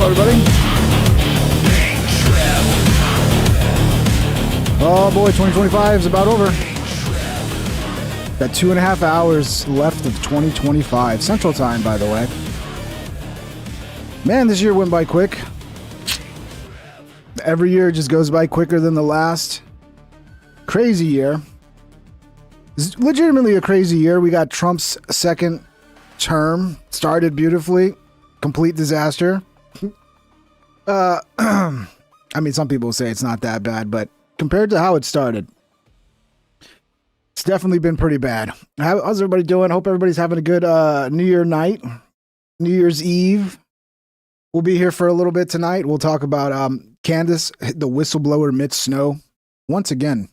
everybody. Oh boy, 2025 is about over. Got 2.5 hours left of 2025. Central time, by the way. Man, this year went by quick. Every year just goes by quicker than the last. Crazy year. It's legitimately a crazy year. We got Trump's second term. Started beautifully. Complete disaster. I mean, some people say it's not that bad, but compared to how it started, it's definitely been pretty bad. How's everybody doing? Hope everybody's having a good New Year night. New Year's Eve. We'll be here for a little bit tonight. We'll talk about Candace, the whistleblower Mitch Snow. Once again.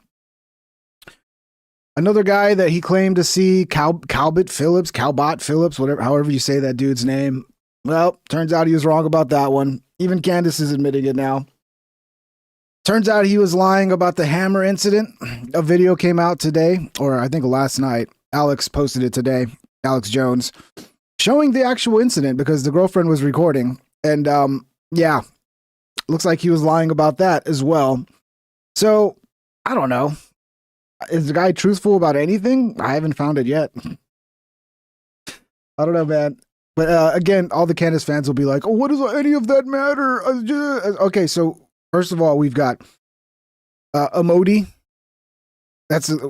Another guy that he claimed to see, Calbot Phillips, whatever, however you say that dude's name. Well, turns out he was wrong about that one. Even Candace is admitting it now. Turns out he was lying about the hammer incident. A video came out today, or I think last night. Alex posted it today, Alex Jones, showing the actual incident because the girlfriend was recording. And yeah, looks like he was lying about that as well. So, I don't know. Is the guy truthful about anything? I haven't found it yet. I don't know, man. But again, all the Candace fans will be like, oh, what does any of that matter? Okay, so first of all, we've got Emoti.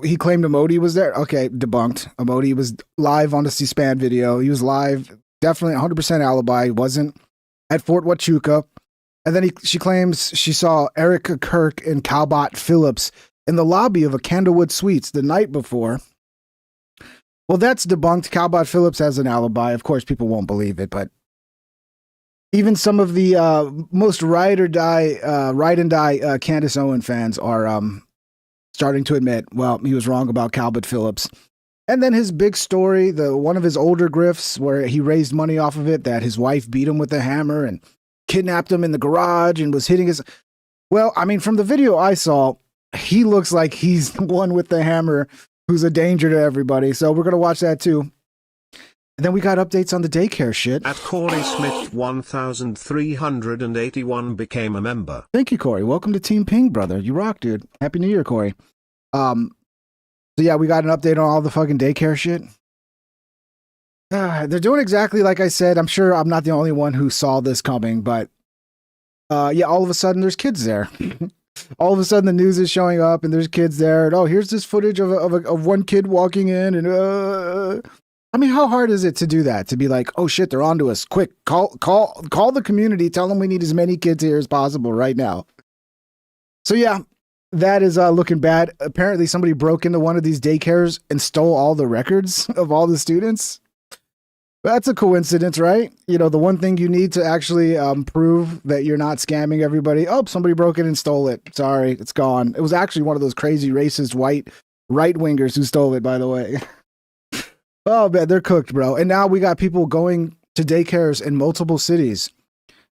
He claimed Emoti was there. Okay, debunked. Emoti was live on the C-SPAN video. He was live. Definitely 100% alibi. He wasn't at Fort Huachuca. And then she claims she saw Erica Kirk and Calbot Phillips in the lobby of a Candlewood Suites the night before. Well, that's debunked. Calbot Phillips has an alibi. Of course, people won't believe it, but even some of the most ride and die Candace Owens fans are starting to admit, well, he was wrong about Calbot Phillips. And then his big story, one of his older grifts where he raised money off of it, that his wife beat him with a hammer and kidnapped him in the garage and was hitting his... Well, I mean, from the video I saw, he looks like he's the one with the hammer who's a danger to everybody. So we're going to watch that too. And then we got updates on the daycare shit. At Corey Smith 1381 became a member. Thank you, Corey. Welcome to Team Ping, brother. You rock, dude. Happy New Year, Corey. So yeah, we got an update on all the fucking daycare shit. They're doing exactly like I said. I'm sure I'm not the only one who saw this coming, but yeah, all of a sudden there's kids there. All of a sudden the news is showing up and there's kids there. And, oh, here's this footage of one kid walking in. And I mean, how hard is it to do that? To be like, oh shit, they're onto us. Quick, call the community. Tell them we need as many kids here as possible right now. So yeah, that is looking bad. Apparently somebody broke into one of these daycares and stole all the records of all the students. That's a coincidence, right? You know, the one thing you need to actually prove that you're not scamming everybody. Oh, somebody broke it and stole it. Sorry, it's gone. It was actually one of those crazy racist white right-wingers who stole it, by the way. Oh, man, they're cooked, bro. And now we got people going to daycares in multiple cities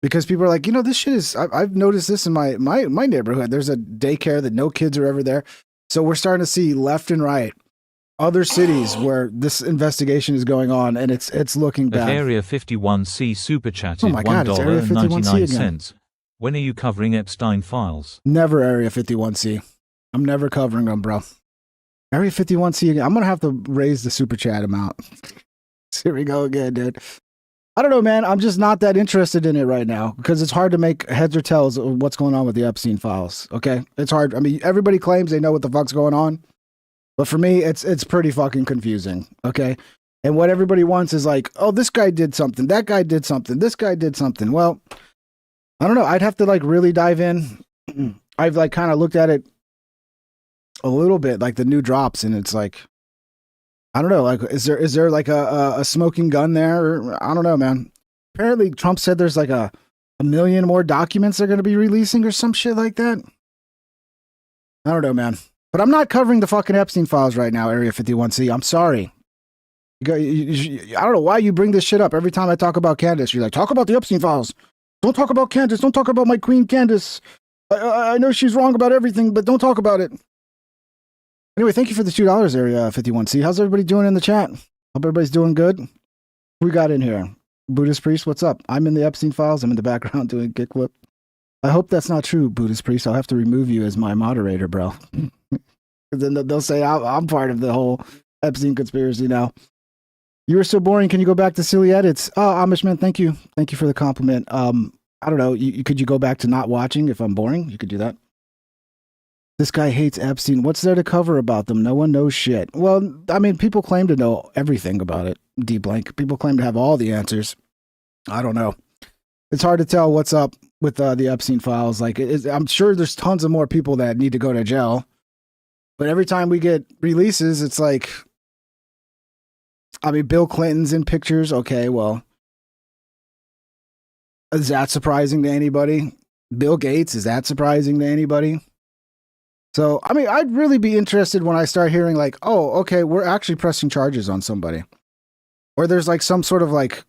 because people are like, you know, this shit is, I've noticed this in my neighborhood. There's a daycare that no kids are ever there. So we're starting to see left and right other cities where this investigation is going on, and it's looking bad. Area 51C super chatted $1.99. When are you covering Epstein files? Never Area 51C. I'm never covering them, bro. Area 51C again. I'm gonna have to raise the super chat amount. Here we go again, dude. I don't know, man. I'm just not that interested in it right now because it's hard to make heads or tails of what's going on with the Epstein files. Okay, it's hard. I mean, everybody claims they know what the fuck's going on. But for me, it's pretty fucking confusing, okay? And what everybody wants is like, oh, this guy did something, that guy did something, this guy did something. Well, I don't know. I'd have to like really dive in. I've like kind of looked at it a little bit, like the new drops, and it's like, I don't know, like, is there like a smoking gun there? Or, I don't know, man. Apparently, Trump said there's like a million more documents they're going to be releasing or some shit like that. I don't know, man. But I'm not covering the fucking Epstein files right now, Area 51C. I'm sorry. I don't know why you bring this shit up every time I talk about Candace. You're like, talk about the Epstein files. Don't talk about Candace. Don't talk about my queen Candace. I know she's wrong about everything, but don't talk about it. Anyway, thank you for the $2, Area 51C. How's everybody doing in the chat? Hope everybody's doing good. We got in here. Buddhist priest, what's up? I'm in the Epstein files. I'm in the background doing kickflip. I hope that's not true, Buddhist priest. I'll have to remove you as my moderator, bro. Then they'll say I'm part of the whole Epstein conspiracy now. You were so boring. Can you go back to silly edits? Oh, Amishman, thank you. Thank you for the compliment. I don't know. Could you go back to not watching if I'm boring? You could do that. This guy hates Epstein. What's there to cover about them? No one knows shit. Well, I mean, people claim to know everything about it. D-blank. People claim to have all the answers. I don't know. It's hard to tell what's up with the Epstein files. Like, I'm sure there's tons of more people that need to go to jail. But every time we get releases, it's like, I mean, Bill Clinton's in pictures. Okay, well, is that surprising to anybody? Bill Gates, is that surprising to anybody? So, I mean, I'd really be interested when I start hearing like, oh, okay, we're actually pressing charges on somebody. Or there's like some sort of like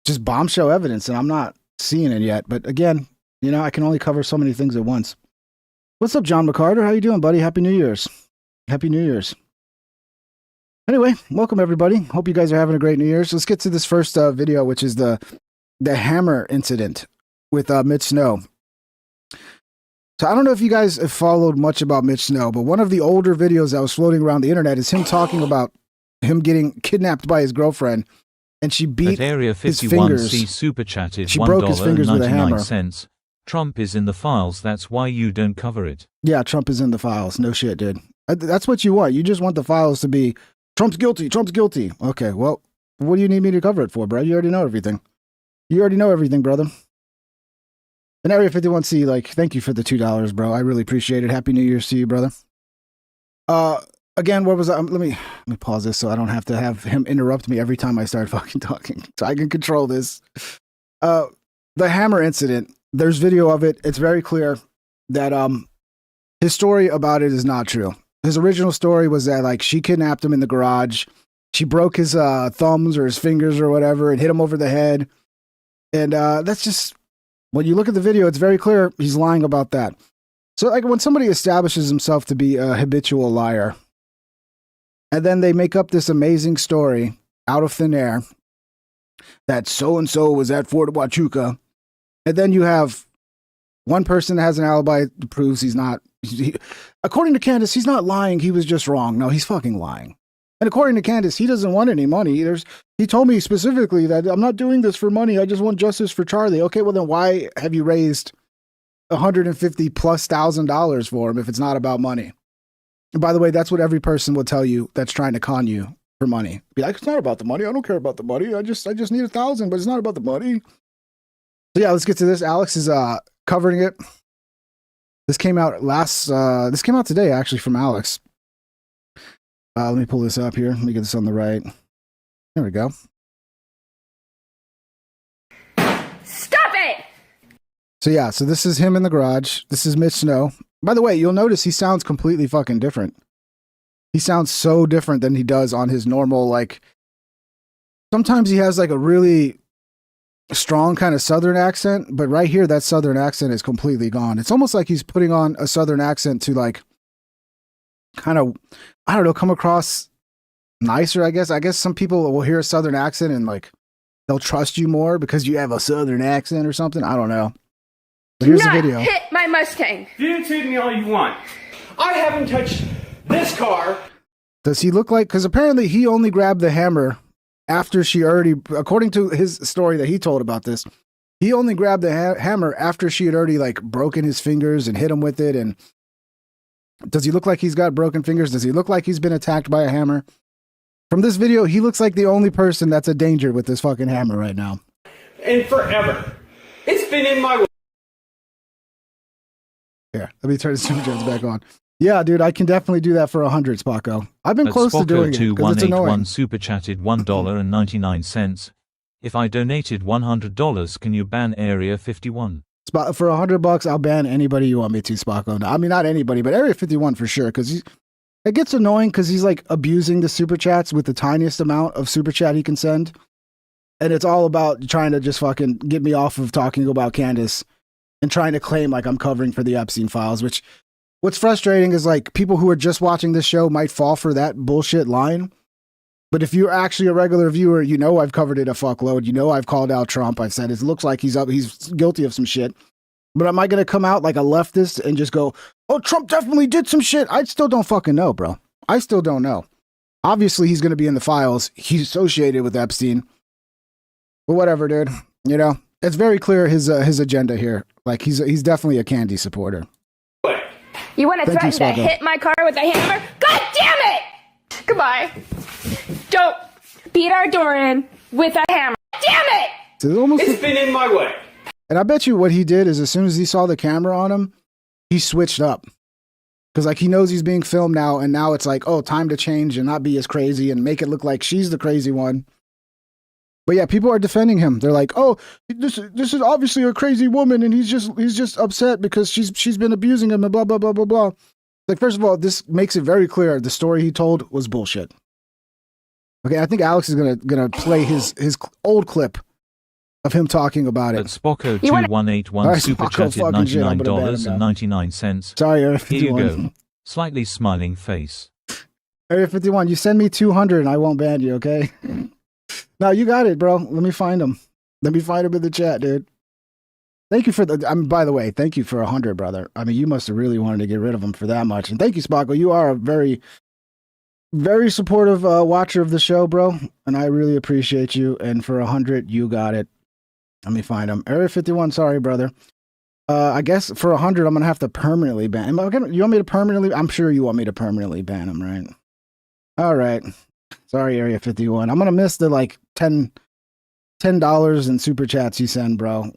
just bombshell evidence and I'm not seeing it yet. But again, you know, I can only cover so many things at once. What's up, John McCarter? How you doing, buddy? Happy New Year's. Happy New Year's. Anyway, welcome everybody. Hope you guys are having a great New Year's. Let's get to this first video, which is the hammer incident with Mitch Snow. So I don't know if you guys have followed much about Mitch Snow, but one of the older videos that was floating around the internet is him talking about him getting kidnapped by his girlfriend, and she beat Area his fingers. super chatted She broke his fingers with a hammer. $1.99. Trump is in the files. That's why you don't cover it. Yeah, Trump is in the files. No shit, dude. That's what you want. You just want the files to be Trump's guilty. Trump's guilty. Okay, well, what do you need me to cover it for, bro? You already know everything. You already know everything, brother. And Area 51C, like, thank you for the $2, bro. I really appreciate it. Happy New Year's to you, brother. Again, what was I? Let me pause this so I don't have to have him interrupt me every time I start fucking talking, so I can control this. The hammer incident. There's video of it. It's very clear that his story about it is not true. His original story was that like she kidnapped him in the garage. She broke his thumbs or his fingers or whatever and hit him over the head. And that's just, when you look at the video, it's very clear he's lying about that. So like when somebody establishes himself to be a habitual liar, and then they make up this amazing story out of thin air that so-and-so was at Fort Huachuca, and then you have one person that has an alibi that proves he's not, according to Candace, he's not lying, he was just wrong. No, he's fucking lying. And according to Candace, he doesn't want any money. He told me specifically that I'm not doing this for money. I just want justice for Charlie. Okay, well then why have you raised $150,000+ for him if it's not about money? And by the way, that's what every person will tell you that's trying to con you for money. Be like, it's not about the money. I don't care about the money. I just need 1,000, but it's not about the money. So yeah, let's get to this. Alex is covering it. This came out today, actually, from Alex. Let me pull this up here. Let me get this on the right. There we go. Stop it! So yeah, so this is him in the garage. This is Mitch Snow. By the way, you'll notice he sounds completely fucking different. He sounds so different than he does on his normal, like, sometimes he has like a really strong kind of Southern accent, but right here, that Southern accent is completely gone. It's almost like he's putting on a Southern accent to like, kind of, I don't know, come across nicer, I guess. I guess some people will hear a Southern accent and like, they'll trust you more because you have a Southern accent or something. I don't know. But here's the video. Hit my Mustang. You tweet me all you want. I haven't touched this car. Does he look like, because apparently he only grabbed the hammer after she already, according to his story that he told about this, he only grabbed the hammer after she had already like broken his fingers and hit him with it. And does he look like he's got broken fingers? Does he look like he's been attacked by a hammer? From this video, he looks like the only person that's a danger with this fucking hammer right now. And forever. It's been in my way. Here, let me turn the super chats back on. Yeah, dude, I can definitely do that for 100, Spocko. I've been close to doing it because it's annoying. super chatted $1.99. If I donated $100, can you ban Area 51? For $100, I'll ban anybody you want me to, Spocko. I mean, not anybody, but Area 51 for sure. Because it gets annoying because he's like abusing the super chats with the tiniest amount of super chat he can send, and it's all about trying to just fucking get me off of talking about Candace and trying to claim like I'm covering for the Epstein files. Which, what's frustrating is like people who are just watching this show might fall for that bullshit line, But if you're actually a regular viewer, you know I've covered it a fuckload. You know I've called out Trump. I've said it looks like he's guilty of some shit. But am I going to come out like a leftist and just go, oh, Trump definitely did some shit? I still don't fucking know, bro. I still don't know. Obviously, he's going to be in the files. He's associated with Epstein. But whatever, dude. You know, it's very clear his agenda here. Like, he's definitely a Candy supporter. You want to Thank you, threaten to Swagger. hit my car with a hammer? God damn it! Goodbye. Don't beat our door in with a hammer. Damn it! So it's almost, It's been in my way. and I bet you what he did is as soon as he saw the camera on him, he switched up. Because, like, he knows he's being filmed now, and now it's like, oh, time to change and not be as crazy and make it look like she's the crazy one. But yeah, people are defending him. They're like, oh, this is obviously a crazy woman, and he's just upset because she's been abusing him and blah, blah, blah, blah, blah. Like, first of all, this makes it very clear the story he told was bullshit. Okay, I think Alex is gonna play his old clip of him talking about At it. Spocko2181 Alright, super Spocko, chatted fucking shit, I'm gonna ban him now. $99.99. Sorry, Area Here you 51. go. Slightly smiling face. Area 51, you send me 200 and I won't ban you, okay? No, you got it, bro. Let me find him. Let me find him in the chat, dude. Thank you for the, by the way, thank you for 100, brother. I mean, you must have really wanted to get rid of him for that much. And thank you, Spocko. You are a very, very supportive watcher of the show, bro. And I really appreciate you. And for 100, you got it. Let me find him. Area 51, sorry, brother. I guess for 100, I'm going to have to permanently ban him. You want me to permanently? I'm sure you want me to permanently ban him, right? All right. Sorry, Area 51. I'm going to miss the like $10 in super chats you send, bro.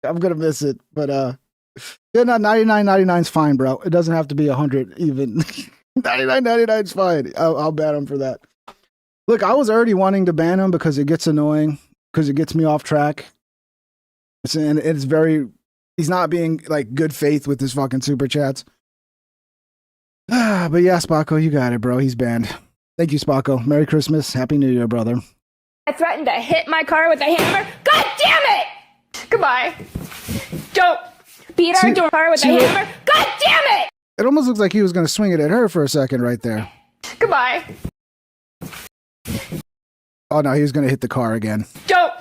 I'm going to miss it. But yeah, no, 99.99 is fine, bro. It doesn't have to be 100 even. 99.99 is fine. I'll ban him for that. Look, I was already wanting to ban him because it gets annoying, because it gets me off track. And it's very, he's not being like good faith with his fucking super chats. But yeah, Spocko, you got it, bro. He's banned. Thank you, Spocko. Merry Christmas. Happy New Year, brother. I threatened to hit my car with a hammer. God damn it! Goodbye. Don't beat our car with a hammer. God damn it! It almost looks like he was going to swing it at her for a second right there. Goodbye. Oh no, he was going to hit the car again. Don't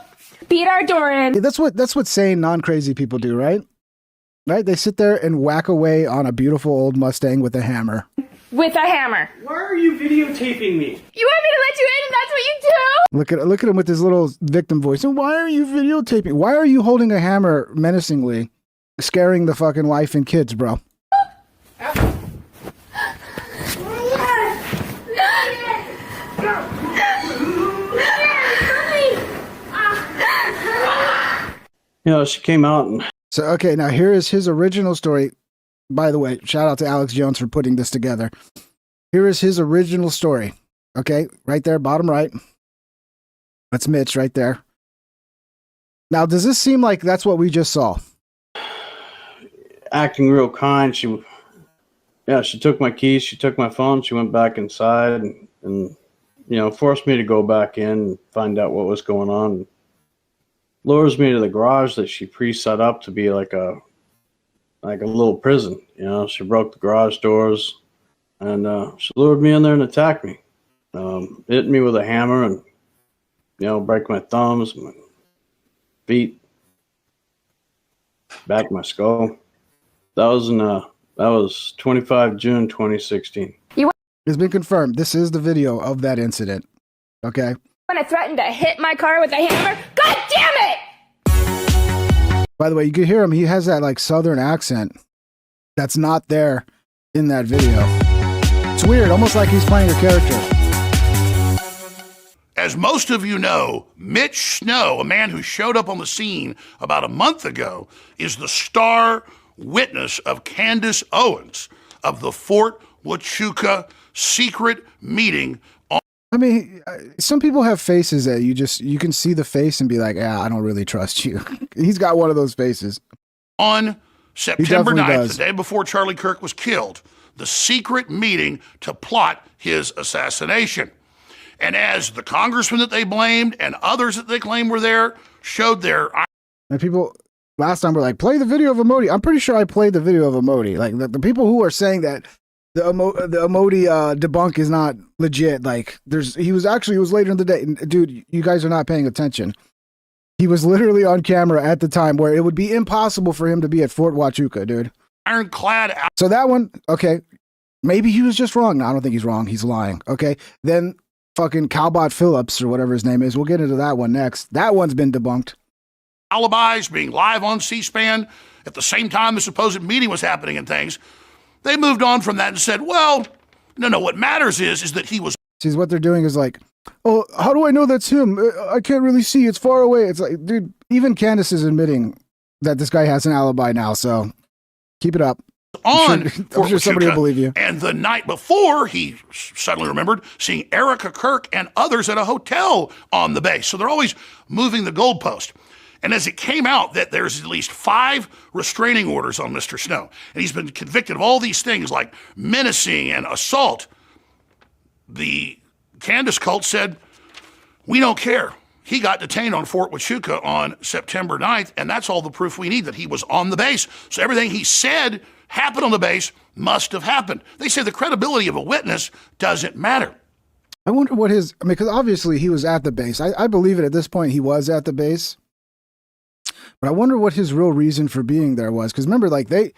beat our door in. That's what sane non-crazy people do, right? Right? They sit there and whack away on a beautiful old Mustang with a hammer. With a hammer. Why are you videotaping me? You want me to let you in and that's what you do? Look at him with his little victim voice. And why are you videotaping? Why are you holding a hammer menacingly, scaring the fucking wife and kids, bro? You know, she came out and So, okay, now here is his original story. By the way, shout out to Alex Jones for putting this together. Here is his original story. Okay, right there, bottom right. That's Mitch right there. Now, does this seem like that's what we just saw? acting real kind. She took my keys, she took my phone, she went back inside and forced me to go back in and find out what was going on. Lures me to the garage that she pre-set up to be like a little prison. She broke the garage doors and she lured me in there and attacked me. Hit me with a hammer and break my thumbs, my feet, back my skull. That was 25 June 2016. It's been confirmed. This is the video of that incident. Okay. When I threatened to hit my car with a hammer, God damn it! By the way, you can hear him. He has that like southern accent that's not there in that video. It's weird, almost like he's playing a character. As most of you know, Mitch Snow, a man who showed up on the scene about a month ago, is the star witness of Candace Owens of the Fort Huachuca secret meeting. I mean, some people have faces that you can see the face and be like, I don't really trust you. He's got one of those faces. On September 9th, does. the day before Charlie Kirk was killed, the secret meeting to plot his assassination. And as the congressman that they blamed and others that they claimed were there showed their... And people last time were like, play the video of Emoti. I'm pretty sure I played the video of Emoti. Like the people who are saying that the Emoti debunk is not legit. Like he was later in the day. Dude, you guys are not paying attention. He was literally on camera at the time where it would be impossible for him to be at Fort Huachuca, dude. Ironclad. So that one, okay, maybe he was just wrong. No, I don't think he's wrong. He's lying. Okay, then fucking Calbot Phillips or whatever his name is. We'll get into that one next. That one's been debunked. Alibis being live on C-SPAN at the same time the supposed meeting was happening and things. They moved on from that and said, well, no, what matters is that he was. See, what they're doing is like, oh, how do I know that's him? I can't really see. It's far away. It's like, dude, even Candace is admitting that this guy has an alibi now. So keep it up. I'm sure somebody will believe you. And the night before, he suddenly remembered seeing Erica Kirk and others at a hotel on the base. So they're always moving the goalpost. And as it came out that there's at least 5 restraining orders on Mr. Snow, and he's been convicted of all these things like menacing and assault, the Candace cult said, we don't care. He got detained on Fort Huachuca on September 9th, and that's all the proof we need that he was on the base. So everything he said happened on the base must have happened. They say the credibility of a witness doesn't matter. I wonder what because obviously he was at the base. I believe it at this point he was at the base. But I wonder what his real reason for being there was. Because remember, like the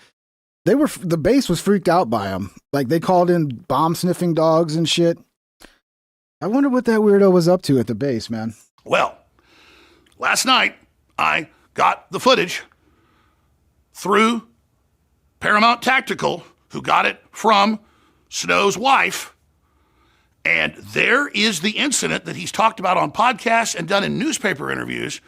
base was freaked out by him. Like they called in bomb sniffing dogs and shit. I wonder what that weirdo was up to at the base, man. Well, last night I got the footage through Paramount Tactical, who got it from Snow's wife. And there is the incident that he's talked about on podcasts and done in newspaper interviews.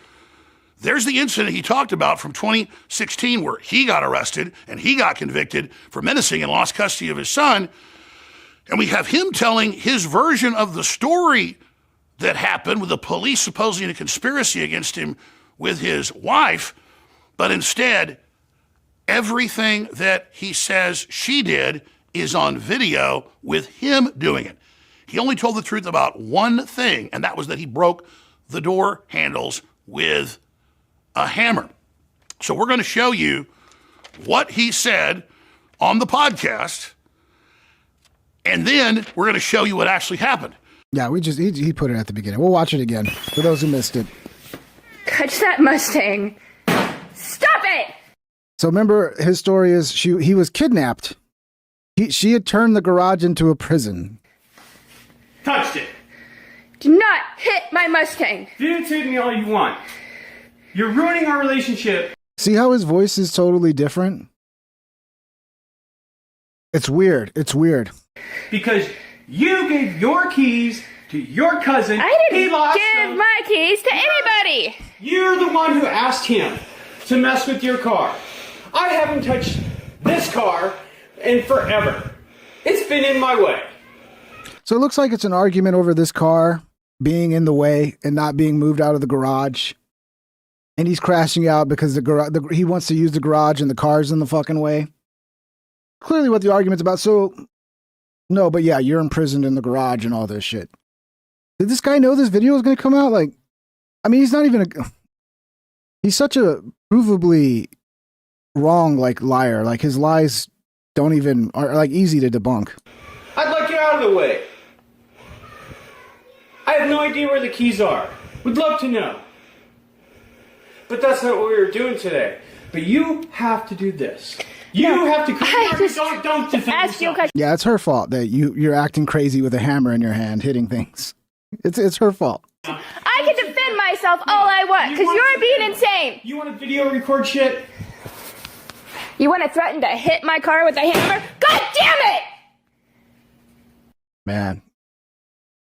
There's the incident he talked about from 2016 where he got arrested and he got convicted for menacing and lost custody of his son. And we have him telling his version of the story that happened with the police supposedly in a conspiracy against him with his wife. But instead, everything that he says she did is on video with him doing it. He only told the truth about one thing, and that was that he broke the door handles with a hammer. So we're going to show you what he said on the podcast, and then we're going to show you what actually happened. Yeah, he put it at the beginning. We'll watch it again for those who missed it. Catch that Mustang. Stop it! So remember, his story is he was kidnapped. She had turned the garage into a prison. Touched it. Do not hit my Mustang. Irritate me all you want. You're ruining our relationship. See how his voice is totally different? It's weird. It's weird. Because you gave your keys to your cousin. I He didn't lost give them. my keys to anybody. You're the one who asked him to mess with your car. I haven't touched this car in forever. It's been in my way. So it looks like it's an argument over this car being in the way and not being moved out of the garage. And he's crashing out because he wants to use the garage and the car's in the fucking way. Clearly what the argument's about. So, no, but yeah, you're imprisoned in the garage and all this shit. Did this guy know this video was going to come out? Like, I mean, he's such a provably wrong, like, liar. Like, his lies are like easy to debunk. I'd like you out of the way. I have no idea where the keys are. Would love to know. But that's not what we were doing today. But you have to do this. You have to. Don't defend Ask you a yourself. question. Yeah, it's her fault that you're acting crazy with a hammer in your hand, hitting things. It's her fault. I can defend myself all I want because you're being insane. You want to video record shit? You want to threaten to hit my car with a hammer? God damn it! Man,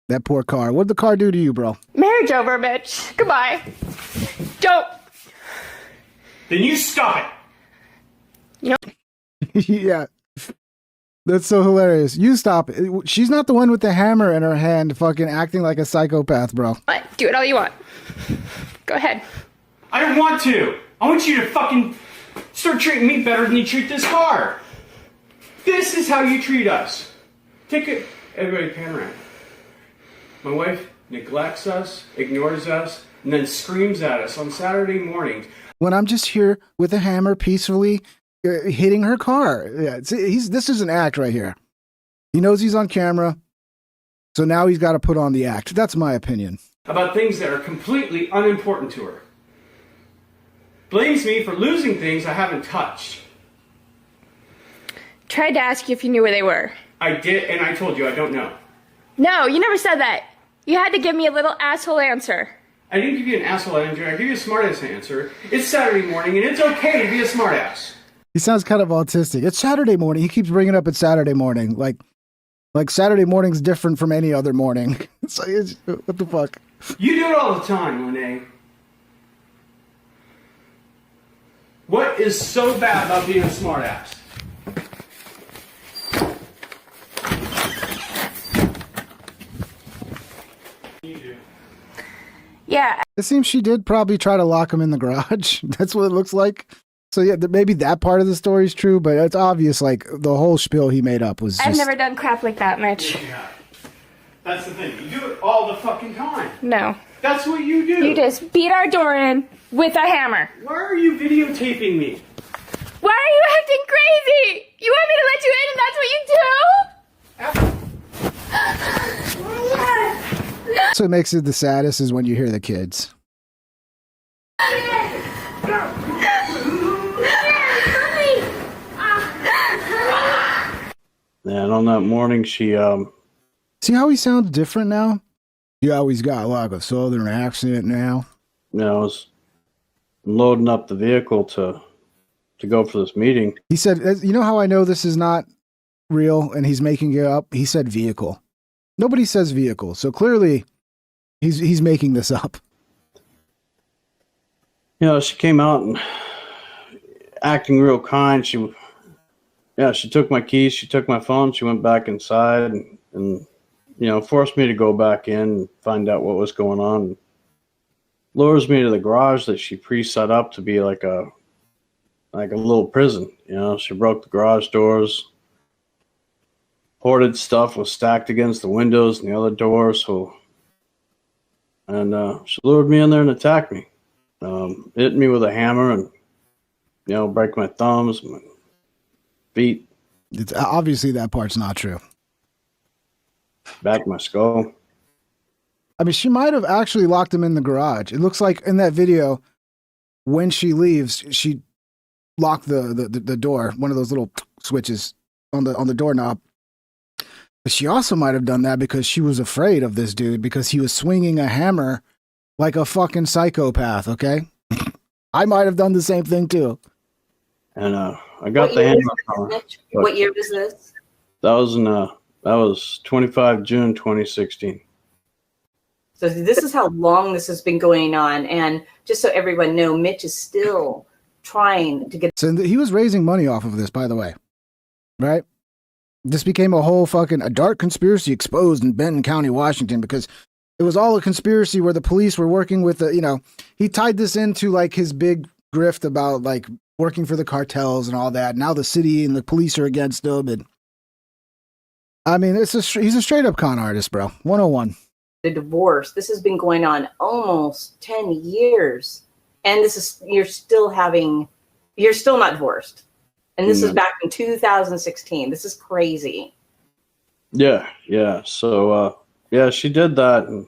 that poor car. What'd the car do to you, bro? Marriage over, bitch. Goodbye. Don't. Then you stop it. You know. Yeah. That's so hilarious. You stop it. She's not the one with the hammer in her hand fucking acting like a psychopath, bro. What? Do it all you want. Go ahead. I don't want to. I want you to fucking start treating me better than you treat this car. This is how you treat us. Take it. Everybody pan around. My wife neglects us, ignores us, and then screams at us on Saturday mornings. When I'm just here with a hammer peacefully hitting her car. Yeah, this is an act right here. He knows he's on camera, so now he's got to put on the act. That's my opinion. About things that are completely unimportant to her. Blames me for losing things I haven't touched. Tried to ask you if you knew where they were. I did, and I told you I don't know. No, you never said that. You had to give me a little asshole answer. I didn't give you an asshole answer. I give you a smartass answer. It's Saturday morning, and it's okay to be a smartass. He sounds kind of autistic. It's Saturday morning. He keeps bringing up it's Saturday morning. Like Saturday morning's different from any other morning. What the fuck? You do it all the time, Lene. What is so bad about being a smartass? You do. Yeah. It seems she did probably try to lock him in the garage. That's what it looks like. So yeah, maybe that part of the story is true, but it's obvious like the whole spiel he made up was just... I've never done crap like that, Mitch. Yeah. That's the thing. You do it all the fucking time. No. That's what you do. You just beat our door in with a hammer. Why are you videotaping me? Why are you acting crazy? You want me to let you in and that's what you do? So it makes it the saddest is when you hear the kids. And on that morning, she See how he sounds different now? He always got like a southern accent now. was loading up the vehicle to go for this meeting. He said, you know how I know this is not real and he's making it up? He said vehicle. Nobody says vehicle, so clearly he's making this up. She came out and acting real kind. She took my keys, she took my phone, she went back inside and forced me to go back in and find out what was going on. Lures me to the garage that she pre-set up to be like a little prison. She broke the garage doors. Hoarded stuff was stacked against the windows and the other doors. And she lured me in there and attacked me. Hit me with a hammer and, break my thumbs, my feet. It's obviously that part's not true. Back my skull. I mean, she might have actually locked him in the garage. It looks like in that video, when she leaves, she locked the door, one of those little switches on the doorknob. But she also might have done that because she was afraid of this dude because he was swinging a hammer like a fucking psychopath, okay? I might have done the same thing too. And I got the hammer from her. What year was this? That was 25 June 2016. So this is how long this has been going on. And just so everyone know, Mitch is still trying to get... So he was raising money off of this, by the way. Right? This became a dark conspiracy exposed in Benton County, Washington, because it was all a conspiracy where the police were working with he tied this into like his big grift about like working for the cartels and all that. Now the city and the police are against him. And I mean, he's a straight up con artist, bro. 101. The divorce. This has been going on almost 10 years. And you're still not divorced. And this is back in 2016. This is crazy. Yeah. So, she did that. And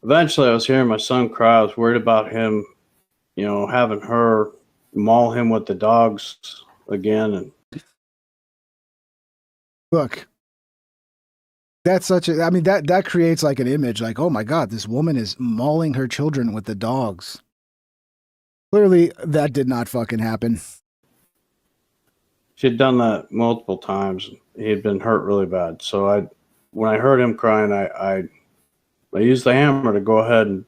eventually I was hearing my son cry. I was worried about him, having her maul him with the dogs again. And look, that's that creates like an image like, oh my God, this woman is mauling her children with the dogs. Clearly that did not fucking happen. She had done that multiple times. He had been hurt really bad. So when I heard him crying, I used the hammer to go ahead and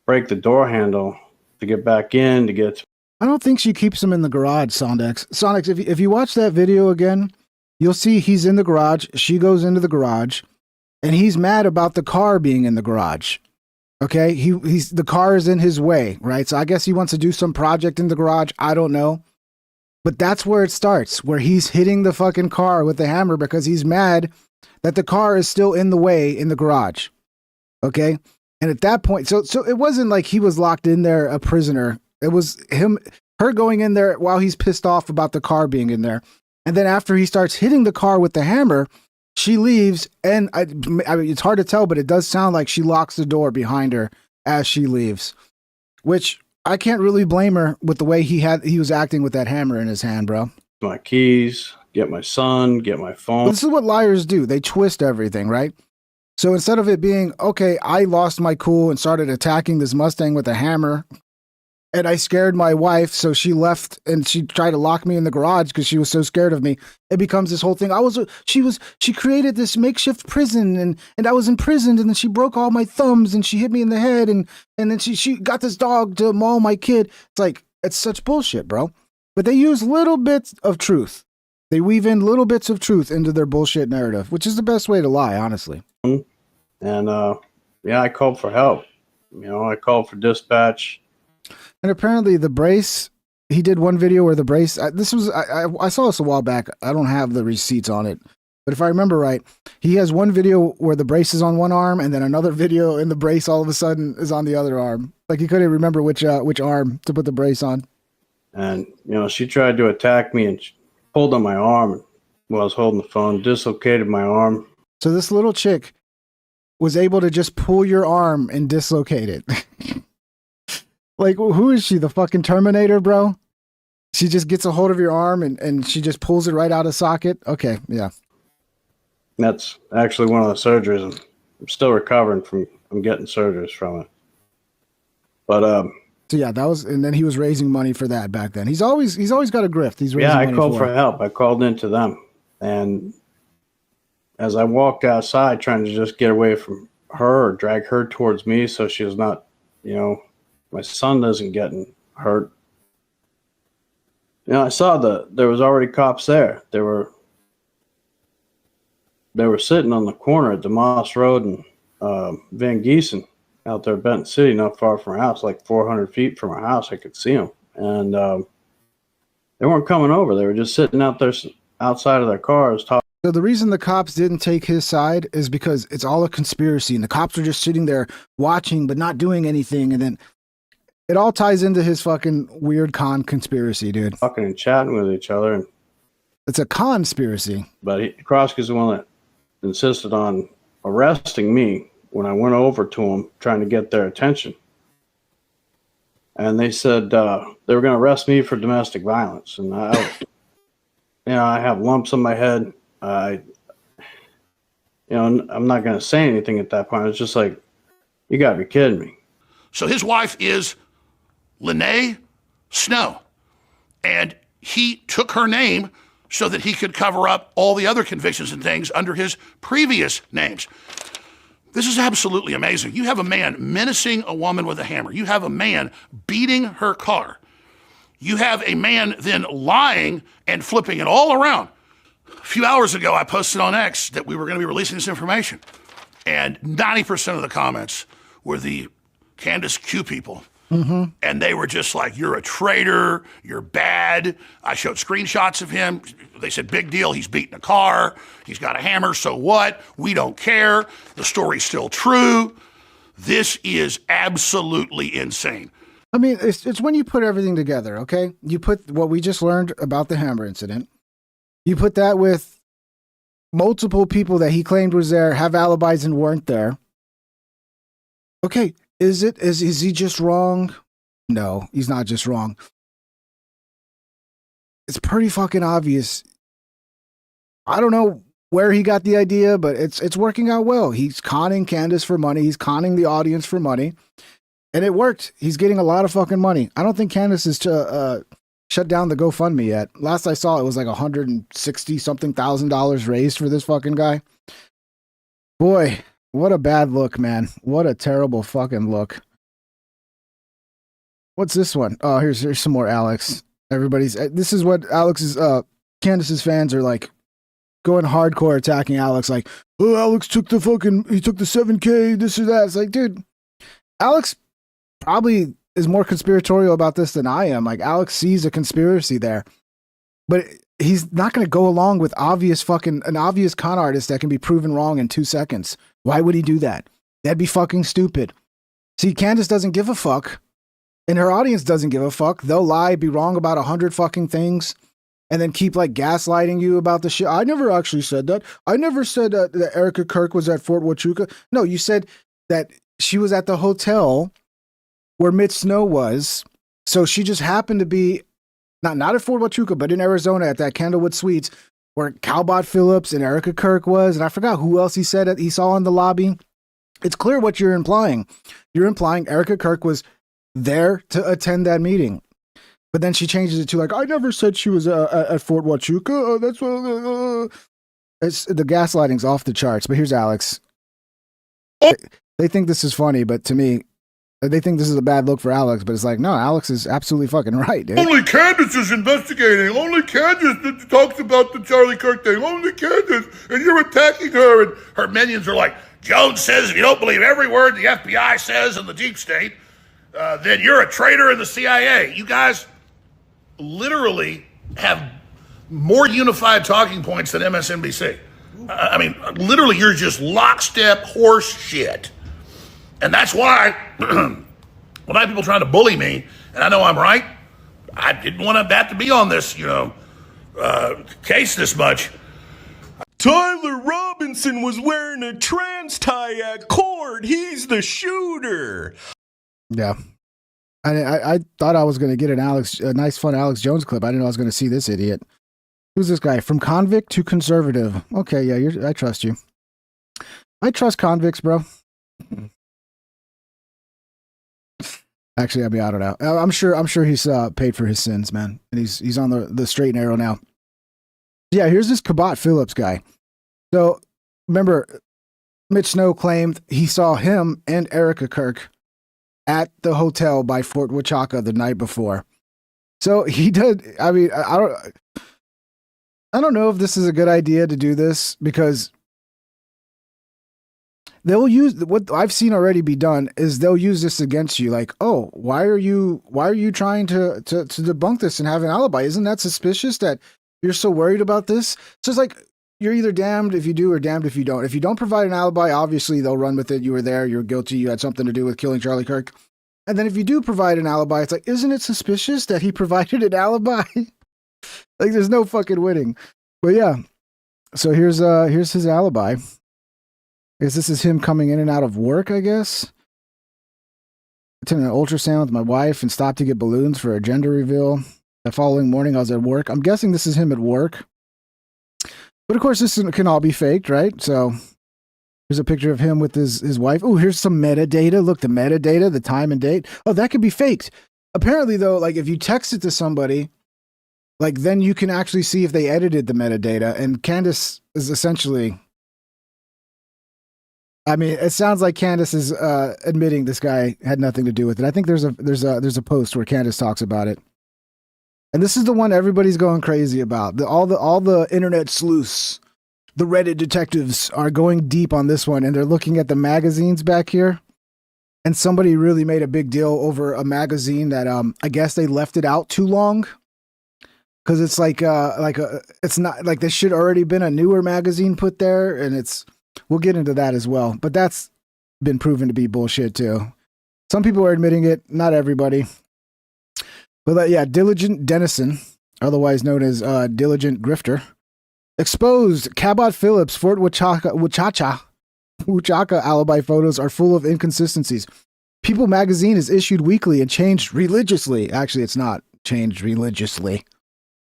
break the door handle to get back in, to get... I don't think she keeps him in the garage, Sondex. Sondex, if you watch that video again, you'll see he's in the garage. She goes into the garage, and he's mad about the car being in the garage. Okay? The car is in his way, right? So I guess he wants to do some project in the garage. I don't know. But that's where it starts, where he's hitting the fucking car with the hammer because he's mad that the car is still in the way in the garage. Okay? And at that point, so it wasn't like he was locked in there a prisoner. It was her going in there while he's pissed off about the car being in there. And then after he starts hitting the car with the hammer, she leaves. And I mean, it's hard to tell, but it does sound like she locks the door behind her as she leaves, which I can't really blame her with the way he was acting with that hammer in his hand, bro. My keys, get my son, get my phone. This is what liars do. They twist everything, right? So instead of it being, okay, I lost my cool and started attacking this Mustang with a hammer, and I scared my wife, so she left and she tried to lock me in the garage because she was so scared of me. It becomes this whole thing. She created this makeshift prison and I was imprisoned, and then she broke all my thumbs and she hit me in the head, and then she got this dog to maul my kid. It's like, it's such bullshit, bro. But they use little bits of truth. They weave in little bits of truth into their bullshit narrative, which is the best way to lie, honestly. And I called for help. I called for dispatch. And apparently the brace, he did one video where the brace, I saw this a while back. I don't have the receipts on it. But if I remember right, he has one video where the brace is on one arm, and then another video and the brace all of a sudden is on the other arm. Like he couldn't remember which arm to put the brace on. And, she tried to attack me and she pulled on my arm while I was holding the phone, dislocated my arm. So this little chick was able to just pull your arm and dislocate it. Like, who is she? The fucking Terminator, bro? She just gets a hold of your arm and she just pulls it right out of socket? Okay, yeah. That's actually one of the surgeries. I'm still recovering from getting surgeries from it. But, so yeah, that was, and then he was raising money for that back then. He's always got a grift. He's raising money. I called for help. I called into them. And as I walked outside trying to just get away from her or drag her towards me so she was not, my son isn't getting hurt. I saw there was already cops there. They were sitting on the corner at DeMoss Road and Van Giesen out there, Benton City, not far from our house, like 400 feet from our house. I could see them. And they weren't coming over. They were just sitting out there outside of their cars talking. So the reason the cops didn't take his side is because it's all a conspiracy, and the cops are just sitting there watching but not doing anything, and then it all ties into his fucking weird con conspiracy, dude. Talking and chatting with each other. And it's a conspiracy. But Krosky's the one that insisted on arresting me when I went over to him trying to get their attention. And they said they were going to arrest me for domestic violence. And I have lumps on my head. I'm not going to say anything at that point. It's just like, you got to be kidding me. So his wife is Lene Snow, and he took her name so that he could cover up all the other convictions and things under his previous names. This is absolutely amazing. You have a man menacing a woman with a hammer. You have a man beating her car. You have a man then lying and flipping it all around. A few hours ago, I posted on X that we were going to be releasing this information, and 90% of the comments were the Candace Q people. Mm-hmm. And they were just like, you're a traitor, you're bad. I showed screenshots of him. They said, big deal, he's beating a car, he's got a hammer, so what? We don't care. The story's still true. This is absolutely insane. I mean, it's when you put everything together, okay? You put what we just learned about the hammer incident. You put that with multiple people that he claimed was there, have alibis and weren't there. Okay. Is he just wrong? No, he's not just wrong. It's pretty fucking obvious. I don't know where he got the idea, but it's working out well. He's conning Candace for money. He's conning the audience for money. And it worked. He's getting a lot of fucking money. I don't think Candace has shut down the GoFundMe yet. Last I saw, it was like $160-something thousand raised for this fucking guy. Boy. What a bad look, man. What a terrible fucking look. What's this one? Oh, here's some more Alex. This is what Candace's fans are like, going hardcore attacking Alex, like, oh, Alex took the 7K, this or that. It's like, dude, Alex probably is more conspiratorial about this than I am. Like, Alex sees a conspiracy there, but he's not going to go along with an obvious con artist that can be proven wrong in 2 seconds. Why would he do that? That'd be fucking stupid. See, Candace doesn't give a fuck, and her audience doesn't give a fuck. They'll lie, be wrong about 100 fucking things, and then keep like gaslighting you about the shit. I never actually said that. I never said that Erica Kirk was at Fort Huachuca. No, you said that she was at the hotel where Mitch Snow was. So she just happened to be not at Fort Huachuca, but in Arizona at that Candlewood Suites where Calbot Phillips and Erica Kirk was. And I forgot who else he said that he saw in the lobby. It's clear what you're implying. You're implying Erica Kirk was there to attend that meeting. But then she changes it to like, I never said she was at Fort Huachuca. That's what. It's, the gaslighting's off the charts. But here's Alex. They think this is funny, but to me, they think this is a bad look for Alex. But it's like, no, Alex is absolutely fucking right, dude. Only Candace is investigating. Only Candace talks about the Charlie Kirk thing. Only Candace. And you're attacking her. And her minions are like, Jones says if you don't believe every word the FBI says in the deep state, then you're a traitor in the CIA. You guys literally have more unified talking points than MSNBC. I mean, literally, you're just lockstep horse shit. And that's why when I have people trying to bully me, and I know I'm right, I didn't want that to be on this, case this much. Tyler Robinson was wearing a trans tie at court. He's the shooter. Yeah. I thought I was going to get a nice, fun Alex Jones clip. I didn't know I was going to see this idiot. Who's this guy? From convict to conservative. Okay, yeah, I trust you. I trust convicts, bro. Actually, I mean, I don't know. I'm sure he's paid for his sins, man, and he's on the straight and narrow now. Yeah, here's this Cabot Phillips guy. So remember, Mitch Snow claimed he saw him and Erica Kirk at the hotel by Fort Huachuca the night before. So he did. I mean, I don't know if this is a good idea to do this, because they'll use what I've seen already be done is they'll use this against you. Like, oh, why are you trying to debunk this and have an alibi? Isn't that suspicious that you're so worried about this? So it's like, you're either damned if you do or damned if you don't. If you don't provide an alibi, obviously they'll run with it. You were there, you're guilty, you had something to do with killing Charlie Kirk. And then if you do provide an alibi, it's like, isn't it suspicious that he provided an alibi? Like, there's no fucking winning. But yeah, so here's his alibi. I guess this is him coming in and out of work, I guess. Attended an ultrasound with my wife and stopped to get balloons for a gender reveal. The following morning, I was at work. I'm guessing this is him at work. But of course, this can all be faked, right? So here's a picture of him with his wife. Oh, here's some metadata. Look, the metadata, the time and date. Oh, that could be faked. Apparently, though, like if you text it to somebody, like then you can actually see if they edited the metadata. And Candace is essentially, I mean, it sounds like Candace is admitting this guy had nothing to do with it. I think there's a post where Candace talks about it. And this is the one everybody's going crazy about. All the internet sleuths, the Reddit detectives are going deep on this one, and they're looking at the magazines back here. And somebody really made a big deal over a magazine that I guess they left it out too long, because it's it's not like there should already been a newer magazine put there, and we'll get into that as well. But that's been proven to be bullshit too. Some people are admitting it, not everybody. But yeah, Diligent Dennison, otherwise known as Diligent Grifter, exposed Cabot Phillips Fort Huachuca alibi photos are full of inconsistencies. People magazine is issued weekly and changed religiously. Actually, it's not changed religiously.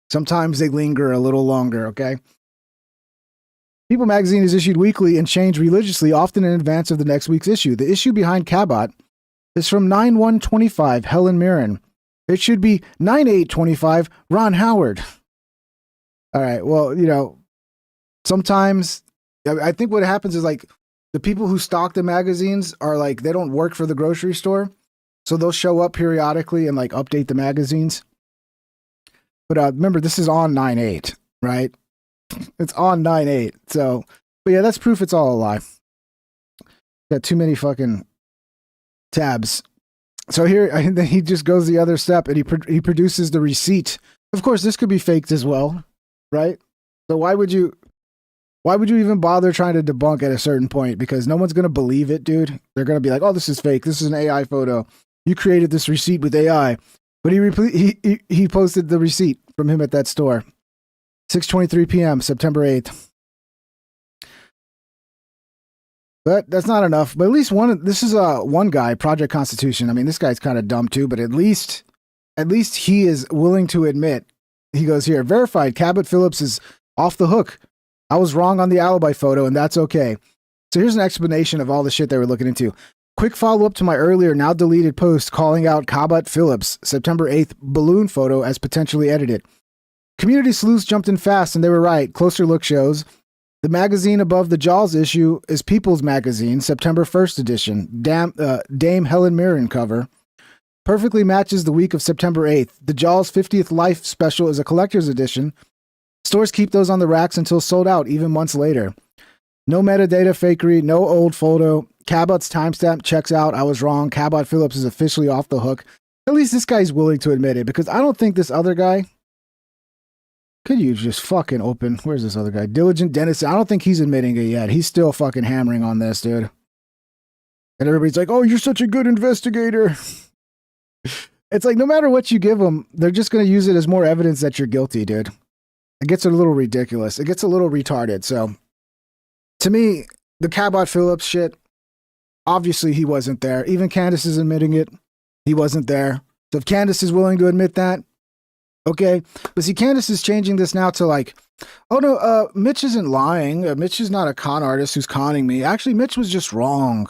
Sometimes they linger a little longer, okay? People magazine is issued weekly and changed religiously, often in advance of the next week's issue. The issue behind Cabot is from 9/1/25, Helen Mirren. It should be 9/8/25, Ron Howard. All right, well, sometimes I think what happens is like the people who stock the magazines are like, they don't work for the grocery store. So they'll show up periodically and like update the magazines. But remember, this is on 9/8, right? It's on 9/8. So, but yeah, that's proof it's all a lie. Got too many fucking tabs. So here, he just goes the other step and he produces the receipt. Of course, this could be faked as well, right? So why would you even bother trying to debunk at a certain point? Because no one's going to believe it, dude. They're going to be like, oh, this is fake. This is an AI photo. You created this receipt with AI. But he posted the receipt from him at that store. 6:23 p.m., September 8th. But that's not enough. But at least this is one guy, Project Constitution. I mean, this guy's kind of dumb too, but at least he is willing to admit. He goes here, verified, Cabot Phillips is off the hook. I was wrong on the alibi photo, and that's okay. So here's an explanation of all the shit they were looking into. Quick follow-up to my earlier, now deleted post calling out Cabot Phillips' September 8th balloon photo as potentially edited. Community sleuths jumped in fast, and they were right. Closer look shows the magazine above the Jaws issue is People's Magazine, September 1st edition. Dame Helen Mirren cover. Perfectly matches the week of September 8th. The Jaws 50th Life special is a collector's edition. Stores keep those on the racks until sold out, even months later. No metadata fakery, no old photo. Cabot's timestamp checks out. I was wrong. Cabot Phillips is officially off the hook. At least this guy's willing to admit it, because I don't think this other guy... Could you just fucking open... Where's this other guy? Diligent Dennis. I don't think he's admitting it yet. He's still fucking hammering on this, dude. And everybody's like, oh, you're such a good investigator. It's like, no matter what you give them, they're just going to use it as more evidence that you're guilty, dude. It gets a little ridiculous. It gets a little retarded. So, to me, the Cabot Phillips shit, obviously he wasn't there. Even Candace is admitting it. He wasn't there. So if Candace is willing to admit that, okay. But see, Candace is changing this now to like, oh no, Mitch isn't lying. Mitch is not a con artist who's conning me. Actually, Mitch was just wrong.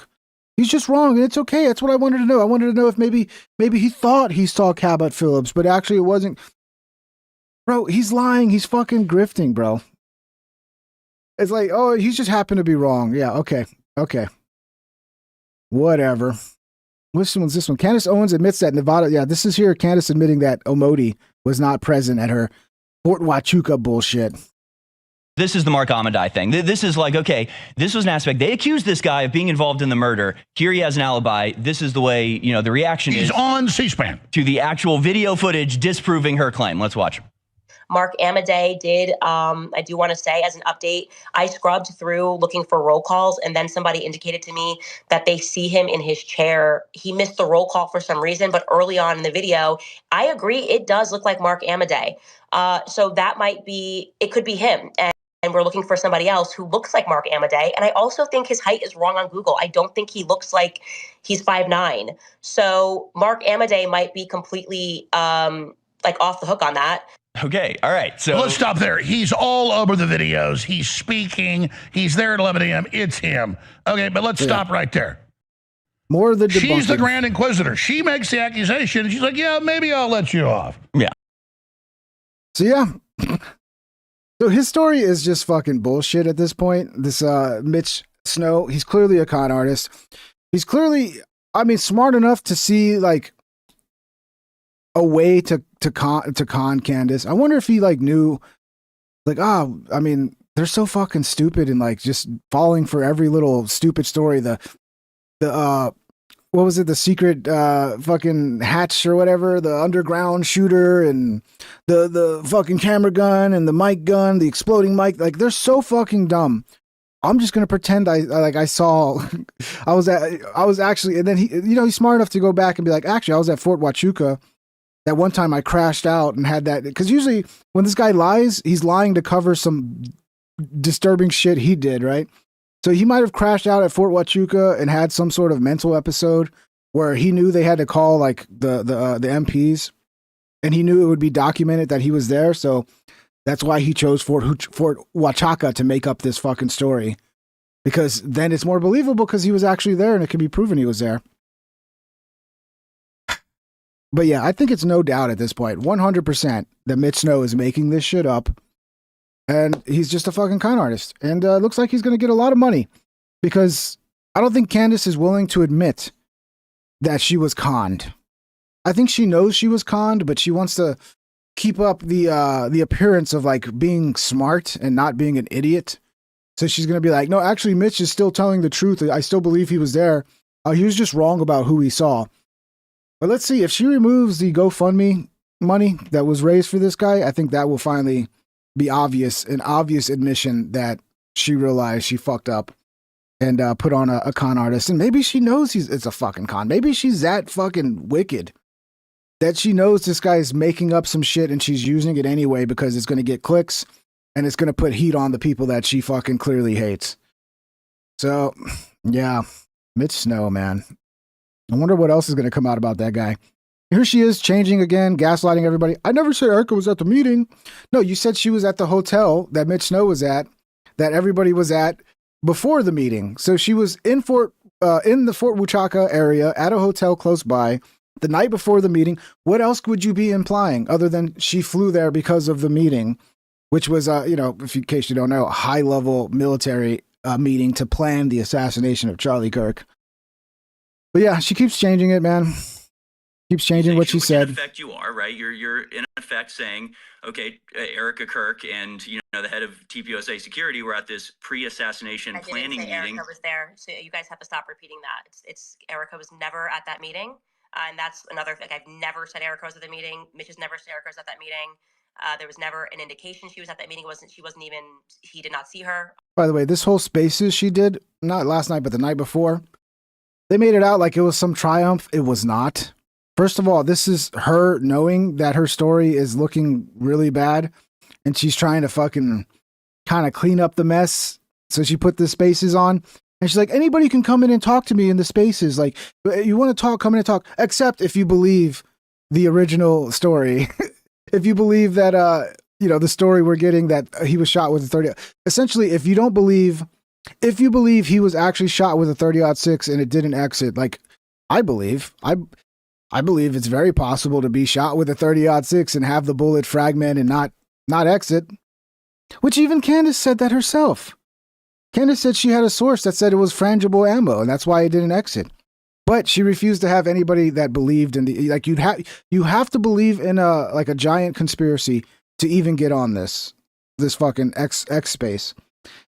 He's just wrong, and it's okay. That's what I wanted to know. I wanted to know if maybe he thought he saw Cabot Phillips, but actually it wasn't. Bro, he's lying. He's fucking grifting, bro. It's like, oh, he just happened to be wrong. Yeah, okay. Whatever. Which one's this one? Candace Owens admits that Nevada. Yeah, this is here. Candace admitting that Omodi was not present at her Fort Huachuca bullshit. This is the Mark Amadei thing. This is like, okay, this was an aspect. They accused this guy of being involved in the murder. Here he has an alibi. This is the way, the reaction is. He's on C-SPAN. To the actual video footage disproving her claim. Let's watch. Mark Amadei did, I do want to say as an update, I scrubbed through looking for roll calls, and then somebody indicated to me that they see him in his chair. He missed the roll call for some reason, but early on in the video, I agree, it does look like Mark Amadei. So that might be, it could be him. And we're looking for somebody else who looks like Mark Amadei. And I also think his height is wrong on Google. I don't think he looks like he's 5'9". So Mark Amadei might be completely off the hook on that. Okay, all right. So let's stop there. He's all over the videos. He's speaking. He's there at 11 a.m. It's him. Okay, but let's stop right there. More of the debunking. She's the Grand Inquisitor. She makes the accusation, and she's like, yeah, maybe I'll let you off. Yeah. So, yeah. So his story is just fucking bullshit at this point. This Mitch Snow, he's clearly a con artist. He's clearly, smart enough to see like a way to con Candace. I wonder if he like knew, like, they're so fucking stupid and like just falling for every little stupid story. The what was it? The secret fucking hatch or whatever, the underground shooter and the fucking camera gun and the mic gun, the exploding mic. Like, they're so fucking dumb. I'm just going to pretend I saw, I was actually, and then he's smart enough to go back and be like, actually, I was at Fort Huachuca. That one time I crashed out and had that, because usually when this guy lies, he's lying to cover some disturbing shit he did, right? So he might have crashed out at Fort Huachuca and had some sort of mental episode where he knew they had to call like the MPs, and he knew it would be documented that he was there. So that's why he chose Fort Huachuca to make up this fucking story, because then it's more believable because he was actually there and it can be proven he was there. But yeah, I think it's no doubt at this point, 100%, that Mitch Snow is making this shit up. And he's just a fucking con artist. And it looks like he's going to get a lot of money, because I don't think Candace is willing to admit that she was conned. I think she knows she was conned, but she wants to keep up the appearance of like being smart and not being an idiot. So she's going to be like, no, actually, Mitch is still telling the truth. I still believe he was there. He was just wrong about who he saw. But let's see, if she removes the GoFundMe money that was raised for this guy, I think that will finally be an obvious admission that she realized she fucked up and put on a con artist. And maybe she knows it's a fucking con. Maybe she's that fucking wicked that she knows this guy is making up some shit and she's using it anyway because it's going to get clicks and it's going to put heat on the people that she fucking clearly hates. So, yeah, Mitch Snow, man. I wonder what else is going to come out about that guy. Here she is changing again, gaslighting everybody. I never said Erica was at the meeting. No, you said she was at the hotel that Mitch Snow was at, that everybody was at before the meeting. So she was in the Fort Huachuca area at a hotel close by the night before the meeting. What else would you be implying other than she flew there because of the meeting, which was, in case you don't know, a high-level military meeting to plan the assassination of Charlie Kirk. But yeah, she keeps changing it, man. Keeps changing what she said. In effect, you are right. You're in effect saying, okay, Erica Kirk and the head of TPUSA security were at this pre-assassination planning meeting. Erica was there, so you guys have to stop repeating that. It's Erica was never at that meeting, and that's another thing. I've never said Erica was at the meeting. Mitch has never said Erica was at that meeting. There was never an indication she was at that meeting. He did not see her. By the way, this whole Spaces she did, not last night, but the night before, they made it out like it was some triumph. It was not. First of all, this is her knowing that her story is looking really bad, and she's trying to fucking kind of clean up the mess. So she put the Spaces on, and she's like, anybody can come in and talk to me in the Spaces. Like, you want to talk, come in and talk, except if you believe the original story. If you believe that, the story we're getting that he was shot with a 30, essentially, if you believe he was actually shot with a 30-06 and it didn't exit, like I believe it's very possible to be shot with a 30-06 and have the bullet fragment and not exit, which even Candace said that herself. Candace said she had a source that said it was frangible ammo and that's why it didn't exit. But she refused to have anybody that believed in you have to believe in a giant conspiracy to even get on this fucking X space.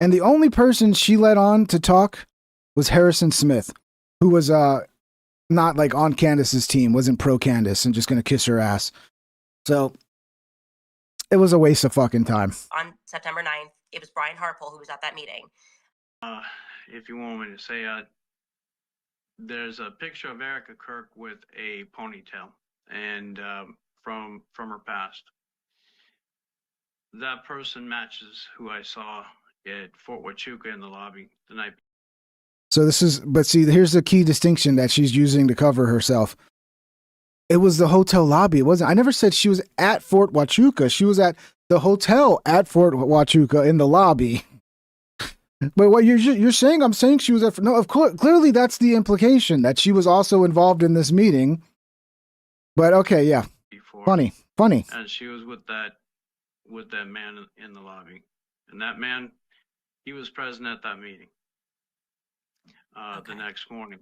And the only person she let on to talk was Harrison Smith, who was not like on Candace's team, wasn't pro Candace and just gonna kiss her ass. So it was a waste of fucking time. On September 9th, it was Brian Harpole who was at that meeting. If you want me to say there's a picture of Erica Kirk with a ponytail, and from her past. That person matches who I saw at Fort Huachuca in the lobby the night. So here's the key distinction that she's using to cover herself. It was the hotel lobby. It wasn't. I never said she was at Fort Huachuca. She was at the hotel at Fort Huachuca in the lobby. But what you're saying, I'm saying she was at, no, of course, clearly that's the implication that she was also involved in this meeting. But okay, yeah. Funny. And she was with that man in the lobby. And that man, he was present at that meeting the next morning.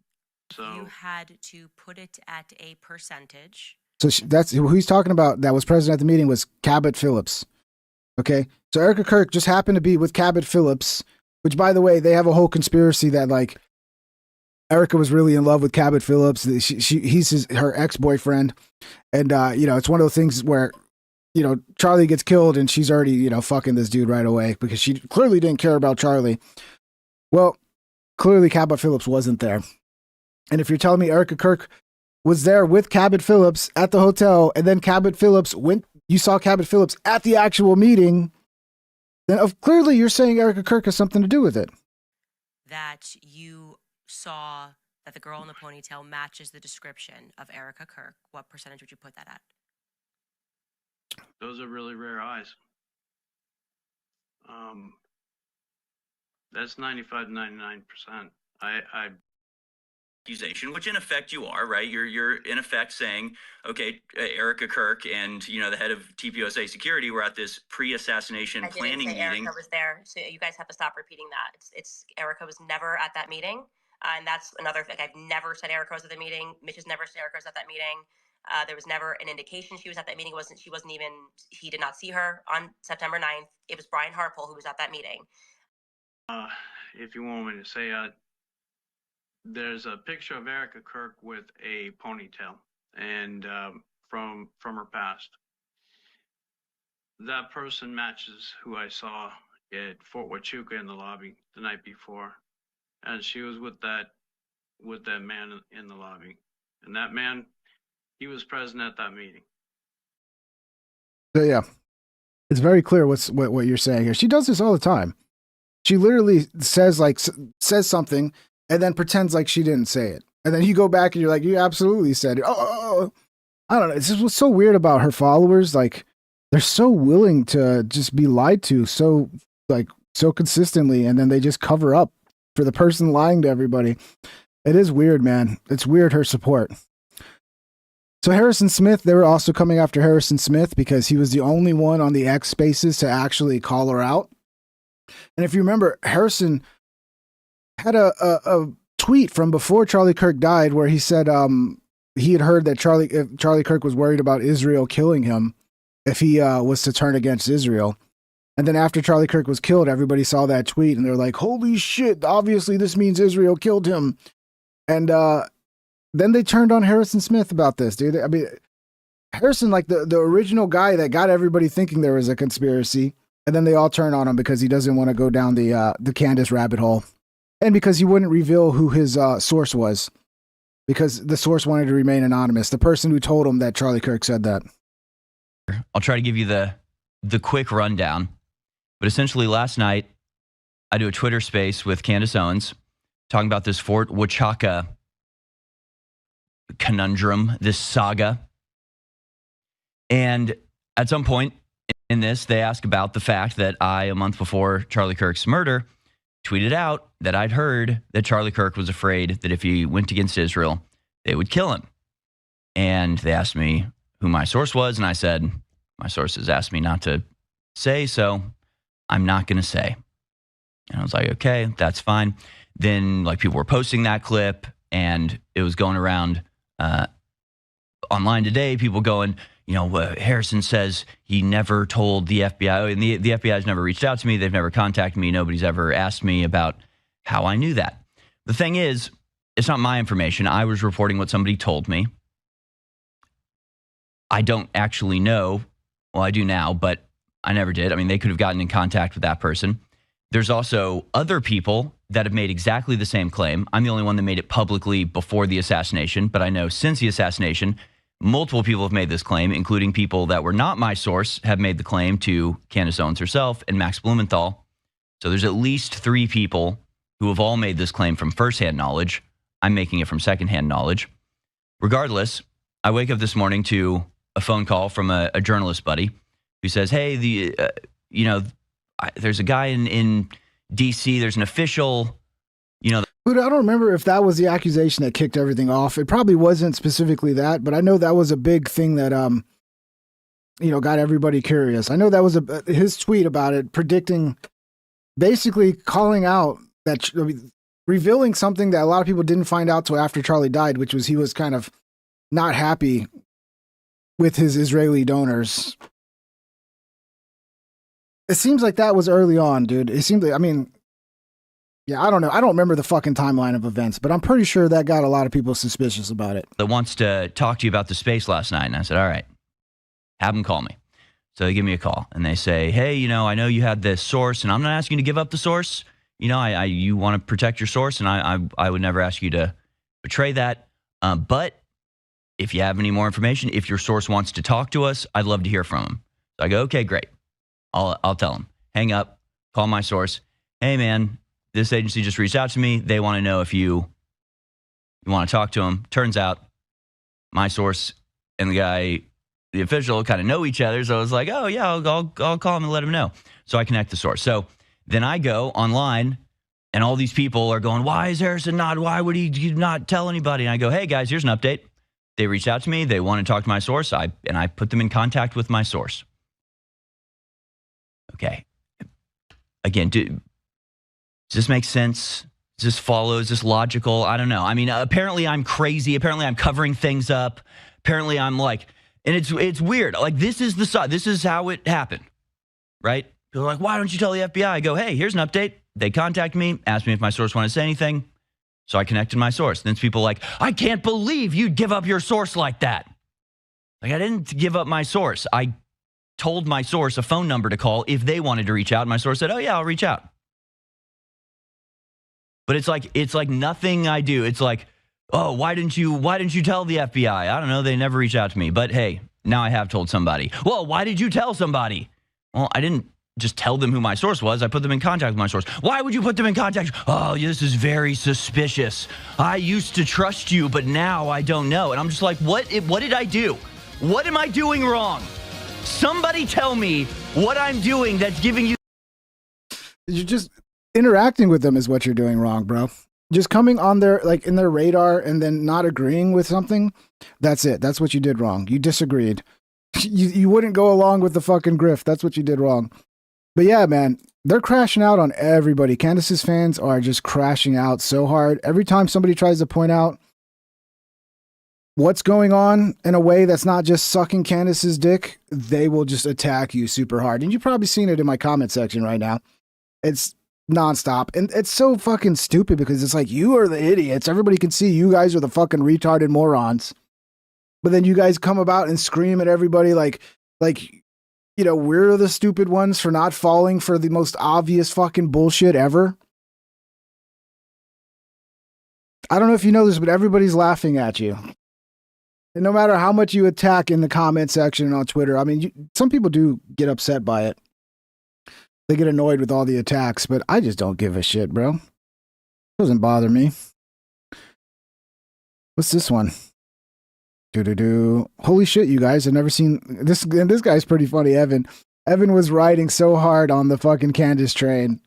So you had to put it at a percentage. So that's who he's talking about that was present at the meeting was Cabot Phillips. Okay. So Erica Kirk just happened to be with Cabot Phillips, which, by the way, they have a whole conspiracy that like Erica was really in love with Cabot Phillips. He's her ex-boyfriend. And, it's one of those things where, Charlie gets killed and she's already, fucking this dude right away because she clearly didn't care about Charlie. Well, clearly Cabot Phillips wasn't there. And if you're telling me Erica Kirk was there with Cabot Phillips at the hotel and then Cabot Phillips you saw Cabot Phillips at the actual meeting, then clearly you're saying Erica Kirk has something to do with it. That you saw that the girl in the ponytail matches the description of Erica Kirk. What percentage would you put that at? Those are really rare eyes. That's 95 to 99%. I accusation, which in effect you are, right? You're in effect saying, okay, Erica Kirk and the head of TPUSA security were at this pre-assassination planning meeting. Erica was there, so you guys have to stop repeating that. It's Erica was never at that meeting, and that's another thing. I've never said Erica was at the meeting. Mitch has never said Erica was at that meeting. There was never an indication she was at that meeting. He did not see her on September 9th. It was Brian Harpole who was at that meeting. If you want me to say there's a picture of Erica Kirk with a ponytail, and from her past. That person matches who I saw at Fort Huachuca in the lobby the night before, and she was with that man in the lobby, and that man, he was present at that meeting. So yeah, It's very clear what you're saying here. She does this all the time. She literally says something and then pretends like she didn't say it. And then you go back and you're like, you absolutely said it. Oh. I don't know. It's just what's so weird about her followers. Like, they're so willing to just be lied to so consistently, and then they just cover up for the person lying to everybody. It is weird, man. It's weird, her support. So Harrison Smith, they were also coming after Harrison Smith because he was the only one on the X Spaces to actually call her out. And if you remember, Harrison had a tweet from before Charlie Kirk died where he said he had heard that Charlie Kirk was worried about Israel killing him if he was to turn against Israel. And then after Charlie Kirk was killed, everybody saw that tweet and they're like, holy shit, obviously this means Israel killed him. And then they turned on Harrison Smith about this, dude. I mean, Harrison, like the original guy that got everybody thinking there was a conspiracy, and then they all turn on him because he doesn't want to go down the Candace rabbit hole. And because he wouldn't reveal who his source was. Because the source wanted to remain anonymous. The person who told him that Charlie Kirk said that. I'll try to give you the quick rundown. But essentially last night, I do a Twitter space with Candace Owens talking about this Fort Huachaca conundrum, this saga. And at some point in this, they ask about the fact that I, a month before Charlie Kirk's murder, tweeted out that I'd heard that Charlie Kirk was afraid that if he went against Israel, they would kill him. And they asked me who my source was, and I said, my sources asked me not to say, so I'm not going to say. And I was like, okay, that's fine. Then like people were posting that clip, and it was going around online today, people going, you know, Harrison says he never told the FBI, and the FBI has never reached out to me. They've never contacted me. Nobody's ever asked me about how I knew that. The thing is, it's not my information. I was reporting what somebody told me. I don't actually know. Well, I do now, but I never did. I mean, they could have gotten in contact with that person. There's also other people that have made exactly the same claim. I'm the only one that made it publicly before the assassination, but I know since the assassination, multiple people have made this claim, including people that were not my source have made the claim to Candace Owens herself and Max Blumenthal. So there's at least 3 people who have all made this claim from firsthand knowledge. I'm making it from secondhand knowledge. Regardless, I wake up this morning to a phone call from a journalist buddy who says, hey, there's a guy in D.C., there's an official, But I don't remember if that was the accusation that kicked everything off. It probably wasn't specifically that, but I know that was a big thing that, got everybody curious. I know that was his tweet about it, predicting, basically calling out that, revealing something that a lot of people didn't find out till after Charlie died, which was he was kind of not happy with his Israeli donors. It seems like that was early on, dude. It seemed like, I don't know. I don't remember the fucking timeline of events, but I'm pretty sure that got a lot of people suspicious about it. that wants to talk to you about the space last night. And I said, all right, have them call me. So they give me a call and they say, hey, I know you had this source, and I'm not asking you to give up the source. You want to protect your source, and I would never ask you to betray that. But if you have any more information, if your source wants to talk to us, I'd love to hear from him. So I go, okay, great. I'll tell him. Hang up, call my source. Hey, man, this agency just reached out to me. They want to know if you want to talk to them. Turns out my source and the guy, the official, kind of know each other. So I was like, oh, yeah, I'll call him and let him know. So I connect the source. So then I go online, and all these people are going, why is Harrison not? Why would he not tell anybody? And I go, hey, guys, here's an update. They reached out to me. They want to talk to my source. I put them in contact with my source. Okay. Again, does this make sense? Does this follow? Is this logical? I don't know. Apparently I'm crazy. Apparently I'm covering things up. Apparently I'm like, and it's weird. Like, this is how it happened, right? People are like, why don't you tell the FBI? I go, hey, here's an update. They contact me, asked me if my source wanted to say anything. So I connected my source. Then people are like, I can't believe you'd give up your source like that. Like, I didn't give up my source. I told my source a phone number to call if they wanted to reach out. My source said, oh yeah, I'll reach out. But it's like nothing I do. It's like, oh, why didn't you tell the FBI? I don't know. They never reached out to me. But hey, now I have told somebody. Well, why did you tell somebody? Well, I didn't just tell them who my source was. I put them in contact with my source. Why would you put them in contact? Oh, this is very suspicious. I used to trust you, but now I don't know. And I'm just like, what did I do? What am I doing wrong? Somebody tell me what I'm doing that's giving you. You're just interacting with them is what you're doing wrong, bro. Just coming on their, like, in their radar and then not agreeing with something. That's it. That's what you did wrong. You disagreed. You wouldn't go along with the fucking grift. That's what you did wrong. But yeah, man, they're crashing out on everybody. Candace's fans are just crashing out so hard. Every time somebody tries to point out what's going on in a way that's not just sucking Candace's dick, they will just attack you super hard. And you've probably seen it in my comment section right now. It's nonstop. And it's so fucking stupid because it's like, you are the idiots. Everybody can see you guys are the fucking retarded morons. But then you guys come about and scream at everybody like, you know, we're the stupid ones for not falling for the most obvious fucking bullshit ever. I don't know if you know this, but everybody's laughing at you. And no matter how much you attack in the comment section and on Twitter, I mean, some people do get upset by it. They get annoyed with all the attacks, but I just don't give a shit, bro. It doesn't bother me. What's this one? Holy shit, you guys. I've never seen this. And this guy's pretty funny, Evan. Evan was riding so hard on the fucking Candace train.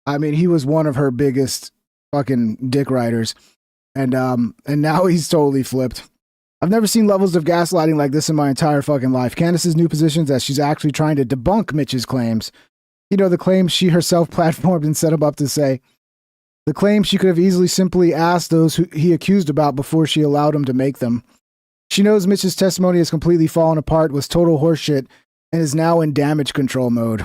I mean, he was one of her biggest fucking dick riders. And now he's totally flipped. I've never seen levels of gaslighting like this in my entire fucking life. Candace's new position is that she's actually trying to debunk Mitch's claims. You know, the claims she herself platformed and set him up to say. The claims she could have easily simply asked those who he accused about before she allowed him to make them. She knows Mitch's testimony has completely fallen apart, was total horseshit, and is now in damage control mode.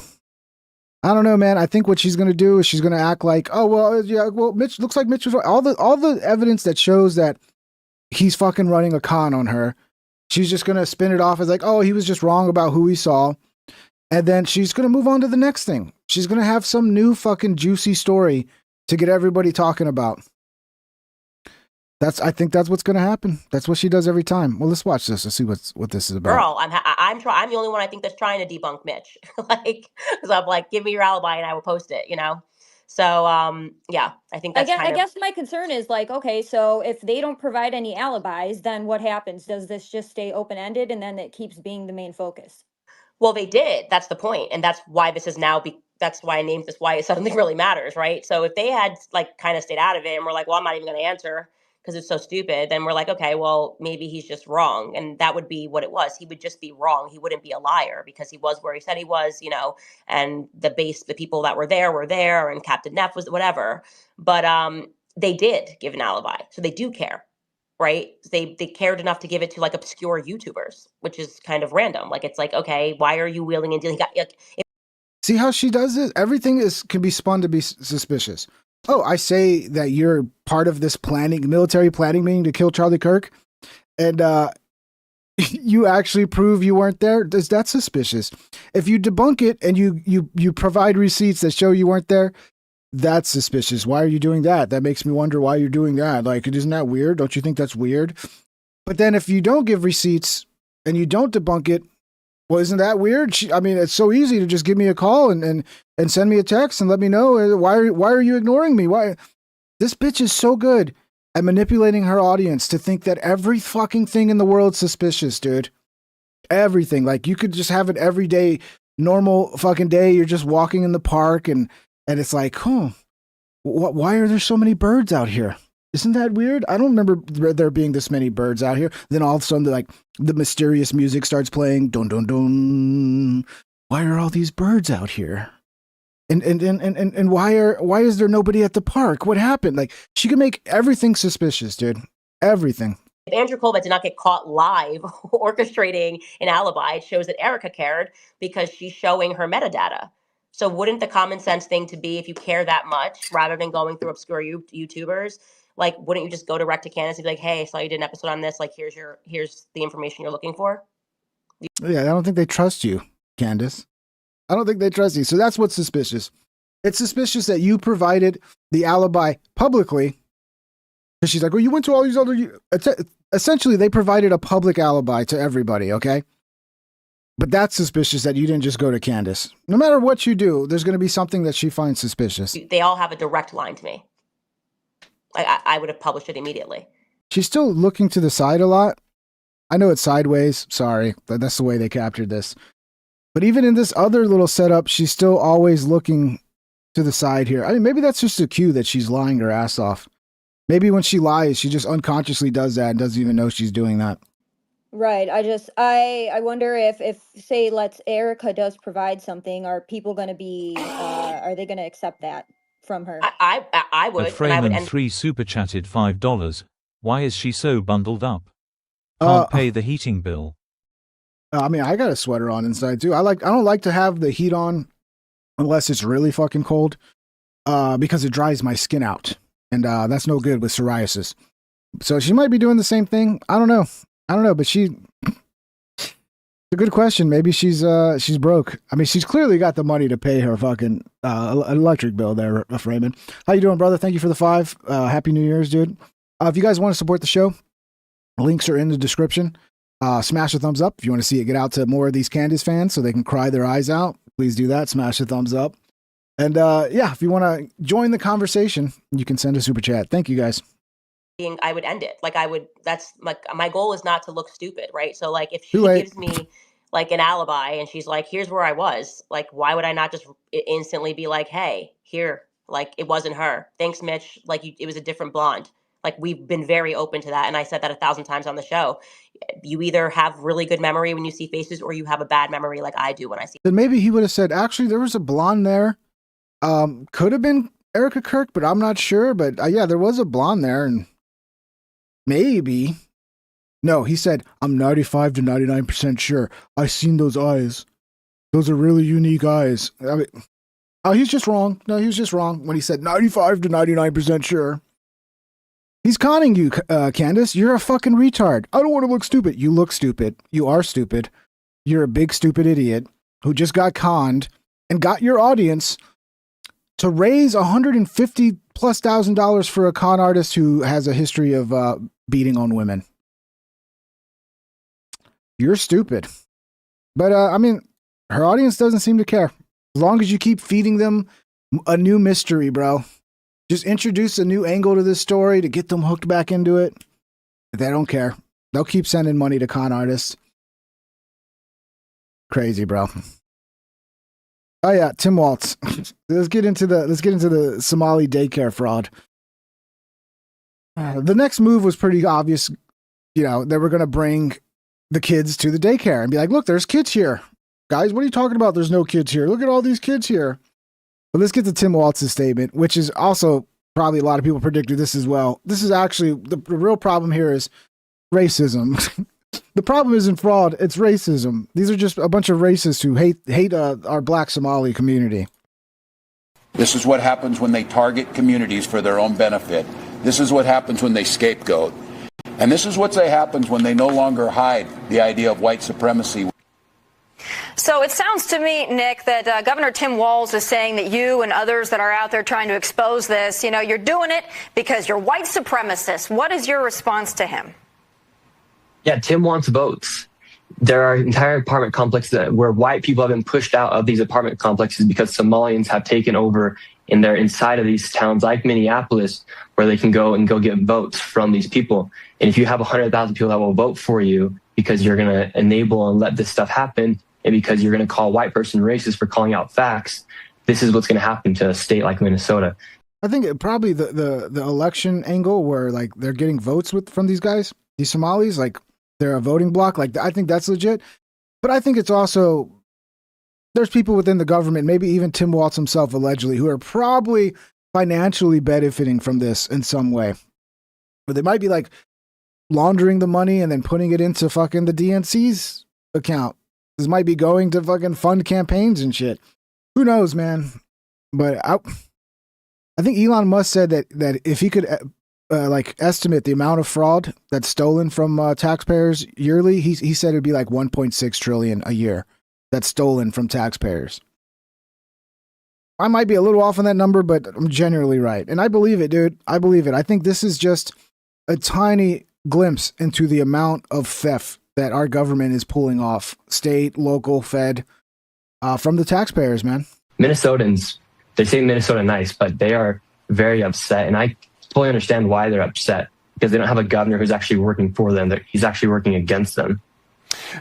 I don't know, man. I think what she's going to do is she's going to act like, oh, well, yeah, well, Mitch looks like Mitch was right. All the evidence that shows that he's fucking running a con on her, she's just going to spin it off as like, oh, he was just wrong about who he saw. And then she's going to move on to the next thing. She's going to have some new fucking juicy story to get everybody talking about. I think that's what's going to happen. That's what she does every time. Well, let's watch this. Let's see what this is about. Girl, I'm the only one I think that's trying to debunk Mitch. Like, because I'm like, give me your alibi and I will post it, you know? So, yeah, I think that's I guess my concern is like, okay, so if they don't provide any alibis, then what happens? Does this just stay open-ended and then it keeps being the main focus? Well, they did. That's the point. And that's why this is now, that's why I named this, why it suddenly really matters, right? So if they had like kind of stayed out of it and were like, well, I'm not even going to answer because it's so stupid, then we're like, okay, well, maybe he's just wrong. And that would be what it was. He would just be wrong. He wouldn't be a liar because he was where he said he was, you know, and the people that were there, and Captain Neff was whatever. But they did give an alibi. So they do care, right? They cared enough to give it to like obscure YouTubers, which is kind of random. Like, it's like, okay, why are you wheeling and dealing? See how she does it? Everything can be spun to be suspicious. Oh, I say that you're part of this military planning meeting to kill Charlie Kirk, and you actually prove you weren't there. That's suspicious. If you debunk it and you provide receipts that show you weren't there, that's suspicious. Why are you doing that? That makes me wonder why you're doing that. Like, isn't that weird? Don't you think that's weird? But then if you don't give receipts and you don't debunk it, well, isn't that weird? I mean, it's so easy to just give me a call and send me a text and let me know. Why are you ignoring me? Why? This bitch is so good at manipulating her audience to think that every fucking thing in the world's suspicious, dude. Everything. Like, you could just have an everyday, normal fucking day. You're just walking in the park and it's like, why are there so many birds out here? Isn't that weird? I don't remember there being this many birds out here. Then all of a sudden, the mysterious music starts playing. Dun dun dun. Why are all these birds out here? And why is there nobody at the park? What happened? Like, she could make everything suspicious, dude. Everything. If Andrew Colbert did not get caught live orchestrating an alibi, it shows that Erica cared because she's showing her metadata. So wouldn't the common sense thing to be, if you care that much, rather than going through obscure YouTubers, like, wouldn't you just go direct to Candace and be like, hey, I saw you did an episode on this. Like, here's the information you're looking for. Yeah, I don't think they trust you, Candace. I don't think they trust you. So that's what's suspicious. It's suspicious that you provided the alibi publicly. Because she's like, well, you went to all these other... Essentially, they provided a public alibi to everybody, okay? But that's suspicious that you didn't just go to Candace. No matter what you do, there's going to be something that she finds suspicious. They all have a direct line to me. I would have published it immediately. She's still looking to the side a lot. I know it's sideways. Sorry. That's the way they captured this. But even in this other little setup, she's still always looking to the side here. I mean, maybe that's just a cue that she's lying her ass off. Maybe when she lies, she just unconsciously does that and doesn't even know she's doing that. Right. I wonder if say let's Erica does provide something, are people going to be are they going to accept that from her? I would. And I would Freeman 3 super chatted $5. Why is she so bundled up? Can't pay the heating bill. I mean, I got a sweater on inside too. I don't like to have the heat on unless it's really fucking cold, because it dries my skin out, and that's no good with psoriasis. So she might be doing the same thing. I don't know, but it's a good question. Maybe she's broke. I mean, she's clearly got the money to pay her fucking electric bill there, Freeman. How you doing, brother? Thank you for the 5. Happy New Year's, dude. If you guys want to support the show, links are in the description. Smash a thumbs up if you want to see it get out to more of these Candace fans so they can cry their eyes out. Please do that. Smash a thumbs up. And yeah, if you want to join the conversation, you can send a super chat. Thank you, guys. I would end it. That's like, my goal is not to look stupid, right? So like, if she gives me like an alibi and she's like, here's where I was, like, why would I not just instantly be like, hey, here, like, it wasn't her. Thanks, Mitch. Like, it was a different blonde. Like, we've been very open to that. And I said that 1,000 times on the show. You either have really good memory when you see faces, or you have a bad memory like I do when I see. Then maybe he would have said, actually, there was a blonde there. Could have been Erica Kirk, but I'm not sure. But yeah, there was a blonde there, and maybe. No, he said, I'm 95 to 99% sure. I seen those eyes. Those are really unique eyes. I mean, oh, he's just wrong. No, he was just wrong when he said 95 to 99% sure. He's conning you, Candace. You're a fucking retard. I don't want to look stupid. You look stupid. You are stupid. You're a big stupid idiot who just got conned and got your audience to raise $150,000+ for a con artist who has a history of beating on women. You're stupid. But I mean, her audience doesn't seem to care. As long as you keep feeding them a new mystery, bro. Just introduce a new angle to this story to get them hooked back into it. They don't care. They'll keep sending money to con artists. Crazy, bro. Oh yeah, Tim Waltz. Let's get into the Somali daycare fraud. The next move was pretty obvious. You know, they were going to bring the kids to the daycare and be like, look, there's kids here. Guys, what are you talking about? There's no kids here. Look at all these kids here. But let's get to Tim Waltz's statement, which is also probably a lot of people predicted this as well. This is actually the real problem here is racism. The problem isn't fraud, it's racism. These are just a bunch of racists who hate our black Somali community. This is what happens when they target communities for their own benefit. This is what happens when they scapegoat. And this is what happens when they no longer hide the idea of white supremacy. So it sounds to me, Nick, that Governor Tim Walz is saying that you and others that are out there trying to expose this, you know, you're doing it because you're white supremacists. What is your response to him? Yeah, Tim wants votes. There are entire apartment complexes where white people have been pushed out of these apartment complexes because Somalians have taken over and they're inside of these towns like Minneapolis where they can go get votes from these people. And if you have 100,000 people that will vote for you because you're going to enable and let this stuff happen, and because you're going to call a white person racist for calling out facts, this is what's going to happen to a state like Minnesota. I think probably the election angle where like they're getting votes from these guys, these Somalis, like they're a voting bloc. Like I think that's legit. But I think it's also, there's people within the government, maybe even Tim Walz himself allegedly, who are probably financially benefiting from this in some way. Or they might be like laundering the money and then putting it into fucking the DNC's account. This might be going to fucking fund campaigns and shit. Who knows, man? But I think Elon Musk said that if he could like estimate the amount of fraud that's stolen from taxpayers yearly, he said it'd be like 1.6 trillion a year that's stolen from taxpayers. I might be a little off on that number, but I'm generally right. And I believe it, dude. I believe it. I think this is just a tiny glimpse into the amount of theft that our government is pulling off, state, local, fed, from the taxpayers, man. Minnesotans, they say Minnesota nice, but they are very upset. And I fully understand why they're upset, because they don't have a governor who's actually working for them. He's actually working against them.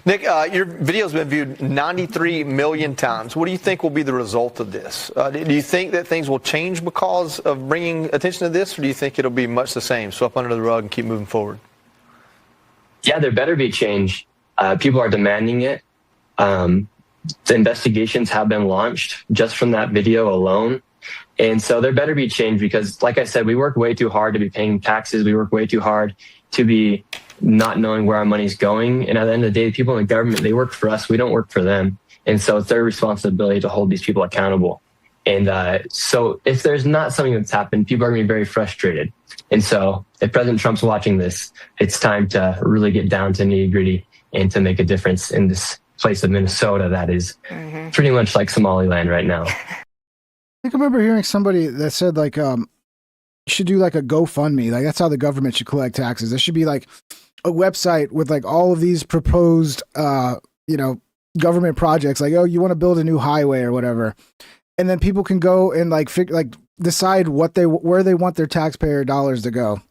Nick, your video's been viewed 93 million times. What do you think will be the result of this? Do you think that things will change because of bringing attention to this, or do you think it'll be much the same, swept under the rug and keep moving forward? Yeah, there better be change. People are demanding it. The investigations have been launched just from that video alone. And so there better be change because, like I said, we work way too hard to be paying taxes. We work way too hard to be not knowing where our money's going. And at the end of the day, the people in the government, they work for us. We don't work for them. And so it's their responsibility to hold these people accountable. And so if there's not something that's happened, people are going to be very frustrated. And so if President Trump's watching this, it's time to really get down to nitty gritty and to make a difference in this place of Minnesota that is pretty much like Somaliland right now. I think I remember hearing somebody that said like, you should do like a GoFundMe. Like that's how the government should collect taxes. There should be like a website with like all of these proposed, government projects. Like, oh, you want to build a new highway or whatever, and then people can go and like decide where they want their taxpayer dollars to go.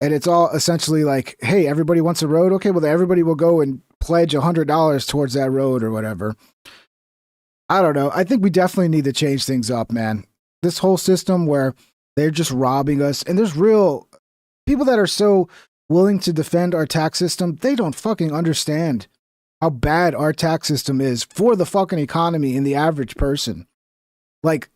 And it's all essentially like, hey, everybody wants a road. Okay, well, everybody will go and pledge $100 towards that road or whatever. I don't know. I think we definitely need to change things up, man. This whole system where they're just robbing us, and there's real people that are so willing to defend our tax system. They don't fucking understand how bad our tax system is for the fucking economy and the average person. Like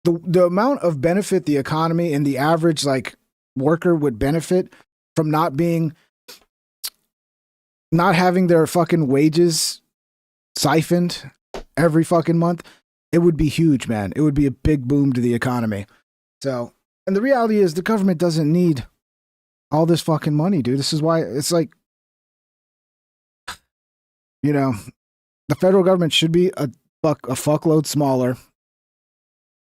the amount of benefit the economy and the average like worker would benefit from not having their fucking wages siphoned every fucking month, it would be huge, man. It would be a big boom to the economy. So, and the reality is the government doesn't need all this fucking money, dude. This is why it's like, the federal government should be a fuckload smaller.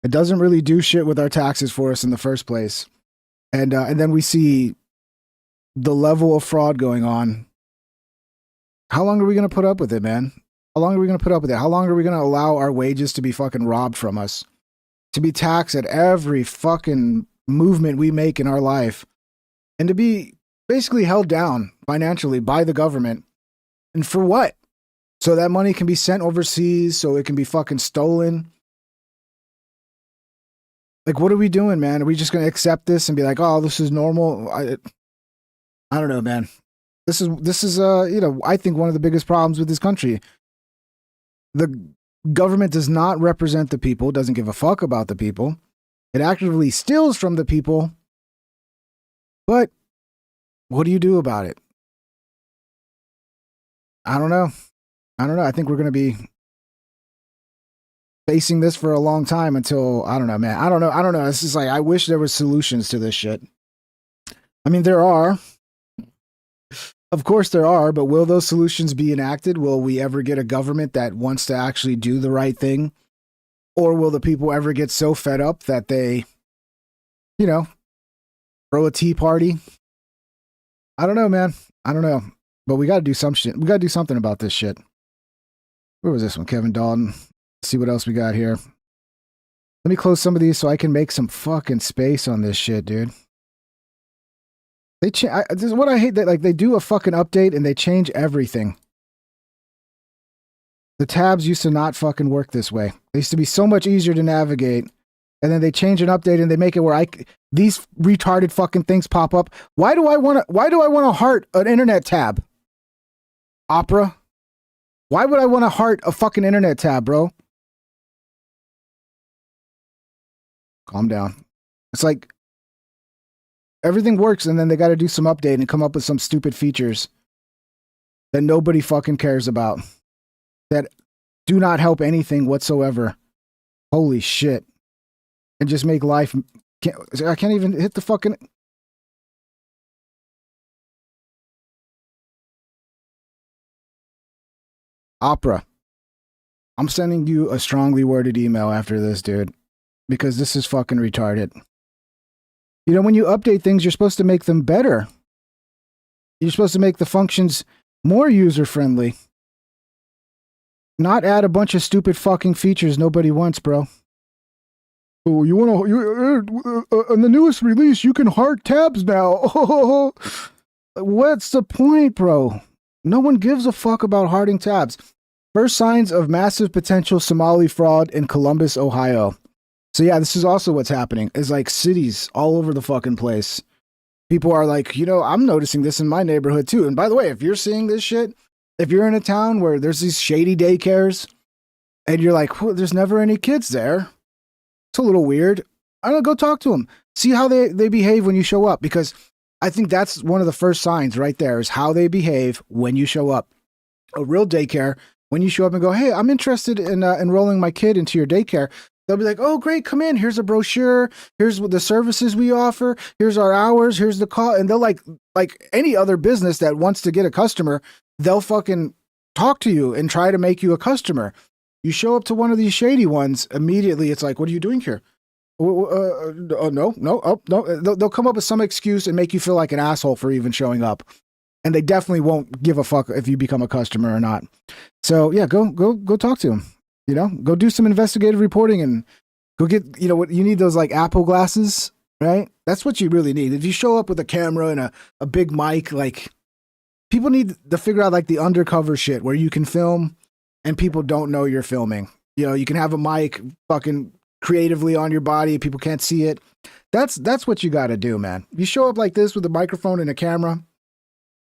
It doesn't really do shit with our taxes for us in the first place. And then we see the level of fraud going on. How long are we going to put up with it, man? How long are we going to put up with it? How long are we going to allow our wages to be fucking robbed from us? To be taxed at every fucking movement we make in our life. And to be basically held down financially by the government. And for what? So that money can be sent overseas, so it can be fucking stolen. Like, what are we doing, man? Are we just going to accept this and be like, oh, this is normal? I don't know, man. This is I think one of the biggest problems with this country. The government does not represent the people, doesn't give a fuck about the people. It actively steals from the people. But what do you do about it? I don't know. I think we're going to be facing this for a long time until, I don't know, man. I don't know. It's just like, I wish there were solutions to this shit. I mean, there are. Of course there are, but will those solutions be enacted? Will we ever get a government that wants to actually do the right thing? Or will the people ever get so fed up that they, throw a tea party? I don't know, man. I don't know. But we got to do some shit. We got to do something about this shit. Where was this one? Kevin Dalton. Let's see what else we got here. Let me close some of these so I can make some fucking space on this shit, dude. This is what I hate, that like they do a fucking update and they change everything. The tabs used to not fucking work this way. They used to be so much easier to navigate. And then they change an update and they make it where these retarded fucking things pop up. Why do I want to heart an internet tab? Opera? Why would I want to heart a fucking internet tab, bro? Calm down. It's like everything works and then they got to do some update and come up with some stupid features that nobody fucking cares about, that do not help anything whatsoever. Holy shit. And just make life... I can't even hit the fucking... Opera. I'm sending you a strongly worded email after this, dude. Because this is fucking retarded. When you update things, you're supposed to make them better. You're supposed to make the functions More user-friendly. Not add a bunch of stupid fucking features nobody wants, bro. Oh, you want to... on the newest release, you can heart tabs now. What's the point, bro? No one gives a fuck about hearting tabs. First signs of massive potential Somali fraud in Columbus, Ohio. So yeah, this is also what's happening. Is like cities all over the fucking place. People are like, I'm noticing this in my neighborhood too. And by the way, if you're seeing this shit, if you're in a town where there's these shady daycares and you're like, there's never any kids there, it's a little weird. I don't know, go talk to them. See how they behave when you show up, because I think that's one of the first signs right there is how they behave when you show up. A real daycare, when you show up and go, hey, I'm interested in enrolling my kid into your daycare. They'll be like, oh, great, come in. Here's a brochure. Here's the services we offer. Here's our hours. Here's the call. And they'll like any other business that wants to get a customer, they'll fucking talk to you and try to make you a customer. You show up to one of these shady ones, immediately it's like, what are you doing here? No. They'll come up with some excuse and make you feel like an asshole for even showing up. And they definitely won't give a fuck if you become a customer or not. So yeah, go talk to them. Go do some investigative reporting and go get, what you need, those like Apple glasses, right? That's what you really need. If you show up with a camera and a big mic, like people need to figure out like the undercover shit where you can film and people don't know you're filming. You can have a mic fucking creatively on your body. People can't see it. That's what you got to do, man. You show up like this with a microphone and a camera.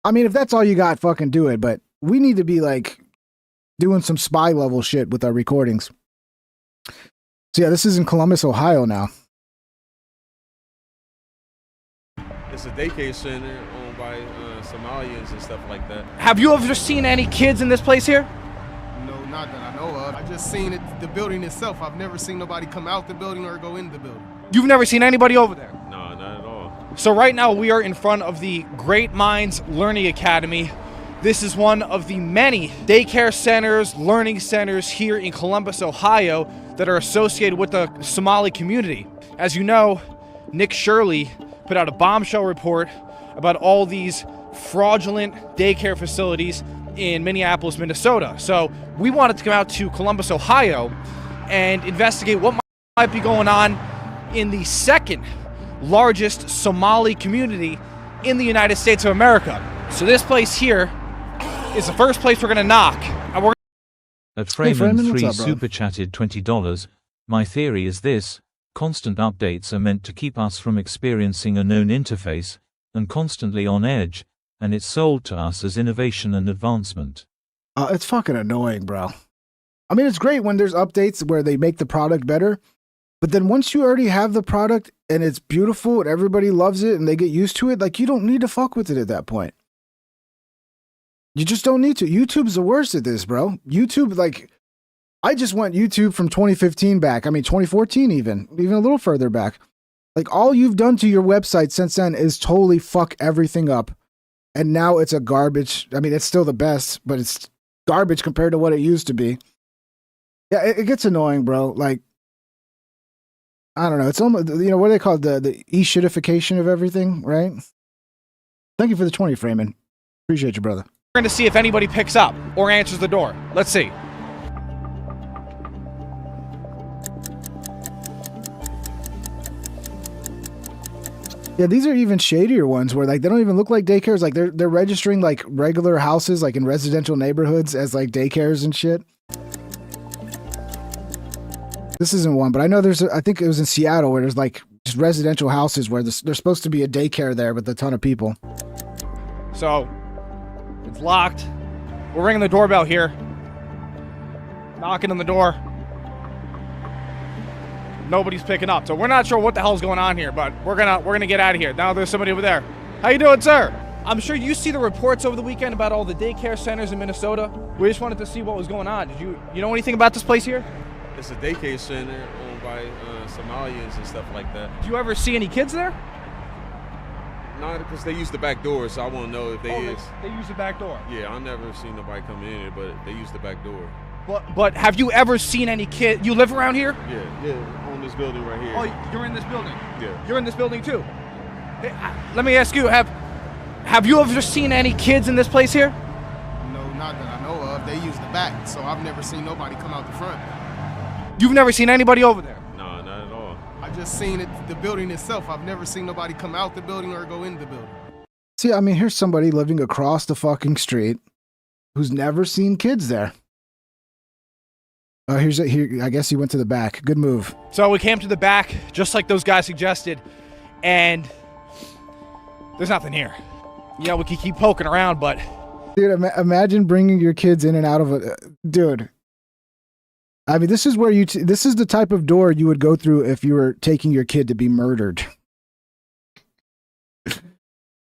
I mean, if that's all you got, fucking do it. But we need to be like doing some spy level shit with our recordings. So yeah, this is in Columbus, Ohio now. It's a daycare center owned by Somalians and stuff like that. Have you ever seen any kids in this place here? No, not that I know of. I just seen it, the building itself. I've never seen nobody come out the building or go in the building. You've never seen anybody over there? No, not at all. So right now we are in front of the Great Minds Learning Academy. This is one of the many daycare centers, learning centers here in Columbus, Ohio that are associated with the Somali community. As you know, Nick Shirley put out a bombshell report about all these fraudulent daycare facilities in Minneapolis, Minnesota. So we wanted to come out to Columbus, Ohio and investigate what might be going on in the second largest Somali community in the United States of America. So this place here is the first place we're going to knock. And we're At Freeman 3 what's up, bro? super chatted $20. My theory is this: constant updates are meant to keep us from experiencing a known interface, and constantly on edge, and it's sold to us as innovation and advancement. It's fucking annoying, bro. I mean, it's great when there's updates where they make the product better, but then once you already have the product and it's beautiful and everybody loves it and they get used to it, like you don't need to fuck with it at that point. You just don't need to. YouTube's the worst at this, bro. YouTube, like, I just went YouTube from 2015 back. I mean, 2014 even a little further back. Like, all you've done to your website since then is totally fuck everything up. And now it's a garbage. I mean, it's still the best, but it's garbage compared to what it used to be. Yeah, it gets annoying, bro. Like, I don't know. It's almost, what do they call it? The e-shitification of everything, right? Thank you for the 20, Freeman. Appreciate you, brother. going to see if anybody picks up or answers the door. Let's see. Yeah, these are even shadier ones where like they don't even look like daycares. Like they're registering like regular houses, like in residential neighborhoods, as like daycares and shit. This isn't one, but I know I think it was in Seattle where there's like just residential houses where there's supposed to be a daycare there with a ton of people. So it's locked. We're ringing the doorbell here. Knocking on the door. Nobody's picking up, so we're not sure what the hell's going on here, but we're gonna get out of here. Now there's somebody over there. How you doing, sir? I'm sure you see the reports over the weekend about all the daycare centers in Minnesota. We just wanted to see what was going on. Did you know anything about this place here? It's a daycare center owned by Somalians and stuff like that. Do you ever see any kids there? No, because they use the back door, so I won't know if they is. They use the back door. Yeah, I've never seen nobody come in here, but they use the back door. But have you ever seen any kid? You live around here? Yeah, on this building right here. Oh, you're in this building? Yeah. You're in this building too? Hey, let me ask you, have you ever seen any kids in this place here? Not that I know of. They use the back, so I've never seen nobody come out the front. You've never seen anybody over there? No, not at all. I just seen it, the building itself. I've never seen nobody come out the building or go in the building. See, I mean, here's somebody living across the fucking street who's never seen kids there. Oh, here. I guess he went to the back. Good move. So we came to the back, just like those guys suggested, and there's nothing here. Yeah, we could keep poking around, but... Dude, imagine bringing your kids in and out of a... Dude. I mean, this is where this is the type of door you would go through if you were taking your kid to be murdered.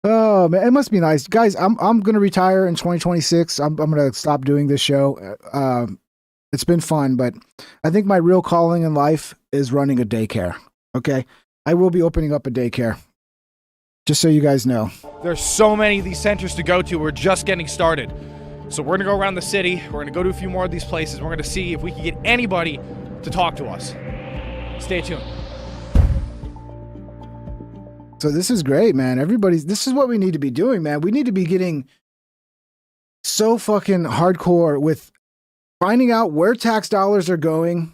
Oh man, it must be nice, guys. I'm gonna retire in 2026. I'm gonna stop doing this show. It's been fun, but I think my real calling in life is running a daycare. Okay, I will be opening up a daycare. Just so you guys know. There's so many of these centers to go to. We're just getting started. So we're gonna go around the city. We're gonna go to a few more of these places. We're gonna see if we can get anybody to talk to us. Stay tuned. So this is great, man. This is what we need to be doing, man. We need to be getting so fucking hardcore with finding out where tax dollars are going.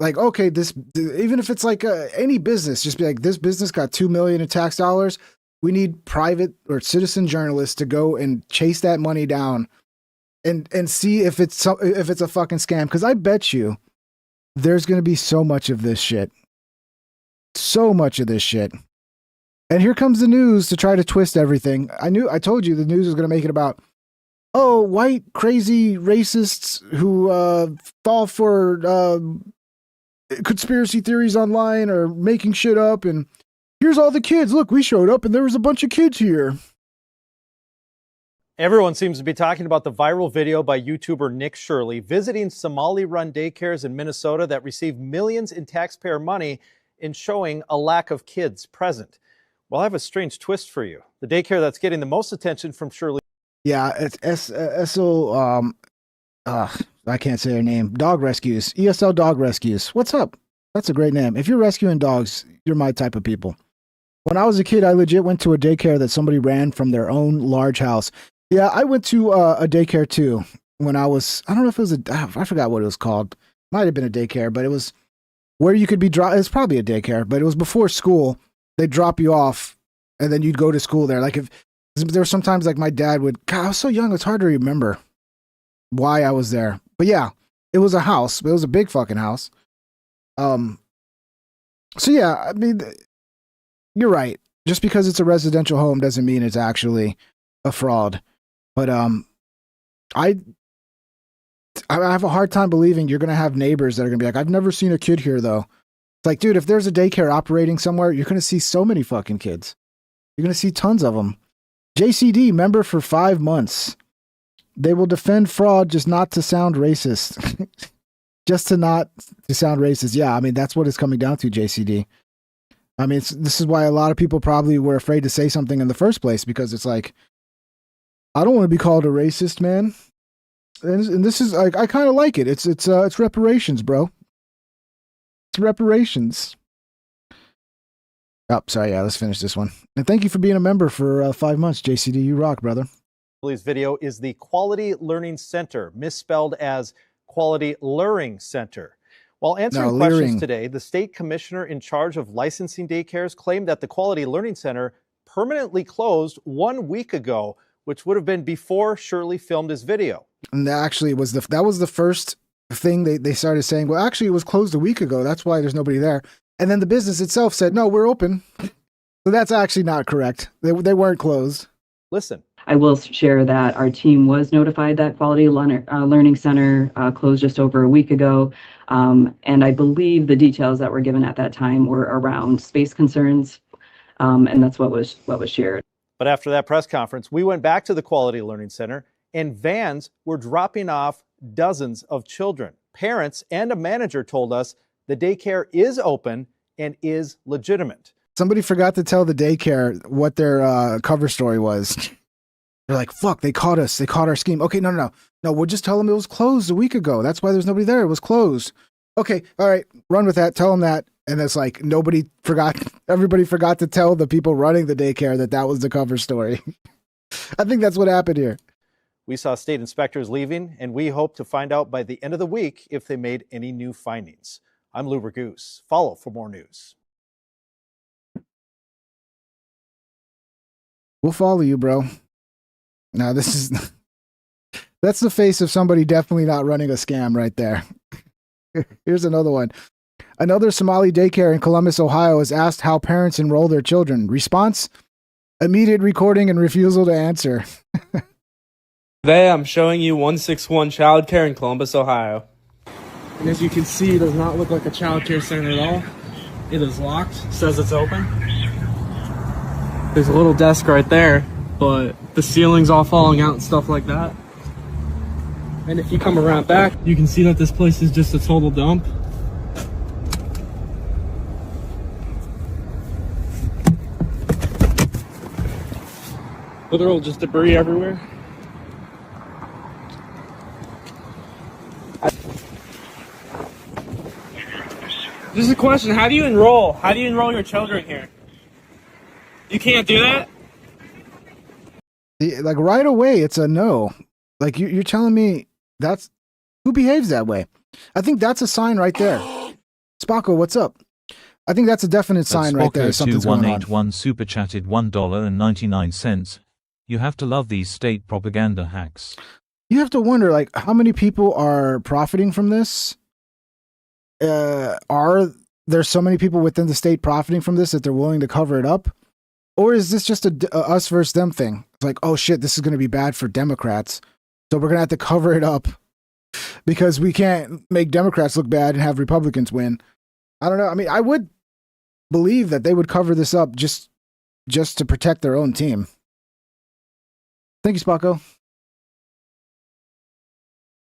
Like, okay, even if it's like any business, just be like, this business got $2 million in tax dollars. We need private or citizen journalists to go and chase that money down and see if it's a fucking scam. Because I bet you there's going to be so much of this shit. So much of this shit. And here comes the news to try to twist everything. I told you the news was going to make it about, oh, white crazy racists who fall for conspiracy theories online or making shit up. And here's all the kids. Look, we showed up and there was a bunch of kids here. Everyone seems to be talking about the viral video by YouTuber Nick Shirley visiting Somali-run daycares in Minnesota that receive millions in taxpayer money and showing a lack of kids present. Well, I have a strange twist for you. The daycare that's getting the most attention from Shirley. Yeah, it's ESL, I can't say her name. Dog Rescues. ESL Dog Rescues. What's up? That's a great name. If you're rescuing dogs, you're my type of people. When I was a kid, I legit went to a daycare that somebody ran from their own large house. Yeah, I went to a daycare too when I don't know if it was I forgot what it was called. Might have been a daycare, but it was where you could be it's probably a daycare, but it was before school. They'd drop you off and then you'd go to school there. Like if there were sometimes like my dad would, God, I was so young. It's hard to remember why I was there, but yeah, it was a house, but it was a big fucking house. So yeah, I mean, you're right. Just because it's a residential home doesn't mean it's actually a fraud. But I have a hard time believing you're going to have neighbors that are going to be like, I've never seen a kid here though. It's like, dude, if there's a daycare operating somewhere, you're going to see so many fucking kids. You're going to see tons of them. JCD, member for 5 months. They will defend fraud, just not to sound racist. Just to not to sound racist. Yeah, I mean, that's what it's coming down to, JCD. I mean, this is why a lot of people probably were afraid to say something in the first place, because it's like, I don't want to be called a racist, man. And this is, I kind of like it. It's reparations, bro. It's reparations. Oh, sorry. Yeah, let's finish this one. And thank you for being a member for 5 months, JCD. You rock, brother. Shirley's video is the Quality Learning Center, misspelled as Quality Luring Center. While answering questions today, the state commissioner in charge of licensing daycares claimed that the Quality Learning Center permanently closed 1 week ago, which would have been before Shirley filmed his video. And that actually was that was the first thing they started saying. Well, actually, it was closed a week ago. That's why there's nobody there. And then the business itself said, no, we're open. So that's actually not correct. They weren't closed. Listen. I will share that our team was notified that Quality Learning Center closed just over a week ago. And I believe the details that were given at that time were around space concerns. And that's what was shared. But after that press conference, we went back to the Quality Learning Center and vans were dropping off dozens of children. Parents and a manager told us the daycare is open and is legitimate. Somebody forgot to tell the daycare what their cover story was. They're like, fuck, they caught us. They caught our scheme. Okay, no, we'll just tell them it was closed a week ago. That's why there's nobody there. It was closed. Okay, all right, run with that. Tell them that. And it's like, everybody forgot to tell the people running the daycare that was the cover story. I think that's what happened here. We saw state inspectors leaving, and we hope to find out by the end of the week if they made any new findings. I'm Lou Ragoose. Follow for more news. We'll follow you, bro. Now, this is... That's the face of somebody definitely not running a scam right there. Here's another one. Another Somali daycare in Columbus, Ohio is asked how parents enroll their children. Response? Immediate recording and refusal to answer. Today I'm showing you 161 Childcare in Columbus, Ohio. And as you can see, it does not look like a childcare center at all. It is locked, says it's open. There's a little desk right there, but the ceiling's all falling out and stuff like that. And if you come around back, you can see that this place is just a total dump. Literal just debris everywhere. This is a question. How do you enroll? How do you enroll your children here? You can't do that? Like right away, it's a no. Like you're telling me that's who behaves that way? I think that's a sign right there. Spocko, what's up? I think that's a definite sign right there. Something's going on. 2181 super chatted $1.99. You have to love these state propaganda hacks. You have to wonder, like, how many people are profiting from this? Are there so many people within the state profiting from this that they're willing to cover it up? Or is this just a us versus them thing? It's like, oh shit, this is going to be bad for Democrats. So we're going to have to cover it up because we can't make Democrats look bad and have Republicans win. I don't know. I mean, I would believe that they would cover this up just to protect their own team. Thank you, Spocko.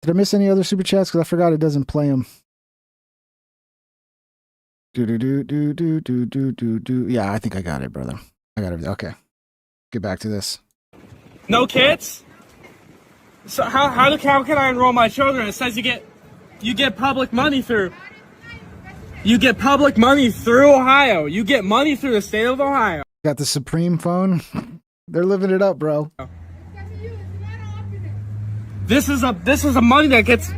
Did I miss any other super chats? Because I forgot it doesn't play them. Yeah, I think I got it, brother. I got it. Okay. Get back to this. No kids? So how can I enroll my children? It says you get public money through. You get public money through Ohio. You get money through the state of Ohio. Got the Supreme phone. They're living it up, bro. This is a money that gets.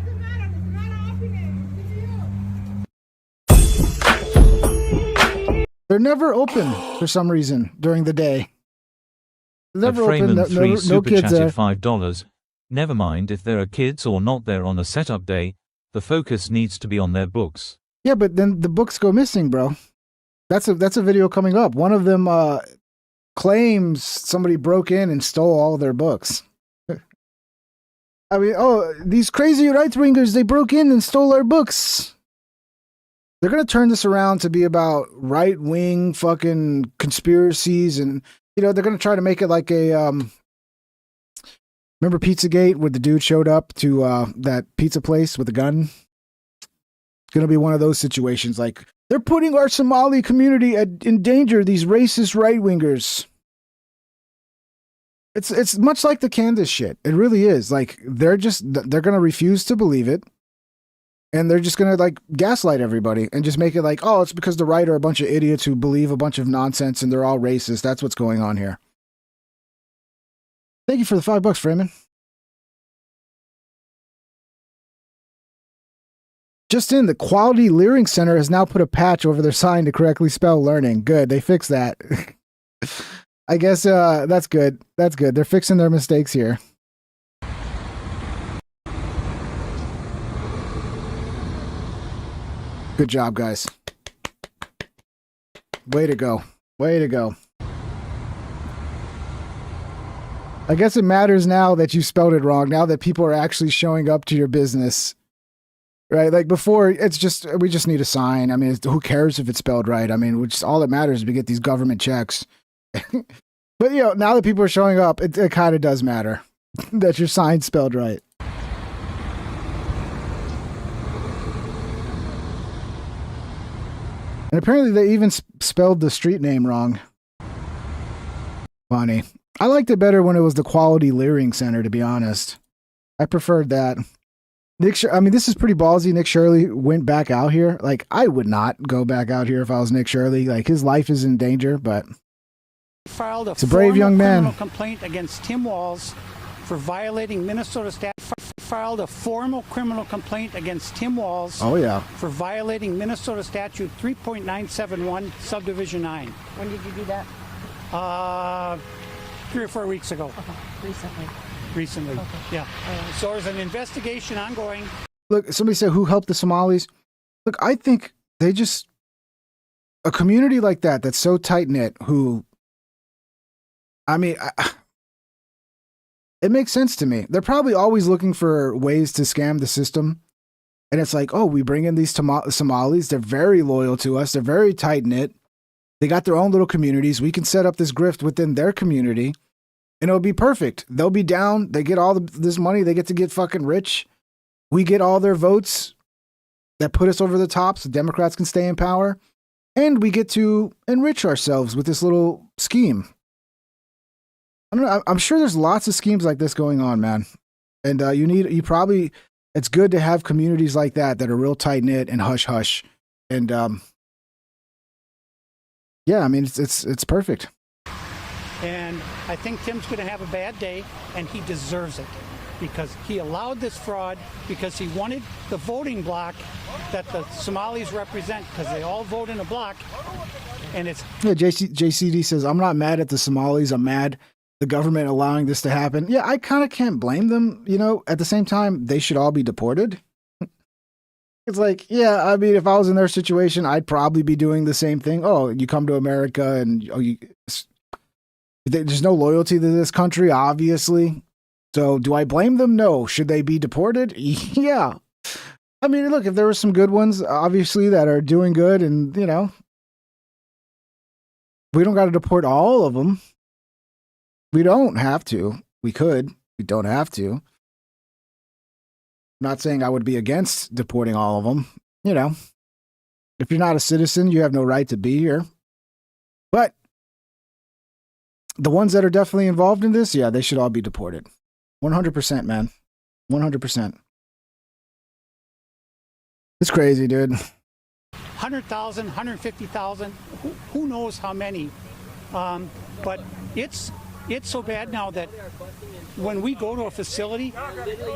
They're never open for some reason during the day. They're never open. No super kids chatted there. $5. Never mind if there are kids or not there on a setup day. The focus needs to be on their books. Yeah, but then the books go missing, bro. That's a video coming up. One of them claims somebody broke in and stole all their books. I mean, oh, these crazy right-wingers, they broke in and stole our books. They're going to turn this around to be about right-wing fucking conspiracies. And, you know, they're going to try to make it like a, remember Pizzagate where the dude showed up to that pizza place with a gun? It's going to be one of those situations. Like, they're putting our Somali community in danger, these racist right-wingers. It's much like the Candace shit. It really is. Like, they're going to refuse to believe it. And they're just going to, like, gaslight everybody and just make it like, oh, it's because the right are a bunch of idiots who believe a bunch of nonsense and they're all racist. That's what's going on here. Thank you for the $5, Freeman. Just in, the Quality Learning Center has now put a patch over their sign to correctly spell learning. Good. They fixed that. I guess that's good. That's good. They're fixing their mistakes here. Good job, guys. Way to go. Way to go. I guess it matters now that you spelled it wrong, now that people are actually showing up to your business. Right? Like before, it's just, we just need a sign. I mean, who cares if it's spelled right? I mean, which all that matters is we get these government checks. But, you know, now that people are showing up, it kind of does matter that your sign's spelled right. And apparently they even spelled the street name wrong. Funny. I liked it better when it was the Quality Learning Center, to be honest. I preferred that. I mean, this is pretty ballsy. Nick Shirley went back out here. Like, I would not go back out here if I was Nick Shirley. Like, his life is in danger, but Filed it's a brave young man. criminal complaint against Tim Walz for violating Minnesota statute. Filed a formal criminal complaint against Tim Walz. Oh, yeah. For violating Minnesota statute 3.971 subdivision 9. When did you do that? 3 or 4 weeks ago. Recently. Recently, yeah. So there's an investigation ongoing. Look, somebody said, who helped the Somalis? Look, I think they just, a community like that, that's so tight-knit, who, I mean, it makes sense to me. They're probably always looking for ways to scam the system. And it's like, oh, we bring in these Somalis. They're very loyal to us. They're very tight-knit. They got their own little communities. We can set up this grift within their community, and it'll be perfect. They'll be down. They get all this money. They get to get fucking rich. We get all their votes that put us over the top so Democrats can stay in power. And we get to enrich ourselves with this little scheme. I don't know. I'm sure there's lots of schemes like this going on, man. And it's good to have communities like that are real tight knit and hush hush. And yeah, I mean, it's perfect. And I think Tim's going to have a bad day, and he deserves it because he allowed this fraud because he wanted the voting block that the Somalis represent because they all vote in a block. And it's JCD says, I'm not mad at the Somalis. I'm mad the government allowing this to happen. Yeah, I kind of can't blame them. You know, at the same time, they should all be deported. It's like, yeah, I mean, if I was in their situation, I'd probably be doing the same thing. Oh, you come to America and there's no loyalty to this country, obviously. So do I blame them? No. Should they be deported? Yeah. I mean, look, if there were some good ones, obviously, that are doing good and, you know, we don't got to deport all of them. We don't have to. We could. We don't have to. I'm not saying I would be against deporting all of them. You know, if you're not a citizen, you have no right to be here. But the ones that are definitely involved in this, yeah, they should all be deported. 100%, man. 100%. It's crazy, dude. 100,000, 150,000, who knows how many. But it's so bad now that when we go to a facility,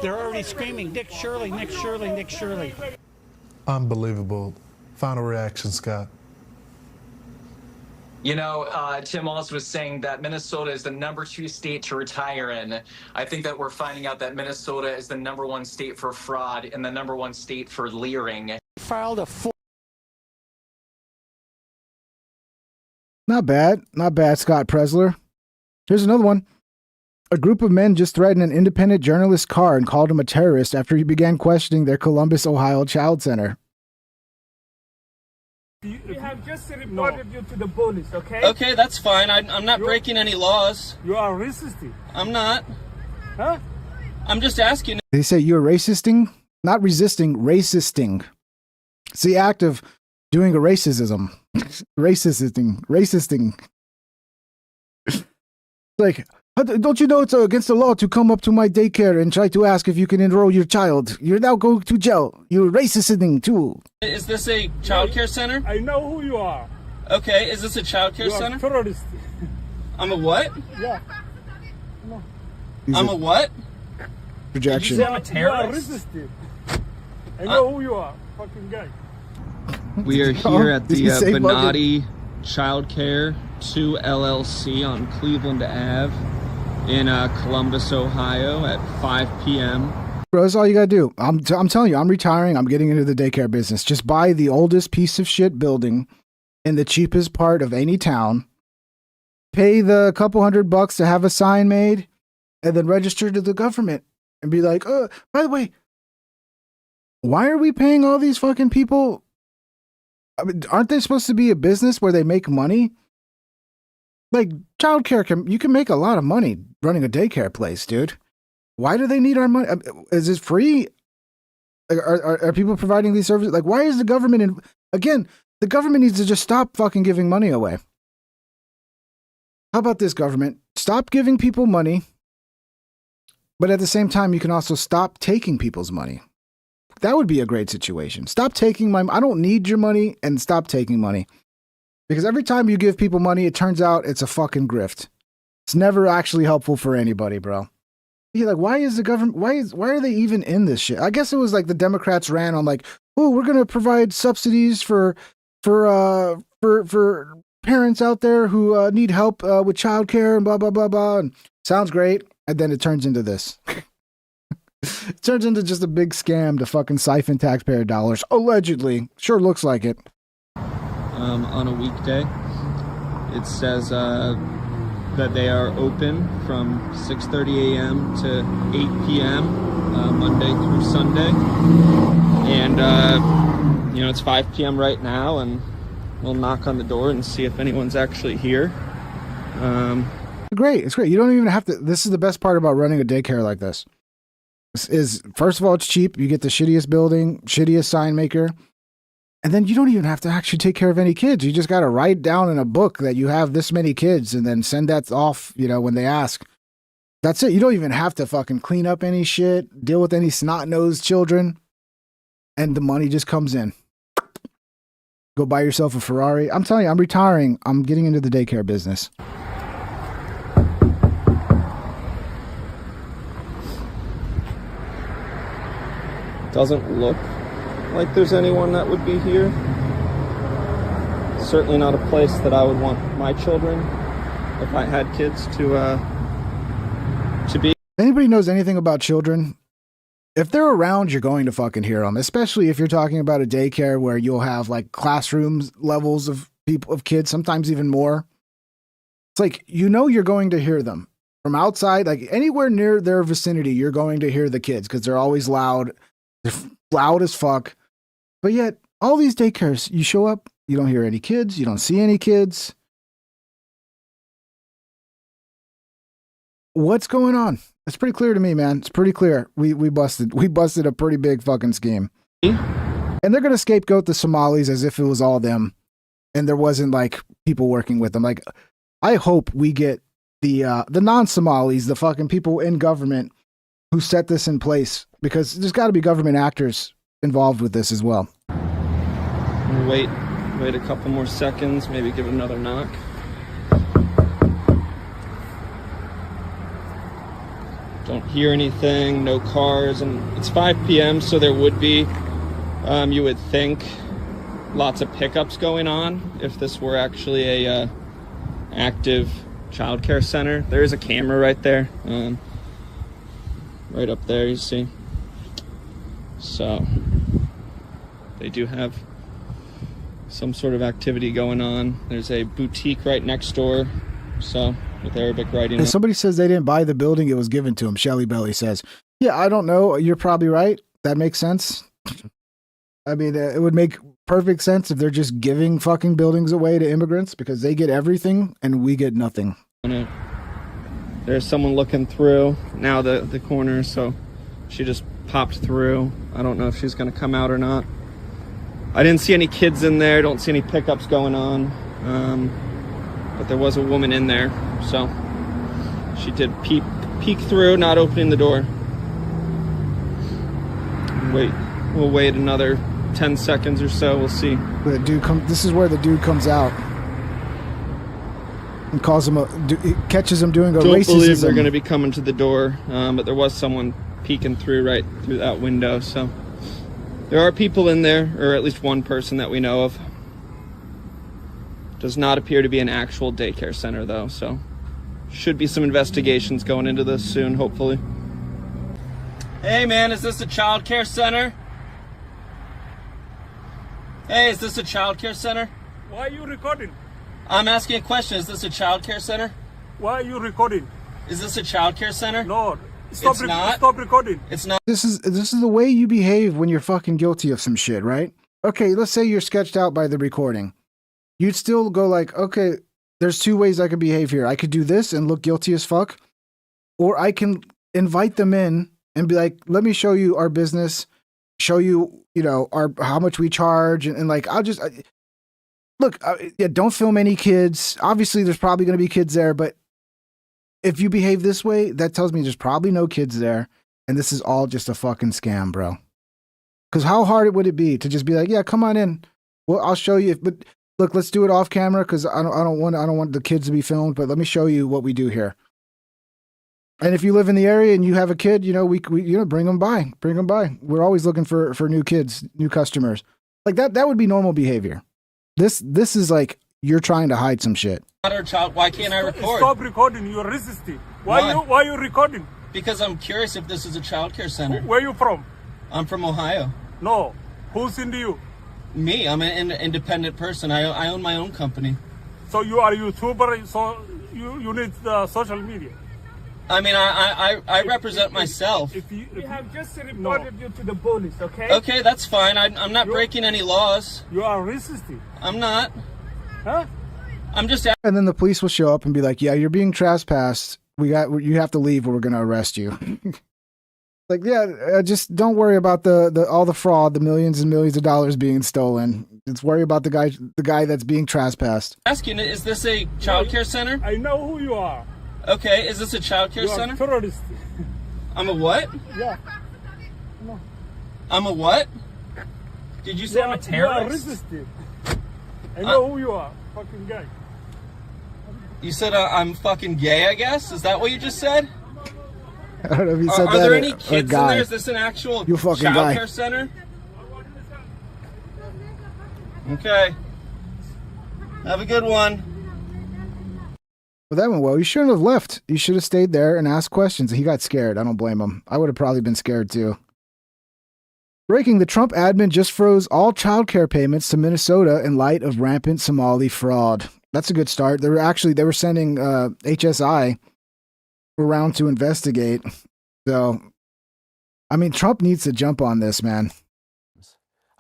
they're already screaming, Nick Shirley, Nick Shirley, Nick Shirley. Unbelievable. Final reaction, Scott. You know, Tim also was saying that Minnesota is the #2 state to retire in. I think that we're finding out that Minnesota is the #1 state for fraud and the #1 state for leering. Filed a Not bad. Not bad, Scott Presler. Here's another one. A group of men just threatened an independent journalist's car and called him a terrorist after he began questioning their Columbus, Ohio child center. We have just reported you to the police, okay? Okay, that's fine. I'm not breaking any laws. You are resisting. I'm not. Huh? I'm just asking. They say you're racisting? Not resisting, racisting. It's the act of doing a racism. Racisting. Like, don't you know it's against the law to come up to my daycare and try to ask if you can enroll your child? You're now going to jail. You're racisting too. Is this a child care center? I know who you are. Okay, is this a child care center? You are terrorist. I'm a what? Yeah. No. I'm a what? Projection. Did you say I'm a terrorist? You are resisting. I know who you are. Fucking guy. We are here at the Benatti Child Care 2 LLC on Cleveland Ave in Columbus, Ohio at 5 p.m. Bro, that's all you gotta do. I'm telling you, I'm retiring. I'm getting into the daycare business. Just buy the oldest piece of shit building in the cheapest part of any town. Pay the couple $100 to have a sign made, and then register to the government and be like, oh, by the way, why are we paying all these fucking people? I mean, aren't they supposed to be a business where they make money? Like, childcare, you can make a lot of money running a daycare place, dude. Why do they need our money? Is it free? Are people providing these services? Like, why is the government... Again, the government needs to just stop fucking giving money away. How about this, government? Stop giving people money, but at the same time, you can also stop taking people's money. That would be a great situation. Stop taking my... I don't need your money, and stop taking money. Because every time you give people money, it turns out it's a fucking grift. It's never actually helpful for anybody, bro. Yeah, like why is the government? Why are they even in this shit? I guess it was like the Democrats ran on like, oh, we're gonna provide subsidies for parents out there who need help with childcare and blah blah blah blah. And sounds great, and then it turns into this. It turns into just a big scam to fucking siphon taxpayer dollars. Allegedly, sure looks like it. On a weekday, it says that they are open from 6:30 a.m. to 8 p.m. Monday through Sunday, and it's 5 p.m. right now, and we'll knock on the door and see if anyone's actually here. Great, it's great. You don't even have to. This is the best part about running a daycare like this. Is first of all, it's cheap. You get the shittiest building, shittiest sign maker. And then you don't even have to actually take care of any kids. You just got to write down in a book that you have this many kids and then send that off, when they ask. That's it. You don't even have to fucking clean up any shit, deal with any snot-nosed children. And the money just comes in. Go buy yourself a Ferrari. I'm telling you, I'm retiring. I'm getting into the daycare business. Doesn't look like there's anyone that would be here. Certainly not a place that I would want my children, if I had kids, to be. Anybody knows anything about children? If they're around, you're going to fucking hear them, especially if you're talking about a daycare where you'll have like classrooms levels of kids, sometimes even more. It's like, you're going to hear them from outside, like anywhere near their vicinity, you're going to hear the kids because they're always loud. They're loud as fuck. But yet, all these daycares, you show up, you don't hear any kids, you don't see any kids. What's going on? It's pretty clear to me, man. It's pretty clear. We busted a pretty big fucking scheme. And they're gonna scapegoat the Somalis as if it was all them, and there wasn't like people working with them. Like, I hope we get the non-Somalis, the fucking people in government who set this in place, because there's got to be government actors involved with this as well. Wait a couple more seconds, maybe give it another knock. Don't hear anything, no cars, and it's 5 p.m., so there would be, you would think, lots of pickups going on if this were actually a active childcare center. There is a camera right there, right up there, you see. So they do have some sort of activity going on. There's a boutique right next door, so with Arabic writing. If somebody says they didn't buy the building, it was given to them. Shelly Belly says, yeah, I don't know. You're probably right. That makes sense. I mean, it would make perfect sense if they're just giving fucking buildings away to immigrants because they get everything and we get nothing. There's someone looking through now the corner, so she just popped through. I don't know if she's going to come out or not. I didn't see any kids in there. Don't see any pickups going on. But there was a woman in there, so she did peek through, not opening the door. We'll wait another 10 seconds or so. We'll see. This is where the dude comes out and calls him catches him doing a racism. Don't believe they're going to be coming to the door, but there was someone peeking through right through that window. So there are people in there, or at least one person that we know of. Does not appear to be an actual daycare center, though, so should be some investigations going into this soon, hopefully. Hey, man, is this a child care center? Hey, is this a child care center? Why are you recording? I'm asking a question. Is this a child care center? Why are you recording? Is this a child care center? No, stop recording. It's not. This is the way you behave when you're fucking guilty of some shit, right? Okay, let's say you're sketched out by the recording. You'd still go like, okay, there's two ways I could behave here. I could do this and look guilty as fuck, or I can invite them in and be like, let me show you our business, show you, how much we charge. And like, don't film any kids. Obviously there's probably going to be kids there, but if you behave this way, that tells me there's probably no kids there. And this is all just a fucking scam, bro. Cause how hard would it be to just be like, yeah, come on in. Well, I'll show you. But look, let's do it off camera. Cause I don't want the kids to be filmed, but let me show you what we do here. And if you live in the area and you have a kid, you know, we bring them by. We're always looking for new kids, new customers. Like that would be normal behavior. This is like you're trying to hide some shit. Child, why can't I record? Stop recording. You're resisting. Why are you recording? Because I'm curious if this is a child care center. Where are you from? I'm from Ohio. No. Who's into you? Me. I'm an independent person. I own my own company. So you are a YouTuber, so you need the social media. I mean, I represent myself. We have just reported you to the police, okay? Okay, that's fine. I'm not breaking any laws. You are resisting. I'm not. Huh? I'm just. And then the police will show up and be like, "Yeah, you're being trespassed. You have to leave, or we're going to arrest you." Like, yeah, just don't worry about the all the fraud, the millions and millions of dollars being stolen. Just worry about the guy that's being trespassed. Asking, is this a child care center? I know who you are. Okay, is this a child care center? You are a terrorist. I'm a what? Yeah. No. I'm a what? Did you say I'm a terrorist? You are resisting. I know who you are, fucking guy. You said I'm fucking gay, I guess? Is that what you just said? I don't know if you said that. Are there any kids in there? Is this an actual child care center? Okay. Have a good one. Well, that went well. You shouldn't have left. You should have stayed there and asked questions. He got scared. I don't blame him. I would have probably been scared too. Breaking, the Trump admin just froze all child care payments to Minnesota in light of rampant Somali fraud. That's a good start. They were sending HSI around to investigate. So, I mean, Trump needs to jump on this, man.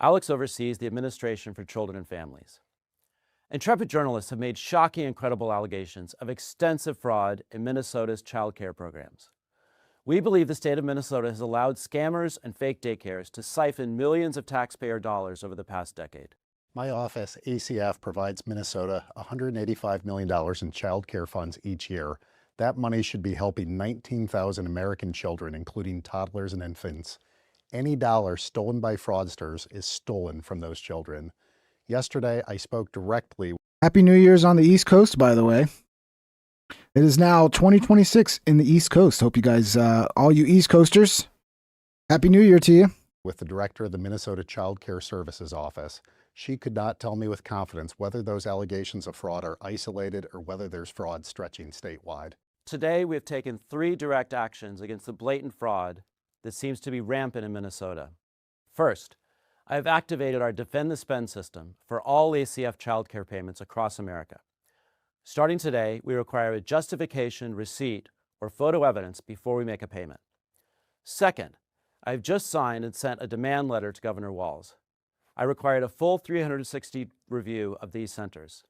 Alex oversees the Administration for Children and Families. Intrepid journalists have made shocking and credible allegations of extensive fraud in Minnesota's child care programs. We believe the state of Minnesota has allowed scammers and fake daycares to siphon millions of taxpayer dollars over the past decade. My office, ACF, provides Minnesota $185 million in child care funds each year. That money should be helping 19,000 American children, including toddlers and infants. Any dollar stolen by fraudsters is stolen from those children. Yesterday, I spoke directly. Happy New Year's on the East Coast, by the way. It is now 2026 in the East Coast. Hope you guys, all you East Coasters, Happy New Year to you. With the director of the Minnesota Child Care Services Office. She could not tell me with confidence whether those allegations of fraud are isolated or whether there's fraud stretching statewide. Today, we have taken 3 direct actions against the blatant fraud that seems to be rampant in Minnesota. First, I have activated our Defend the Spend system for all ACF child care payments across America. Starting today, we require a justification, receipt, or photo evidence before we make a payment. Second, I have just signed and sent a demand letter to Governor Walz. I required a full 360 review of these centers.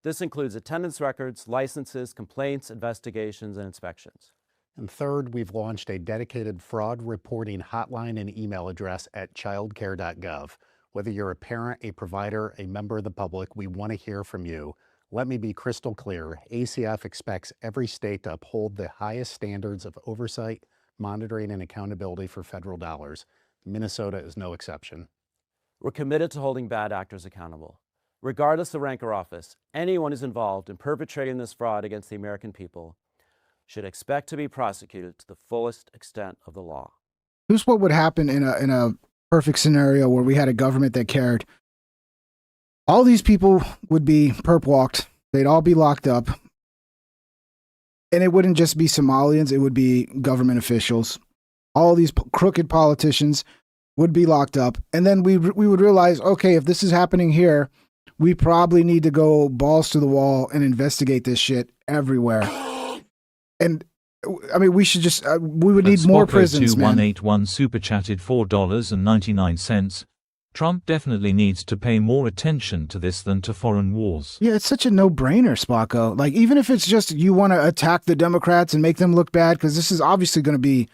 This includes attendance records, licenses, complaints, investigations, and inspections. And third, we've launched a dedicated fraud reporting hotline and email address at childcare.gov. Whether you're a parent, a provider, a member of the public, we want to hear from you. Let me be crystal clear. ACF expects every state to uphold the highest standards of oversight, monitoring, and accountability for federal dollars. Minnesota is no exception. We're committed to holding bad actors accountable. Regardless of rank or office, anyone who's involved in perpetrating this fraud against the American people should expect to be prosecuted to the fullest extent of the law. Here's what would happen in a perfect scenario where we had a government that cared. All these people would be perp walked. They'd all be locked up. And it wouldn't just be Somalians. It would be government officials. All these crooked politicians would be locked up. And then we would realize, okay, if this is happening here, we probably need to go balls to the wall and investigate this shit everywhere. And I mean, we should just, we would need more prisons, man. 2181 super chatted $4.99. Trump definitely needs to pay more attention to this than to foreign wars. Yeah, it's such a no-brainer, Spocko. Like, even if it's just you want to attack the Democrats and make them look bad, because this is obviously going to be,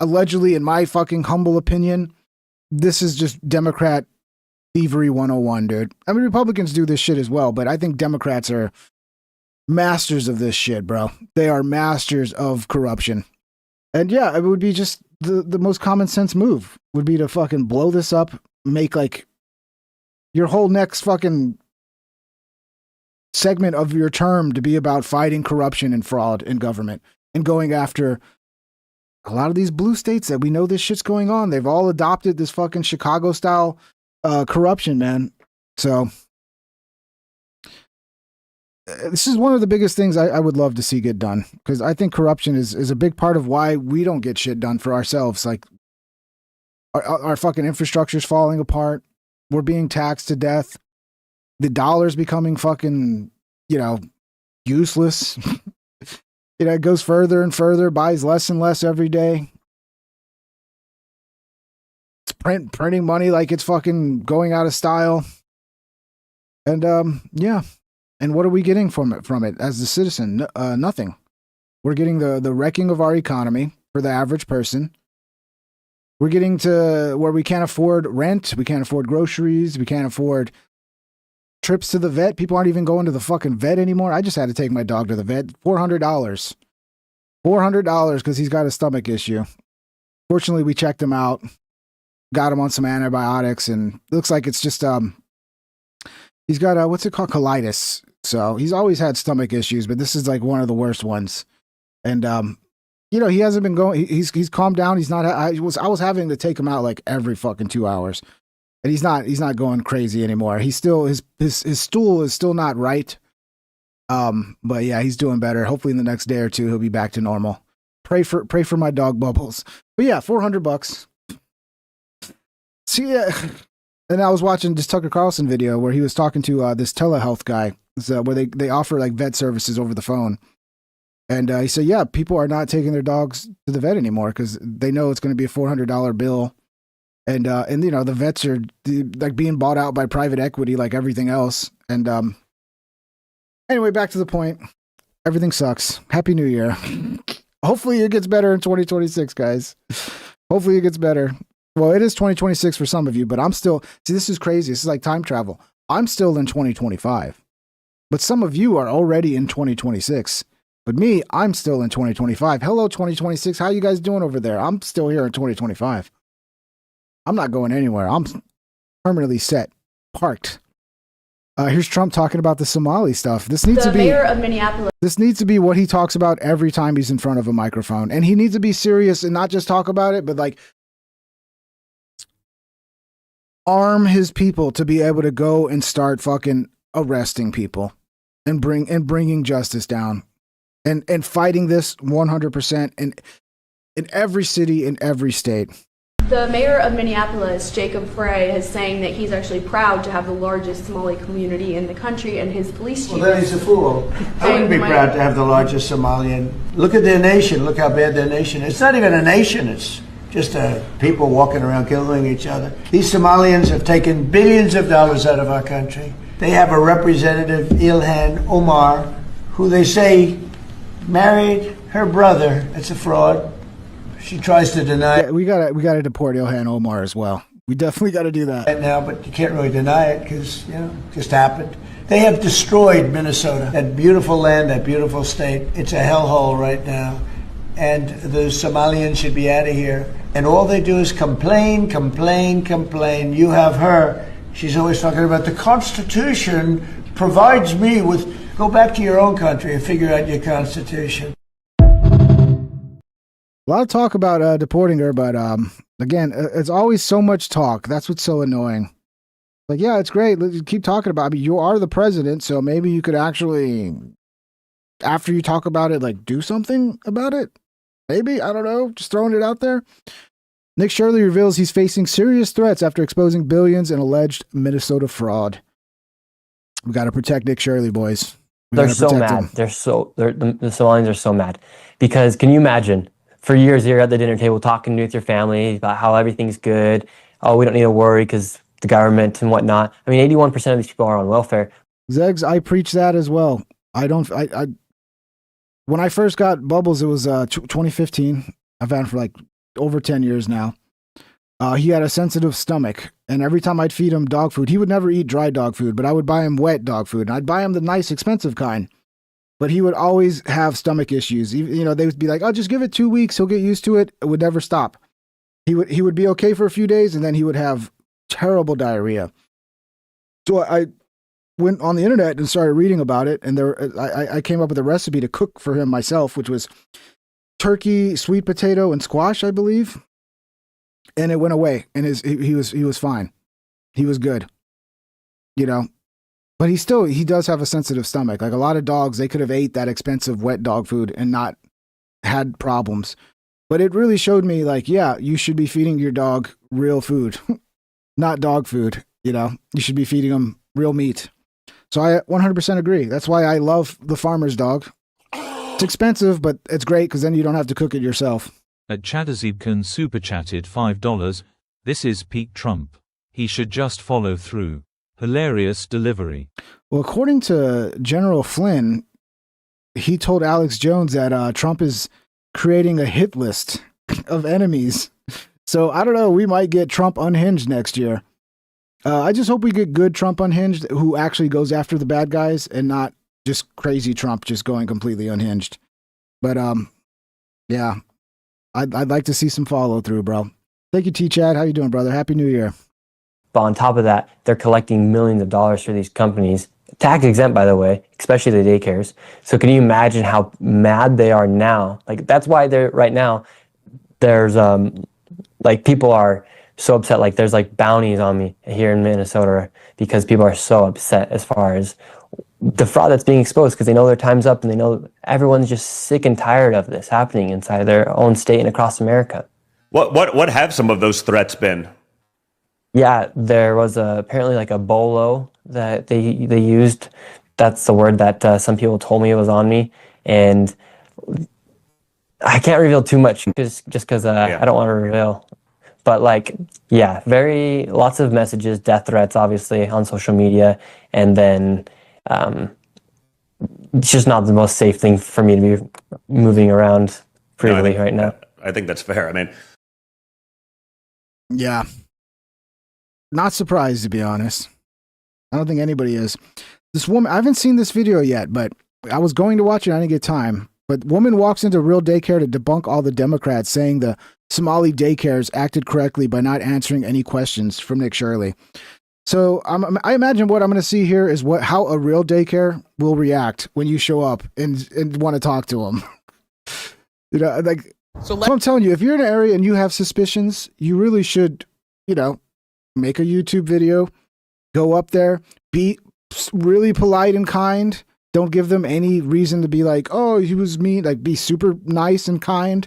allegedly, in my fucking humble opinion, this is just Democrat thievery 101, dude. I mean, Republicans do this shit as well, but I think Democrats are masters of this shit, bro. They are masters of corruption. And yeah, it would be just the most common sense move would be to fucking blow this up, make like your whole next fucking segment of your term to be about fighting corruption and fraud in government. and going after a lot of these blue states that we know this shit's going on. They've all adopted this fucking Chicago style corruption, man. So this is one of the biggest things I would love to see get done, because I think corruption is a big part of why we don't get shit done for ourselves. Like our fucking infrastructure's falling apart. We're being taxed to death. The dollar's becoming fucking, useless. It goes further and further, buys less and less every day. It's printing money like it's fucking going out of style. And yeah. And what are we getting from it as a citizen? Nothing. We're getting the wrecking of our economy for the average person. We're getting to where we can't afford rent, we can't afford groceries, we can't afford trips to the vet. People aren't even going to the fucking vet anymore. I just had to take my dog to the vet. $400. $400 because he's got a stomach issue. Fortunately, we checked him out, got him on some antibiotics, and it looks like it's just he's got what's it called, colitis. So he's always had stomach issues, but this is like one of the worst ones. And he hasn't been going. He's calmed down. He's not. I was having to take him out like every fucking 2 hours, and he's not going crazy anymore. He's still his stool is still not right. But yeah, he's doing better. Hopefully in the next day or two he'll be back to normal. Pray for my dog Bubbles. But yeah, $400. See, yeah. And I was watching this Tucker Carlson video where he was talking to this telehealth guy, where they offer like vet services over the phone. And he said, yeah, people are not taking their dogs to the vet anymore because they know it's going to be a $400 bill. And the vets are like being bought out by private equity like everything else. And anyway, back to the point. Everything sucks. Happy New Year. Hopefully it gets better in 2026, guys. Hopefully it gets better. Well, it is 2026 for some of you, but I'm still, see, this is crazy. This is like time travel. I'm still in 2025, but some of you are already in 2026. But me, I'm still in 2025. Hello, 2026. How you guys doing over there? I'm still here in 2025. I'm not going anywhere. I'm permanently set, parked. Here's Trump talking about the Somali stuff. This needs to be mayor of Minneapolis. This needs to be what he talks about every time he's in front of a microphone. And he needs to be serious and not just talk about it, but like arm his people to be able to go and start fucking arresting people and bringing justice down and fighting this 100% in every city, in every state. The mayor of Minneapolis, Jacob Frey, is saying that he's actually proud to have the largest Somali community in the country, and his police chief. Well, then he's a fool. I wouldn't be proud to have the largest Somalian. Look at their nation. Look how bad their nation is. It's not even a nation. It's just people walking around killing each other. These Somalians have taken billions of dollars out of our country. They have a representative, Ilhan Omar, who they say married her brother. It's a fraud. She tries to deny it. Yeah, we gotta deport Ilhan Omar as well. We definitely got to do that right now, but you can't really deny it because it just happened. They have destroyed Minnesota, that beautiful land, that beautiful state. It's a hellhole right now, and the Somalians should be out of here. And all they do is complain, complain, complain. You have her. She's always talking about the Constitution provides me with. Go back to your own country and figure out your Constitution. A lot of talk about deporting her, but again, it's always so much talk. That's what's so annoying. Like, yeah, it's great. Let's keep talking about it. I mean, you are the president, so maybe you could actually, after you talk about it, like do something about it. Maybe, I don't know, just throwing it out there. Nick Shirley reveals he's facing serious threats after exposing billions in alleged Minnesota fraud. We got to protect Nick Shirley, boys. They're so mad. The Somalians are so mad because can you imagine? For years, you're at the dinner table talking with your family about how everything's good. Oh, we don't need to worry because the government and whatnot. I mean, 81% of these people are on welfare. Zegs, I preach that as well. When I first got Bubbles, it was 2015. I've had him for like over 10 years now. He had a sensitive stomach, and every time I'd feed him dog food, he would never eat dry dog food, but I would buy him wet dog food, and I'd buy him the nice, expensive kind. But he would always have stomach issues. They would be like, "Oh, just give it 2 weeks; he'll get used to it." It would never stop. He would be okay for a few days, and then he would have terrible diarrhea. So I went on the internet and started reading about it, and I came up with a recipe to cook for him myself, which was turkey, sweet potato, and squash, I believe. And it went away, and he was fine. He was good, you know. But he does have a sensitive stomach. Like a lot of dogs, they could have ate that expensive wet dog food and not had problems. But it really showed me, like, yeah, you should be feeding your dog real food, not dog food. You know, you should be feeding them real meat. So I 100% agree. That's why I love the farmer's dog. It's expensive, but it's great because then you don't have to cook it yourself. At Chadazibkan super chatted $5. This is peak Trump. He should just follow through. Hilarious delivery. Well, according to General Flynn, he told Alex Jones that Trump is creating a hit list of enemies. So I don't know. We might get Trump unhinged next year. I just hope we get good Trump unhinged who actually goes after the bad guys and not just crazy Trump just going completely unhinged. But yeah, I'd like to see some follow through, bro. Thank you, T-Chad. How you doing, brother? Happy New Year. But on top of that, they're collecting millions of dollars for these companies, tax exempt, by the way, especially the daycares. So can you imagine how mad they are now? Like, that's why they're right now, there's like people are so upset. Like there's like bounties on me here in Minnesota because people are so upset as far as the fraud that's being exposed because they know their time's up and they know everyone's just sick and tired of this happening inside their own state and across America. What have some of those threats been? Yeah, there was apparently like a bolo that they used. That's the word that some people told me was on me, and I can't reveal too much just because I don't want to reveal. But like, yeah, lots of messages, death threats, obviously on social media, and then it's just not the most safe thing for me to be moving around freely right now. I think that's fair. I mean, yeah. Not surprised, to be honest. I don't think anybody is. This woman, I haven't seen this video yet, but I was going to watch it. I didn't get time. But woman walks into Real Daycare to debunk all the Democrats saying the Somali daycares acted correctly by not answering any questions from Nick Shirley. So I imagine what I'm going to see here is how a Real Daycare will react when you show up and want to talk to them. You know, like, so I'm telling you, if you're in an area and you have suspicions, you really should, you know, make a YouTube video, go up there, be really polite and kind. Don't give them any reason to be like, oh, he was mean. Like, be super nice and kind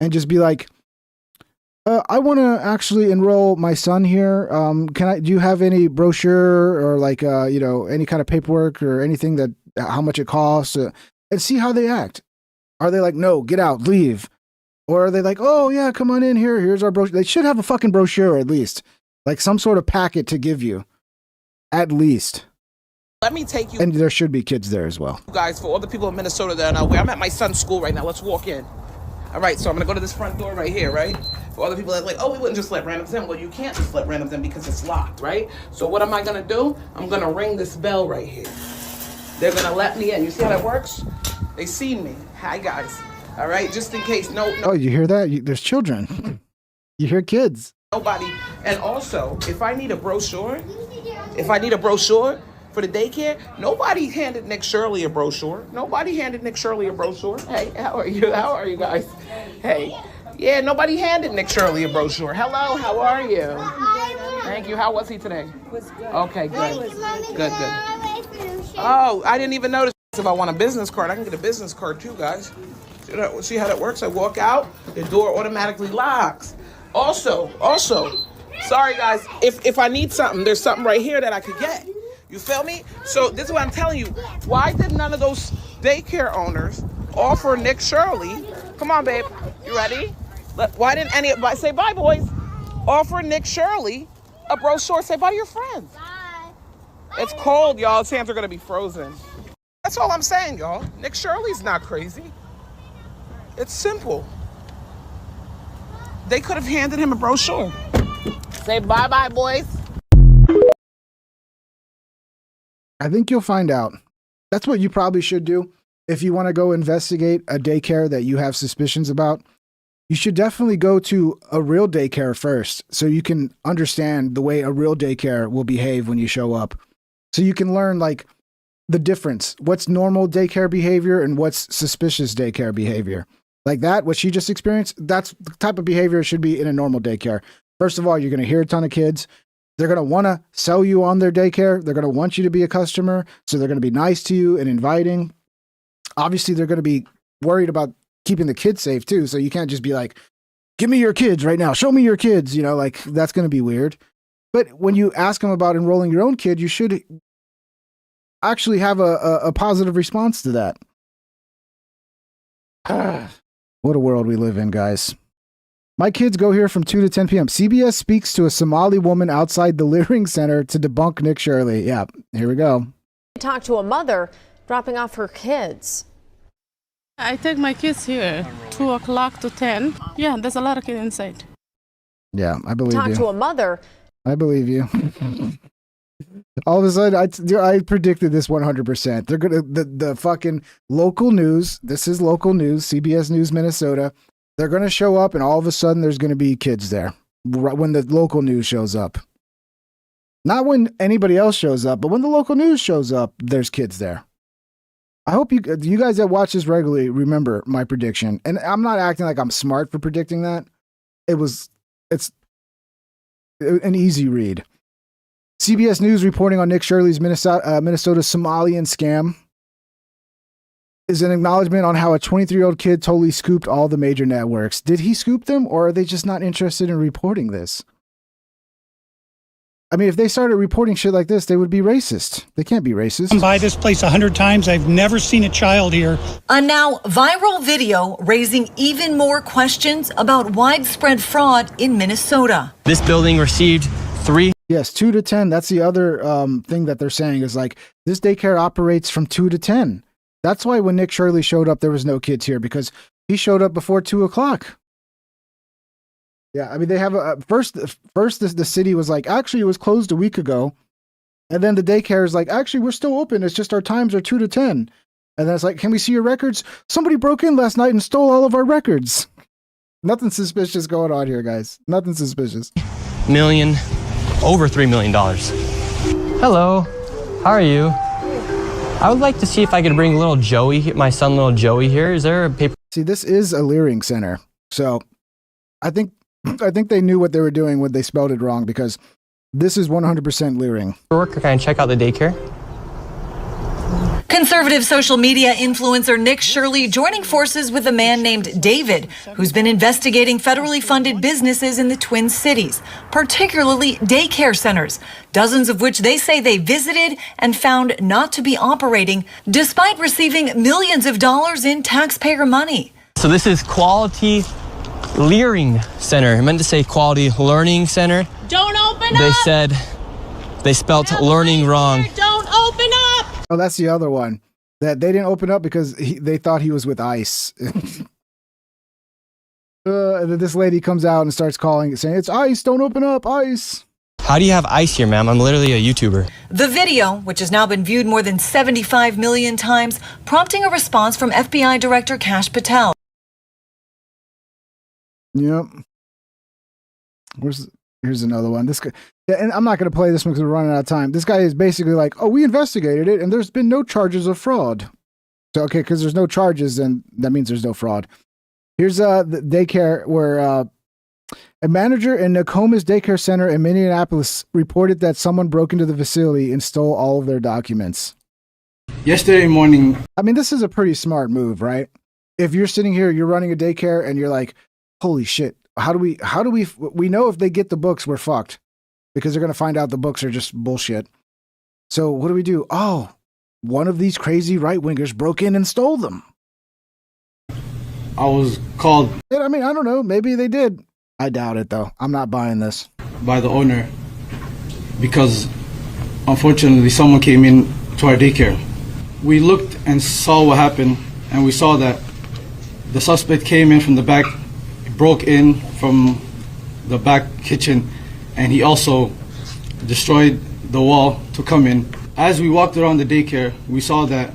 and just be like, I want to actually enroll my son here. Do you have any brochure or like, you know, any kind of paperwork or anything that how much it costs and see how they act. Are they like, no, get out, leave? Or are they like, oh yeah, come on in here. Here's our brochure. They should have a fucking brochure at least. Like some sort of packet to give you, at least. Let me take you. And there should be kids there as well. Guys, for all the people in Minnesota that are aware, I'm at my son's school right now. Let's walk in. All right, so I'm going to go to this front door right here, right? For all the people that are like, oh, we wouldn't just let randoms in. Well, you can't just let randoms in because it's locked, right? So what am I going to do? I'm going to ring this bell right here. They're going to let me in. You see how that works? They see me. Hi, guys. All right, just in case. No. Oh, you hear that? There's children. You hear kids. Nobody. And also, if I need a brochure for the daycare, nobody handed Nick Shirley a brochure. Hey, how are you? How are you guys? Hey. Yeah, nobody handed Nick Shirley a brochure. Hello, how are you? Thank you. How was he today? Was good. Okay, good. Good. Oh, I didn't even notice. If I want a business card, I can get a business card too, guys. See how that works? I walk out, the door automatically locks. Also, sorry guys, if I need something, there's something right here that I could get. You feel me? So this is what I'm telling you. Why did none of those daycare owners offer Nick Shirley? Come on, babe. You ready? Why didn't say bye, boys? Offer Nick Shirley a brochure. Say bye to your friends. Bye. It's cold, y'all. His hands are gonna be frozen. That's all I'm saying, y'all. Nick Shirley's not crazy. It's simple. They could have handed him a brochure. Say bye-bye, boys. I think you'll find out. That's what you probably should do. If you want to go investigate a daycare that you have suspicions about, you should definitely go to a real daycare first so you can understand the way a real daycare will behave when you show up. So you can learn like the difference. What's normal daycare behavior and what's suspicious daycare behavior. Like that, what she just experienced, that's the type of behavior should be in a normal daycare. First of all, you're going to hear a ton of kids. They're going to want to sell you on their daycare. They're going to want you to be a customer. So they're going to be nice to you and inviting. Obviously, they're going to be worried about keeping the kids safe too. So you can't just be like, give me your kids right now. Show me your kids. You know, like that's going to be weird. But when you ask them about enrolling your own kid, you should actually have a positive response to that. What a world we live in, guys. My kids go here from 2 to 10 p.m. CBS speaks to a Somali woman outside the Leering Center to debunk Nick Shirley. Yeah, here we go. Talk to a mother dropping off her kids. I take my kids here, 2 o'clock to 10. Yeah, there's a lot of kids inside. Yeah, I believe you. Talk to a mother. I believe you. All of a sudden, I predicted this 100%. They're gonna the fucking local news. This is local news, CBS News Minnesota. They're gonna show up, and all of a sudden, there's gonna be kids there when the local news shows up. Not when anybody else shows up, but when the local news shows up, there's kids there. I hope you guys that watch this regularly remember my prediction, and I'm not acting like I'm smart for predicting that. It's an easy read. CBS News reporting on Nick Shirley's Minnesota Somalian scam is an acknowledgement on how a 23-year-old kid totally scooped all the major networks. Did he scoop them, or are they just not interested in reporting this? I mean, if they started reporting shit like this, they would be racist. They can't be racist. I'm by this place 100 times. I've never seen a child here. A now viral video raising even more questions about widespread fraud in Minnesota. This building received 3. Yes, 2 to 10. That's the other thing that they're saying is like, this daycare operates from 2 to 10. That's why when Nick Shirley showed up, there was no kids here, because he showed up before 2 o'clock. Yeah, I mean, they have first the city was like, actually, it was closed a week ago. And then the daycare is like, actually, we're still open. It's just our times are 2 to 10. And then it's like, can we see your records? Somebody broke in last night and stole all of our records. Nothing suspicious going on here, guys. Nothing suspicious. Over $3 million. Hello, how are you? I would like to see if I could bring little Joey, my son, little Joey here. Is there a paper? See, this is a Leering Center. So I think they knew what they were doing when they spelled it wrong, because this is 100% Leering. Or can I check out the daycare? Conservative social media influencer Nick Shirley joining forces with a man named David, who's been investigating federally funded businesses in the Twin Cities, particularly daycare centers, dozens of which they say they visited and found not to be operating, despite receiving millions of dollars in taxpayer money. So this is Quality Leering Center. I meant to say Quality Learning Center. Don't open They up! said they spelt learning wrong. Don't open up! Oh, that's the other one. That they didn't open up because they thought he was with ICE. And then this lady comes out and starts calling, saying, it's ICE, don't open up, ICE. How do you have ICE here, ma'am? I'm literally a YouTuber. The video, which has now been viewed more than 75 million times, prompting a response from FBI Director Kash Patel. Yep. Here's another one. This guy, and I'm not going to play this one because we're running out of time. This guy is basically like, oh, we investigated it and there's been no charges of fraud. So, okay, because there's no charges, then that means there's no fraud. Here's the daycare where a manager in Nokomis Daycare Center in Minneapolis reported that someone broke into the facility and stole all of their documents. Yesterday morning. I mean, this is a pretty smart move, right? If you're sitting here, you're running a daycare and you're like, holy shit. How do we know if they get the books, we're fucked, because they're going to find out the books are just bullshit. So what do? Oh, one of these crazy right wingers broke in and stole them. I was called. I mean, I don't know. Maybe they did. I doubt it though. I'm not buying this. By the owner, because unfortunately someone came in to our daycare. We looked and saw what happened, and we saw that the suspect came in from the back, broke in from the back kitchen, and he also destroyed the wall to come in. As we walked around the daycare, we saw that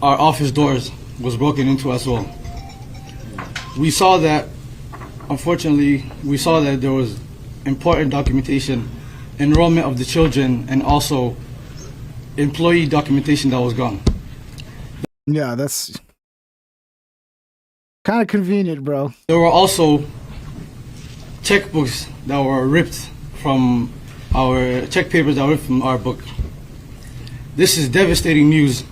our office doors was broken into as well. We saw that, unfortunately, there was important documentation, enrollment of the children, and also employee documentation that was gone. Yeah, that's Kind of convenient, bro. There were also checkbooks that were ripped from our check papers that were ripped from our book. This is devastating news,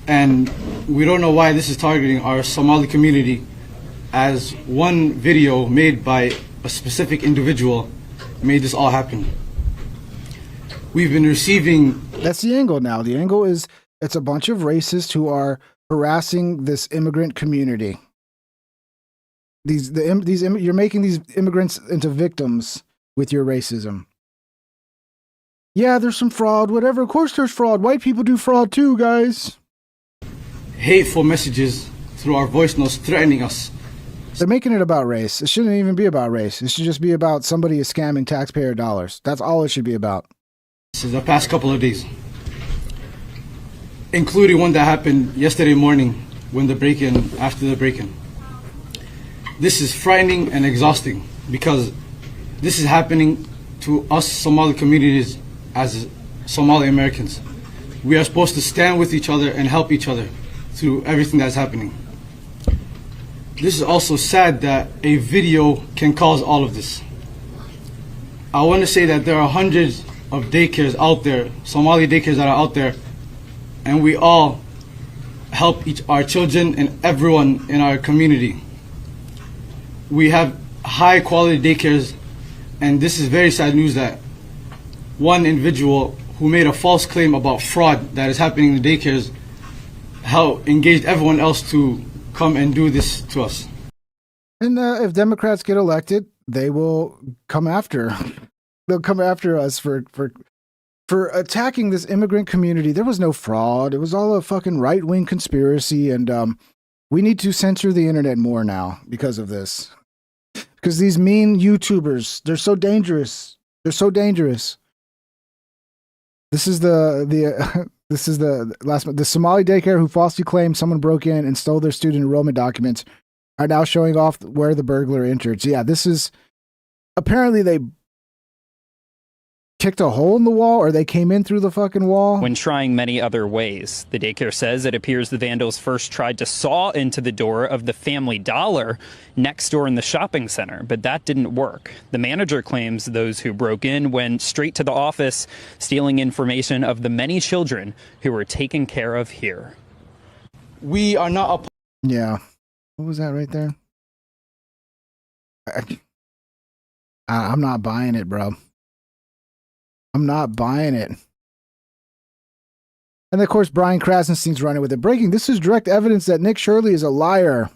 and we don't know why this is targeting our Somali community, as one video made by a specific individual made this all happen. We've been receiving... That's the angle now. The angle is it's a bunch of racists who are harassing this immigrant community. You're making these immigrants into victims with your racism. Yeah, there's some fraud, whatever. Of course there's fraud. White people do fraud too, guys. Hateful messages through our voice notes threatening us. They're making it about race. It shouldn't even be about race. It should just be about somebody is scamming taxpayer dollars. That's all it should be about. This is the past couple of days, including one that happened yesterday morning when after the break-in. This is frightening and exhausting because this is happening to us Somali communities as Somali Americans. We are supposed to stand with each other and help each other through everything that's happening. This is also sad that a video can cause all of this. I want to say that there are hundreds of daycares out there, Somali daycares that are out there, and we all help our children and everyone in our community. We have high quality daycares, and this is very sad news that one individual who made a false claim about fraud that is happening in the daycares engaged everyone else to come and do this to us. And if Democrats get elected, they will come after. They'll come after us for attacking this immigrant community. There was no fraud. It was all a fucking right-wing conspiracy, and we need to censor the internet more now because of this. Because these mean YouTubers, they're so dangerous. They're so dangerous. This is the Somali daycare who falsely claimed someone broke in and stole their student enrollment documents are now showing off where the burglar entered. So yeah, this is apparently they kicked a hole in the wall, or they came in through the fucking wall. When trying many other ways, the daycare says it appears the vandals first tried to saw into the door of the Family Dollar next door in the shopping center, but that didn't work. The manager claims those who broke in went straight to the office, stealing information of the many children who were taken care of here. We are not a... Yeah. What was that right there? I'm not buying it, bro. I'm not buying it. And of course, Brian Krasenstein's running with it. Breaking, this is direct evidence that Nick Shirley is a liar.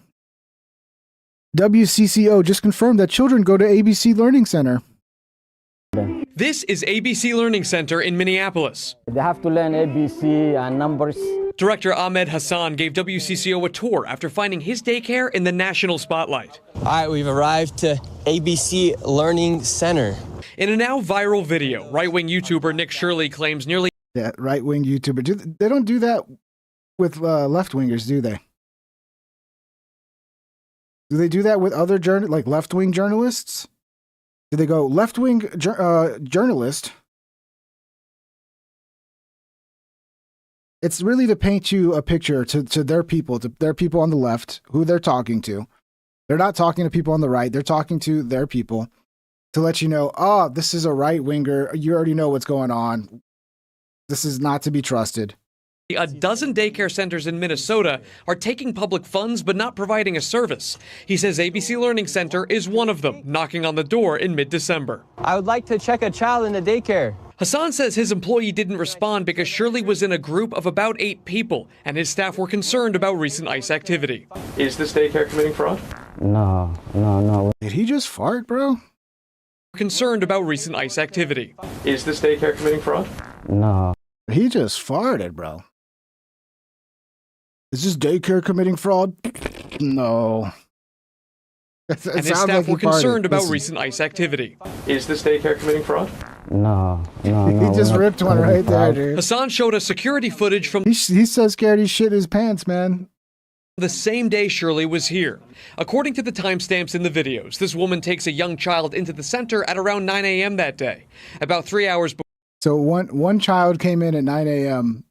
WCCO just confirmed that children go to ABC Learning Center. This is ABC Learning Center in Minneapolis. They have to learn ABC and numbers. Director Ahmed Hassan gave WCCO a tour after finding his daycare in the national spotlight. All right, we've arrived to ABC Learning Center. In a now viral video, right-wing YouTuber Nick Shirley claims nearly... Yeah, right-wing YouTuber. They don't do that with left-wingers, do they? Do they do that with other like left-wing journalists? Do they go left-wing journalist? It's really to paint you a picture to their people on the left, who they're talking to. They're not talking to people on the right. They're talking to their people to let you know, oh, this is a right-winger. You already know what's going on. This is not to be trusted. A dozen daycare centers in Minnesota are taking public funds but not providing a service. He says ABC Learning Center is one of them, knocking on the door in mid-December. I would like to check a child in the daycare. Hassan says his employee didn't respond because Shirley was in a group of about 8 people, and his staff were concerned about recent ICE activity. Is this daycare committing fraud? No. Did he just fart, bro? Concerned about recent ICE activity. Is this daycare committing fraud? No. He just farted, bro. Is this daycare committing fraud? No. And his staff were concerned about recent ICE activity. Is this daycare committing fraud? No. He just ripped one right there, dude. Hassan showed us security footage from... He's so scared he shit his pants, man. The same day Shirley was here. According to the timestamps in the videos, this woman takes a young child into the center at around 9 a.m. that day. About 3 hours before... So one child came in at 9 a.m.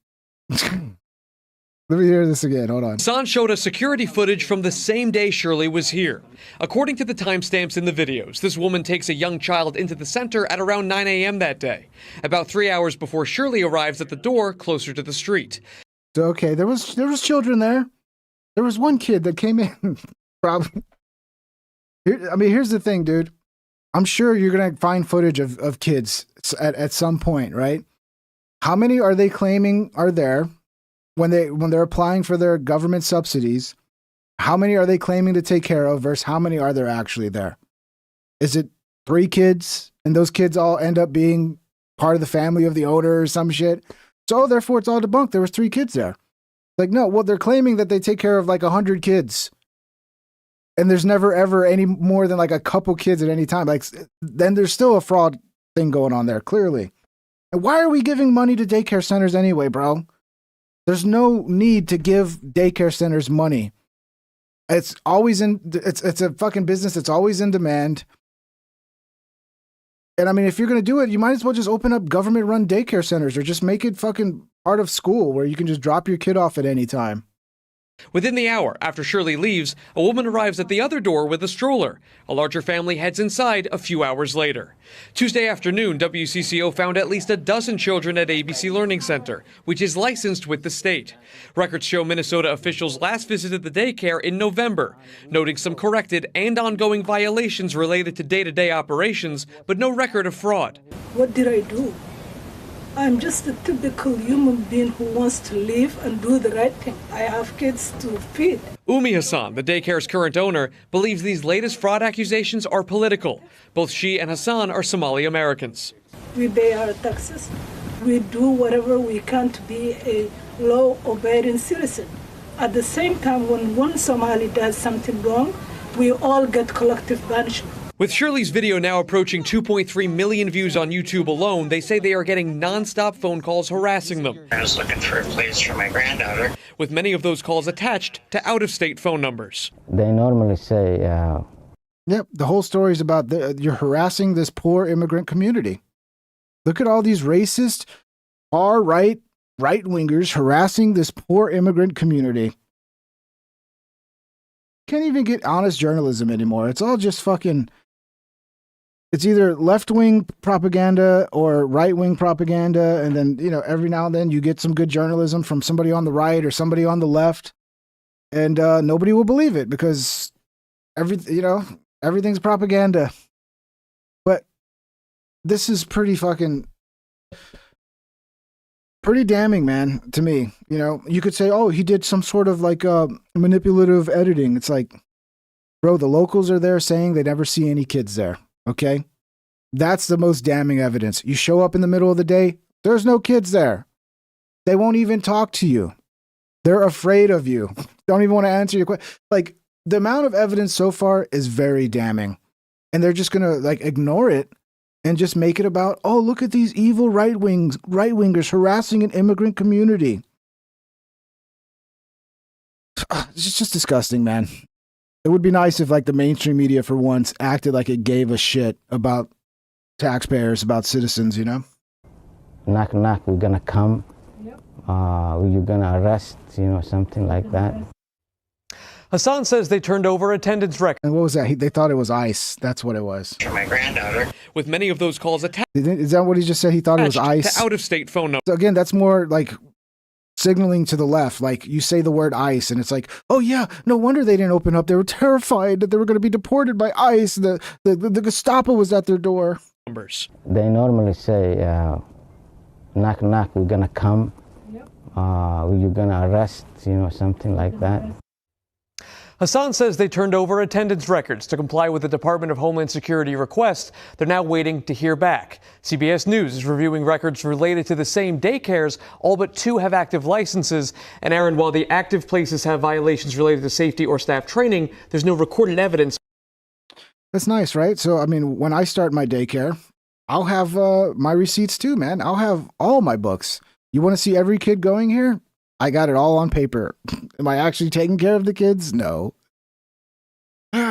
Let me hear this again. Hold on. Hassan showed us security footage from the same day Shirley was here. According to the timestamps in the videos, this woman takes a young child into the center at around 9 a.m. that day, about 3 hours before Shirley arrives at the door closer to the street. So, okay, there was children there. There was one kid that came in. Probably. Here's the thing, dude. I'm sure you're gonna find footage of kids at some point, right? How many are they claiming are there when they're applying for their government subsidies? How many are they claiming to take care of versus how many are there actually there? Is it 3 kids and those kids all end up being part of the family of the owner or some shit? So therefore it's all debunked. There was 3 kids there. Like, no, well, they're claiming that they take care of like 100 kids. And there's never ever any more than like a couple kids at any time. Like, then there's still a fraud thing going on there, clearly. And why are we giving money to daycare centers anyway, bro? There's no need to give daycare centers money. It's always it's a fucking business. It's always in demand. And I mean, if you're going to do it, you might as well just open up government run daycare centers or just make it fucking part of school where you can just drop your kid off at any time. Within the hour after Shirley leaves, a woman arrives at the other door with a stroller. A larger family heads inside a few hours later. Tuesday afternoon, WCCO found at least a dozen children at ABC Learning Center, which is licensed with the state. Records show Minnesota officials last visited the daycare in November, noting some corrected and ongoing violations related to day-to-day operations, but no record of fraud. What did I do? I'm just a typical human being who wants to live and do the right thing. I have kids to feed. Umi Hassan, the daycare's current owner, believes these latest fraud accusations are political. Both she and Hassan are Somali Americans. We pay our taxes. We do whatever we can to be a law-abiding citizen. At the same time, when one Somali does something wrong, we all get collective punishment. With Shirley's video now approaching 2.3 million views on YouTube alone, they say they are getting non-stop phone calls harassing them. I was looking for a place for my granddaughter. With many of those calls attached to out-of-state phone numbers. They normally say, Yep, the whole story is about you're harassing this poor immigrant community. Look at all these racist, right-wingers harassing this poor immigrant community. Can't even get honest journalism anymore. It's all just fucking... It's either left-wing propaganda or right-wing propaganda, and then, you know, every now and then you get some good journalism from somebody on the right or somebody on the left, and nobody will believe it because everything's propaganda. But this is pretty damning, man, to me. You know, you could say, oh, he did some sort of like manipulative editing. It's like, bro, the locals are there saying they never see any kids there. Okay? That's the most damning evidence. You show up in the middle of the day, there's no kids there. They won't even talk to you. They're afraid of you. Don't even want to answer your question. Like, the amount of evidence so far is very damning. And they're just going to like ignore it and just make it about, oh, look at these evil right-wingers harassing an immigrant community. It's just disgusting, man. It would be nice if like the mainstream media for once acted like it gave a shit about taxpayers, about citizens, you know? knock, knock, we're gonna come. You're gonna arrest, something like that. Hassan says they turned over attendance records. And what was that? They thought it was ICE. That's what it was. For my granddaughter. With many of those calls attached. Is that what he just said? He thought it was ICE? To out-of-state phone numbers. So again, that's more like signaling to the left. Like, you say the word ICE, and it's like, oh yeah, no wonder they didn't open up. They were terrified that they were going to be deported by ICE. The Gestapo was at their door. They normally say, knock, knock, we're gonna come. You're gonna arrest, something like that. Hassan says they turned over attendance records to comply with the Department of Homeland Security request. They're now waiting to hear back. CBS News is reviewing records related to the same daycares. All but 2 have active licenses. And Aaron, while the active places have violations related to safety or staff training, there's no recorded evidence. That's nice, right? So, I mean, when I start my daycare, I'll have my receipts too, man. I'll have all my books. You want to see every kid going here? I got it all on paper. Am I actually taking care of the kids? No. It's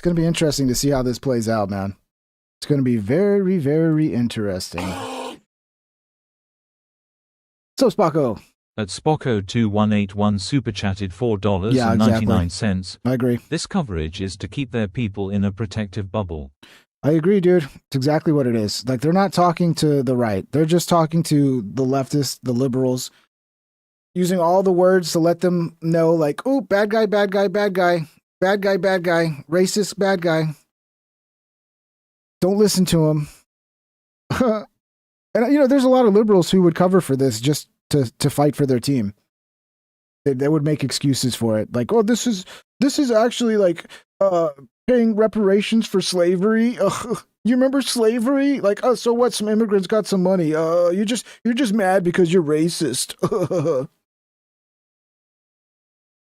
going to be interesting to see how this plays out, man. It's going to be very, very interesting. So, Spocko, At Spocko2181 super chatted $4.99. Yeah, exactly. I agree. This coverage is to keep their people in a protective bubble. I agree, dude. It's exactly what it is. Like, they're not talking to the right. They're just talking to the leftists, the liberals, using all the words to let them know, like, oh, bad guy, bad guy, bad guy, bad guy, bad guy, racist, bad guy. Don't listen to him. And, you know, there's a lot of liberals who would cover for this just to fight for their team. They would make excuses for it. Like, oh, this is actually like paying reparations for slavery. You remember slavery? Like, oh, so what? Some immigrants got some money. You're just mad because you're racist.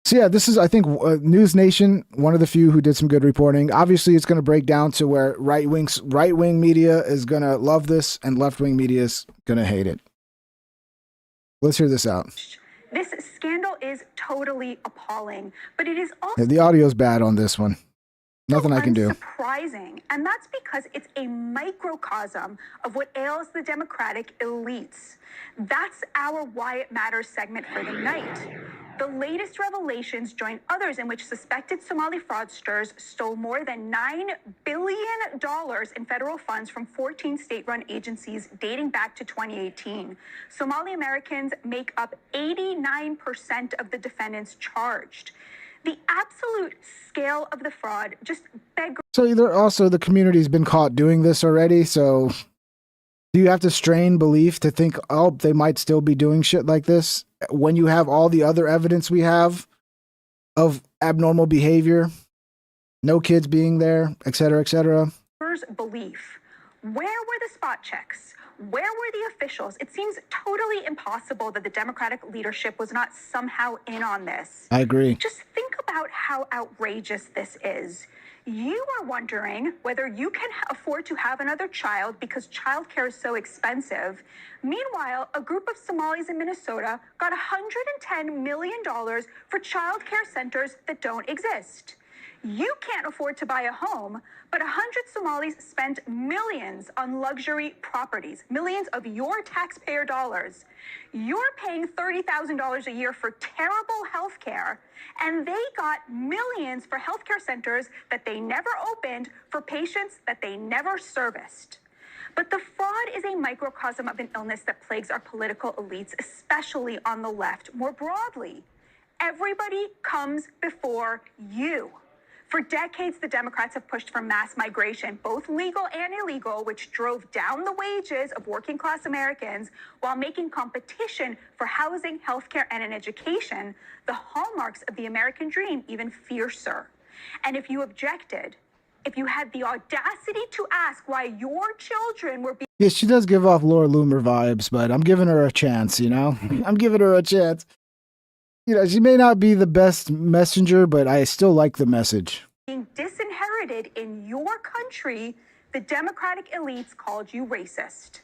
So yeah, this is, I think, News Nation, one of the few who did some good reporting. Obviously, it's going to break down to where right-wing media is going to love this and left-wing media is going to hate it. Let's hear this out. This scandal is totally appalling, but it is also Yeah, the audio's bad on this one. Nothing I can do. Surprising, and that's because it's a microcosm of what ails the Democratic elites. That's our Why It Matters segment for the night. The latest revelations join others in which suspected Somali fraudsters stole more than $9 billion in federal funds from 14 state-run agencies dating back to 2018. Somali Americans make up 89% of the defendants charged. The absolute scale of the fraud just beggars. So either also the community's been caught doing this already, so do you have to strain belief to think, oh, they might still be doing shit like this when you have all the other evidence we have of abnormal behavior, no kids being there, et cetera, et cetera? Belief. Where were the spot checks? Where were the officials? It seems totally impossible that the Democratic leadership was not somehow in on this. I agree. Just think about how outrageous this is. You are wondering whether you can afford to have another child because childcare is so expensive. Meanwhile, a group of Somalis in Minnesota got $110 million for childcare centers that don't exist. You can't afford to buy a home, but 100 Somalis spent millions on luxury properties, millions of your taxpayer dollars. You're paying $30,000 a year for terrible health care, and they got millions for healthcare centers that they never opened for patients that they never serviced. But the fraud is a microcosm of an illness that plagues our political elites, especially on the left. More broadly, everybody comes before you. For decades, the Democrats have pushed for mass migration, both legal and illegal, which drove down the wages of working-class Americans while making competition for housing, healthcare, and an education, the hallmarks of the American dream, even fiercer. And if you objected, if you had the audacity to ask why your children were being... Yeah, she does give off Laura Loomer vibes, but I'm giving her a chance, you know? I'm giving her a chance. You know, she may not be the best messenger, but I still like the message. Being disinherited in your country, the Democratic elites called you racist.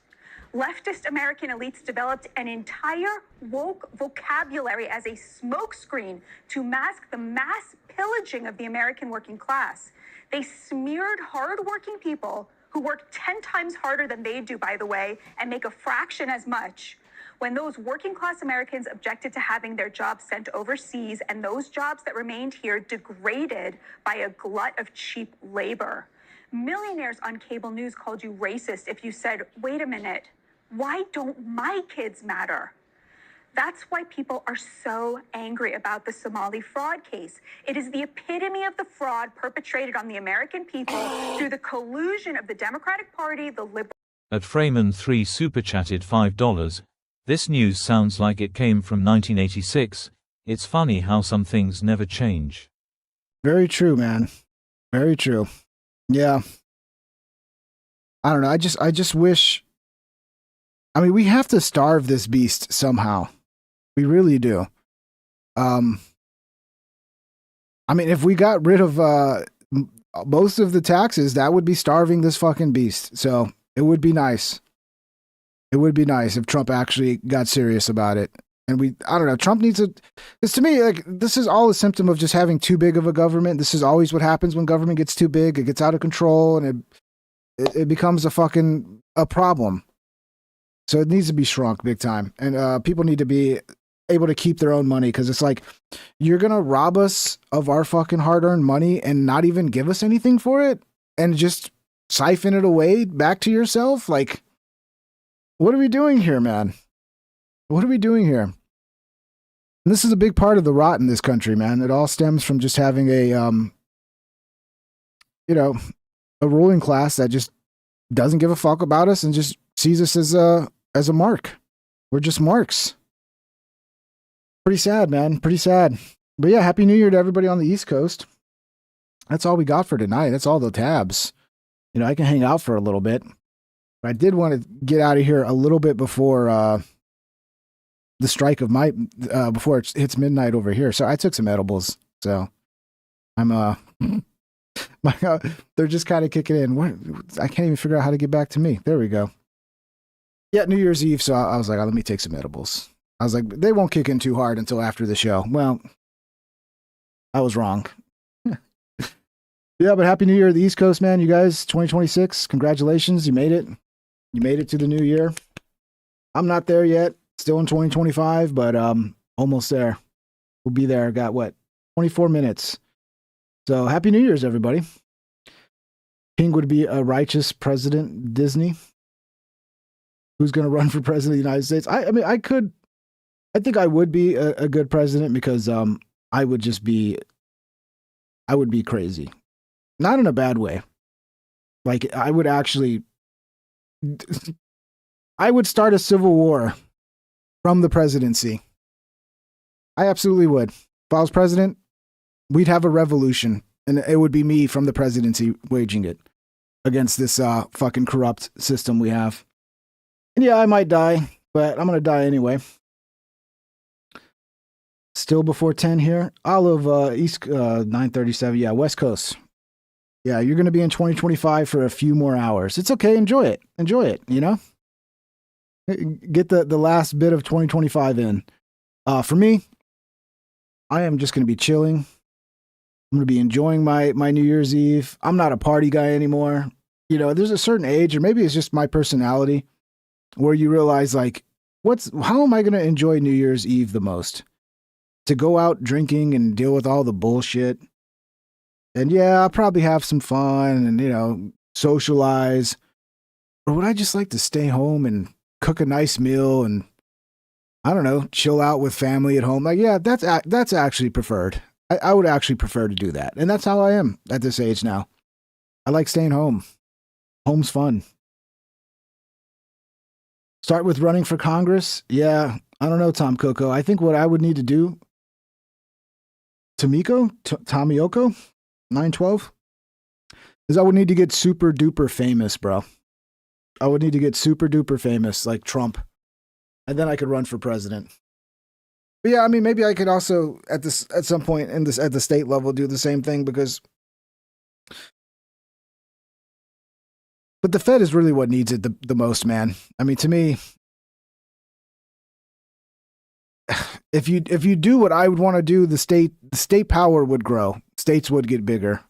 Leftist American elites developed an entire woke vocabulary as a smokescreen to mask the mass pillaging of the American working class. They smeared hardworking people who work 10 times harder than they do, by the way, and make a fraction as much. When those working class Americans objected to having their jobs sent overseas and those jobs that remained here degraded by a glut of cheap labor. Millionaires on cable news called you racist if you said, wait a minute, why don't my kids matter? That's why people are so angry about the Somali fraud case. It is the epitome of the fraud perpetrated on the American people through the collusion of the Democratic Party, the liberal... At Freeman3 super chatted $5. This news sounds like it came from 1986. It's funny how some things never change. Very true, man. Very true. Yeah. I don't know. I just wish. I mean, we have to starve this beast somehow. We really do. I mean, if we got rid of most of the taxes, that would be starving this fucking beast. So it would be nice. It would be nice if Trump actually got serious about it. And I don't know, Trump needs to, because to me, like, this is all a symptom of just having too big of a government. This is always what happens when government gets too big. It gets out of control and it becomes a problem. So it needs to be shrunk big time. And people need to be able to keep their own money, because it's like, you're gonna rob us of our fucking hard-earned money and not even give us anything for it, and just siphon it away back to yourself. Like, what are we doing here, man? What are we doing here? And this is a big part of the rot in this country, man. It all stems from just having a a ruling class that just doesn't give a fuck about us and just sees us as a mark. We're just marks. Pretty sad, man. Pretty sad. But yeah, Happy New Year to everybody on the East Coast. That's all we got for tonight. That's all the tabs. I can hang out for a little bit. But I did want to get out of here a little bit before the strike of before it hits midnight over here. So I took some edibles. So I'm my God, they're just kind of kicking in. I can't even figure out how to get back to me. There we go. Yeah, New Year's Eve. So I was like, let me take some edibles. I was like, they won't kick in too hard until after the show. Well, I was wrong. Yeah, but Happy New Year to the East Coast, man. You guys, 2026, congratulations. You made it. You made it to the new year. I'm not there yet. Still in 2025, but almost there. We'll be there. Got 24 minutes. So Happy New Year's, everybody. King would be a righteous president, Disney. Who's going to run for president of the United States? I mean, I think I would be a good president, because I would be crazy. Not in a bad way. Like, I would start a civil war from the presidency. I absolutely would. If I was president, we'd have a revolution, and it would be me from the presidency waging it against this fucking corrupt system we have. And yeah, I might die, but I'm going to die anyway. Still before 10 here. Olive, East 9:37. Yeah, West Coast. Yeah, you're going to be in 2025 for a few more hours. It's okay. Enjoy it. Enjoy it, Get the last bit of 2025 in. For me, I am just going to be chilling. I'm going to be enjoying my New Year's Eve. I'm not a party guy anymore. There's a certain age, or maybe it's just my personality, where you realize, like, how am I going to enjoy New Year's Eve the most? To go out drinking and deal with all the bullshit. And yeah, I'll probably have some fun and, socialize. Or would I just like to stay home and cook a nice meal and, I don't know, chill out with family at home? Like, yeah, that's actually preferred. I would actually prefer to do that. And that's how I am at this age now. I like staying home. Home's fun. Start with running for Congress? Yeah, I don't know, Tom Coco. I think what I would need to do, Tomioko, 912, is I would need to get super duper famous, bro. I would need to get super duper famous, like Trump. And then I could run for president. But yeah, I mean, maybe I could also at some point at the state level do the same thing, because but the Fed is really what needs it the most, man. I mean, to me, if you do what I would want to do, the state power would grow. States would get bigger.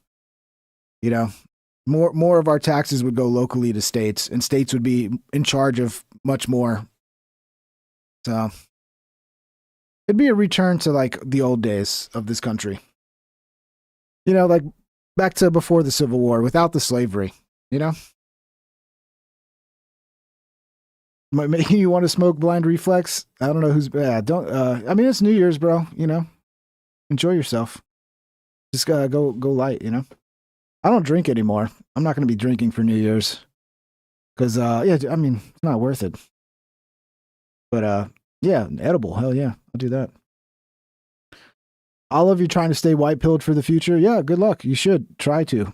More of our taxes would go locally to states, and states would be in charge of much more. So it'd be a return to like the old days of this country. Like back to before the Civil War, without the slavery, Might making you want to smoke Blind Reflex? I don't know who's bad. I mean, it's New Year's, bro. Enjoy yourself. Just go light. I don't drink anymore. I'm not going to be drinking for New Year's, because yeah, I mean, it's not worth it. But yeah, edible. Hell yeah, I'll do that. All of you trying to stay white pilled for the future? Yeah, good luck. You should try to.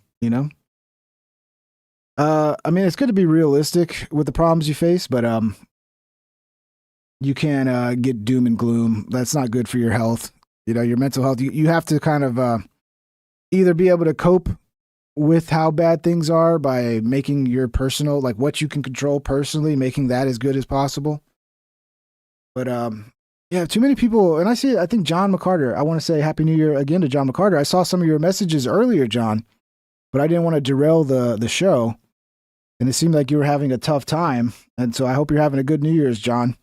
I mean, it's good to be realistic with the problems you face, but you can't get doom and gloom. That's not good for your health. Your mental health. You have to kind of either be able to cope with how bad things are by making your personal, like what you can control personally, making that as good as possible. But yeah, too many people, and I think John McCarter, I want to say Happy New Year again to John McCarter. I saw some of your messages earlier, John, but I didn't want to derail the show. And it seemed like you were having a tough time. And so I hope you're having a good New Year's, John.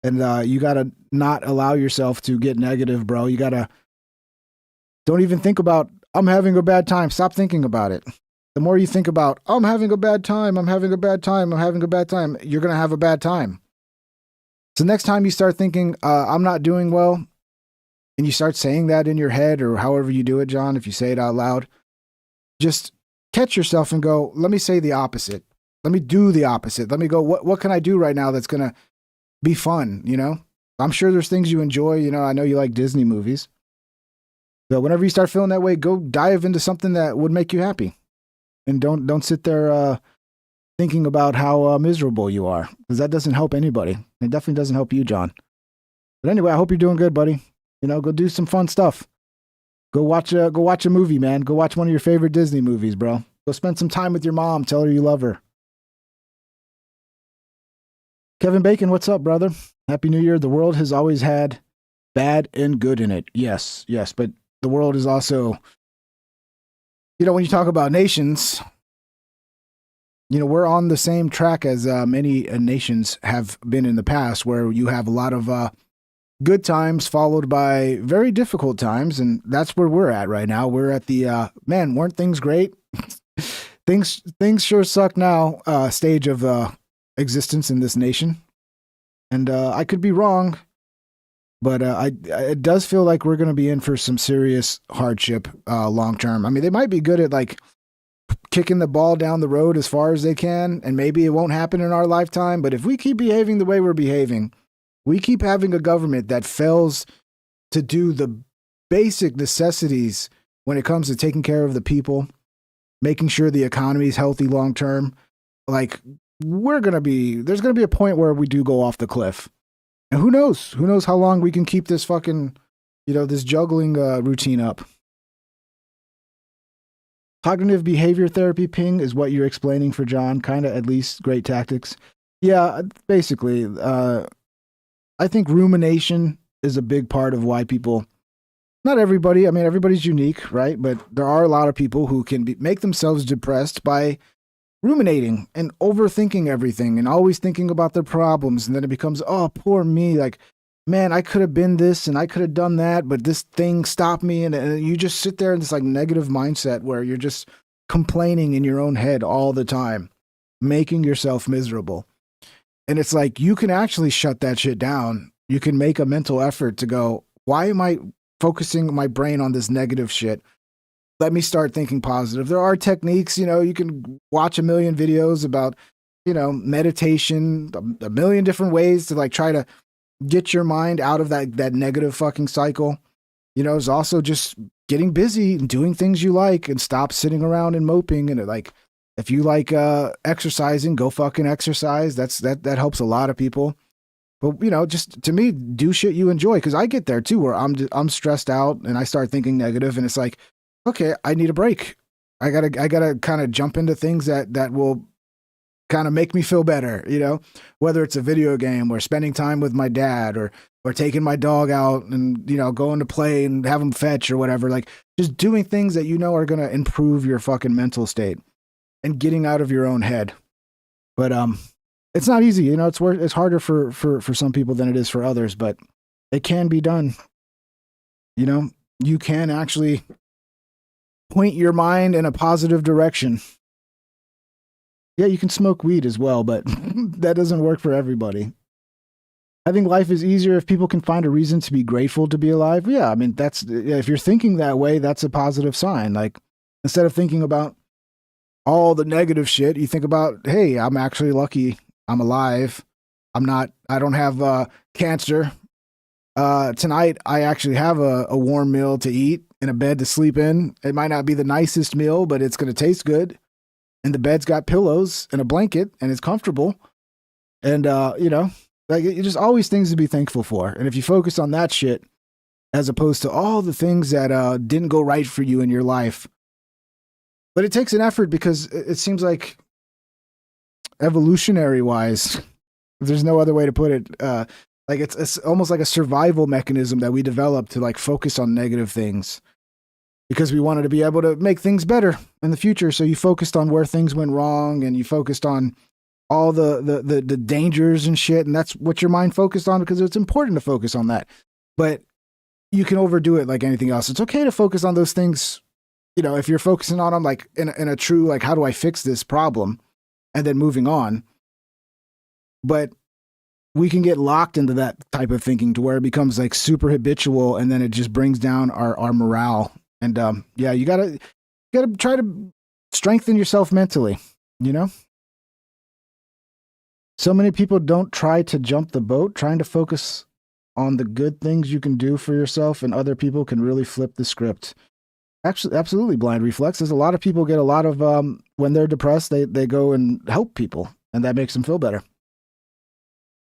And you got to not allow yourself to get negative, bro. You got to don't even think about, I'm having a bad time. Stop thinking about it. The more you think about, I'm having a bad time, I'm having a bad time, I'm having a bad time, you're going to have a bad time. So next time you start thinking, I'm not doing well, and you start saying that in your head or however you do it, John, if you say it out loud, just catch yourself and go, let me say the opposite. Let me do the opposite. Let me go, what can I do right now that's going to be fun, you know? I'm sure there's things you enjoy. You know, I know you like Disney movies. So whenever you start feeling that way, go dive into something that would make you happy. And don't sit there thinking about how miserable you are, because that doesn't help anybody. It definitely doesn't help you, John. But anyway, I hope you're doing good, buddy. You know, go do some fun stuff. Go watch a movie, man. Go watch one of your favorite Disney movies, bro. Go spend some time with your mom. Tell her you love her. Kevin Bacon, what's up, brother? Happy New Year. The world has always had bad and good in it. Yes, but the world is also, you know, when you talk about nations, you know, we're on the same track as many nations have been in the past, where you have a lot of good times followed by very difficult times. And that's where we're at right now. We're at the, man, weren't things great? things sure suck now, stage of existence in this nation. And I could be wrong, but it does feel like we're going to be in for some serious hardship long term. I mean, they might be good at like kicking the ball down the road as far as they can, and maybe it won't happen in our lifetime. But if we keep behaving the way we're behaving, we keep having a government that fails to do the basic necessities when it comes to taking care of the people, making sure the economy is healthy long term. Like, there's going to be a point where we do go off the cliff. And who knows how long we can keep this fucking, you know, this juggling routine up. Cognitive behavior therapy, Ping, is what you're explaining for John, kind of, at least. Great tactics. Yeah, basically, I think rumination is a big part of why people, not everybody, I mean, everybody's unique, right? But there are a lot of people who can make themselves depressed by ruminating and overthinking everything and always thinking about their problems. And then it becomes, oh, poor me. Like, man, I could have been this and I could have done that, but this thing stopped me. And you just sit there in this like negative mindset where you're just complaining in your own head all the time, making yourself miserable. And it's like, you can actually shut that shit down. You can make a mental effort to go, why am I focusing my brain on this negative shit? Let me start thinking positive. There are techniques, you know, you can watch a million videos about, you know, meditation, a million different ways to like try to get your mind out of that negative fucking cycle. You know, it's also just getting busy and doing things you like and stop sitting around and moping. And like, if you like exercising, go fucking exercise. That helps a lot of people. But, you know, just to me, do shit you enjoy. Cause I get there too, where I'm stressed out and I start thinking negative, and it's like, okay, I need a break. I gotta kind of jump into things that will kind of make me feel better, you know, whether it's a video game or spending time with my dad or taking my dog out and, you know, going to play and have him fetch or whatever. Like, just doing things that you know are going to improve your fucking mental state and getting out of your own head. But it's not easy, you know. It's harder for some people than it is for others, but it can be done. You know, you can actually point your mind in a positive direction. Yeah, you can smoke weed as well, but that doesn't work for everybody. I think life is easier if people can find a reason to be grateful to be alive. Yeah, I mean, if you're thinking that way, that's a positive sign. Like, instead of thinking about all the negative shit, you think about, hey, I'm actually lucky. I'm alive. I don't have cancer. Tonight, I actually have a warm meal to eat and a bed to sleep in. It might not be the nicest meal, but it's going to taste good. And the bed's got pillows and a blanket and it's comfortable. And, you know, like, it's just always things to be thankful for. And if you focus on that shit, as opposed to all the things that didn't go right for you in your life. But it takes an effort, because it seems like evolutionary wise, there's no other way to put it. Like, it's almost like a survival mechanism that we developed to like focus on negative things, because we wanted to be able to make things better in the future. So you focused on where things went wrong, and you focused on all the dangers and shit, and that's what your mind focused on because it's important to focus on that. But you can overdo it like anything else. It's okay to focus on those things, you know, if you're focusing on them like in a true, like, how do I fix this problem? And then moving on. But we can get locked into that type of thinking to where it becomes like super habitual, and then it just brings down our morale. And yeah, you gotta try to strengthen yourself mentally, you know? So many people don't try to jump the boat, trying to focus on the good things you can do for yourself, and other people can really flip the script. Actually, absolutely, Blind Reflex. There's a lot of people get a lot of, when they're depressed, they go and help people, and that makes them feel better.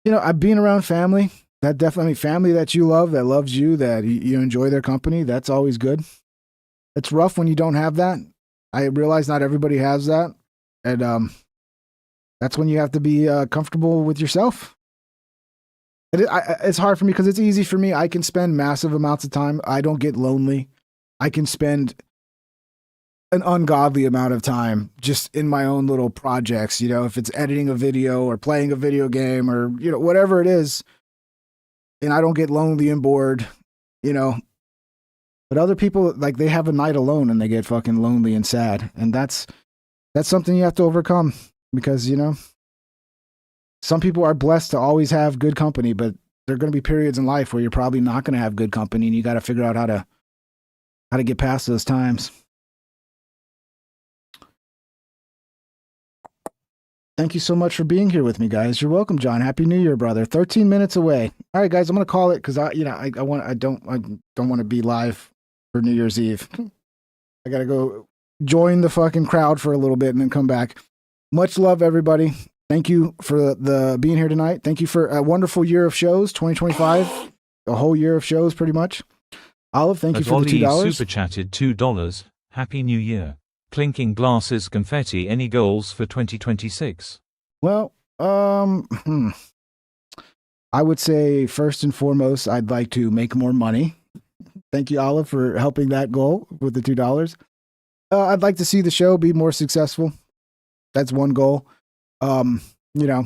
You know, I've been around family, that definitely, family that you love, that loves you, that you enjoy their company, that's always good. It's rough when you don't have that. I realize not everybody has that, and that's when you have to be comfortable with yourself. It's hard for me because it's easy for me. I can spend massive amounts of time. I don't get lonely. I can spend an ungodly amount of time just in my own little projects, you know, if it's editing a video or playing a video game or, you know, whatever it is. And I don't get lonely and bored, you know. But other people, like, they have a night alone and they get fucking lonely and sad. And that's something you have to overcome because, you know, some people are blessed to always have good company, but there are going to be periods in life where you're probably not going to have good company, and you got to figure out how to get past those times. Thank you so much for being here with me, guys. You're welcome, John. Happy New Year, brother. 13 minutes away. All right, guys, I'm going to call it because I don't want to be live for New Year's Eve. I got to go join the fucking crowd for a little bit and then come back. Much love, everybody. Thank you for the being here tonight. Thank you for a wonderful year of shows, 2025. A whole year of shows, pretty much. Olive, thank you for the $2. Super chatted $2. Happy New Year. Clinking glasses, confetti. Any goals for 2026? Well, I would say first and foremost, I'd like to make more money. Thank you, Olive, for helping that goal with the $2. I'd like to see the show be more successful. That's one goal. You know,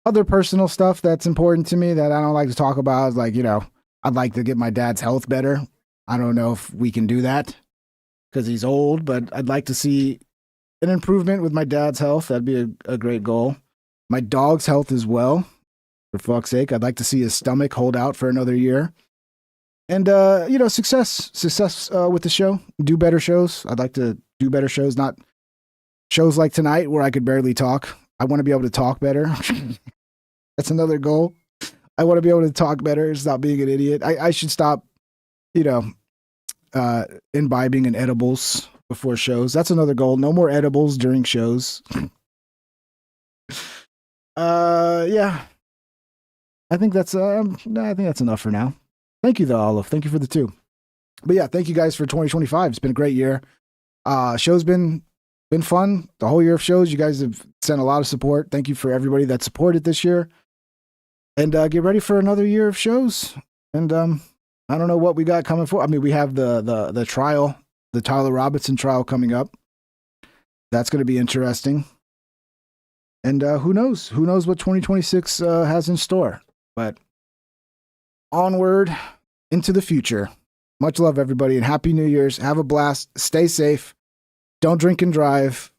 other personal stuff that's important to me that I don't like to talk about is, like, you know, I'd like to get my dad's health better. I don't know if we can do that because he's old, but I'd like to see an improvement with my dad's health. That'd be a great goal. My dog's health as well. For fuck's sake, I'd like to see his stomach hold out for another year. And, you know, success with the show. Do better shows. I'd like to do better shows, not shows like tonight where I could barely talk. I want to be able to talk better. That's another goal. I want to be able to talk better and stop being an idiot. I should stop, you know, imbibing in edibles before shows. That's another goal. No more edibles during shows. Yeah. I think that's enough for now. Thank you though, Olive. Thank you for the 2. But yeah, thank you guys for 2025. It's been a great year. Show's been fun. The whole year of shows, you guys have sent a lot of support. Thank you for everybody that supported this year. And get ready for another year of shows. And I don't know what we got coming for. I mean, we have the trial, the Tyler Robinson trial coming up. That's going to be interesting. And who knows? Who knows what 2026 has in store? But onward into the future. Much love, everybody, and Happy New Year's. Have a blast. Stay safe. Don't drink and drive.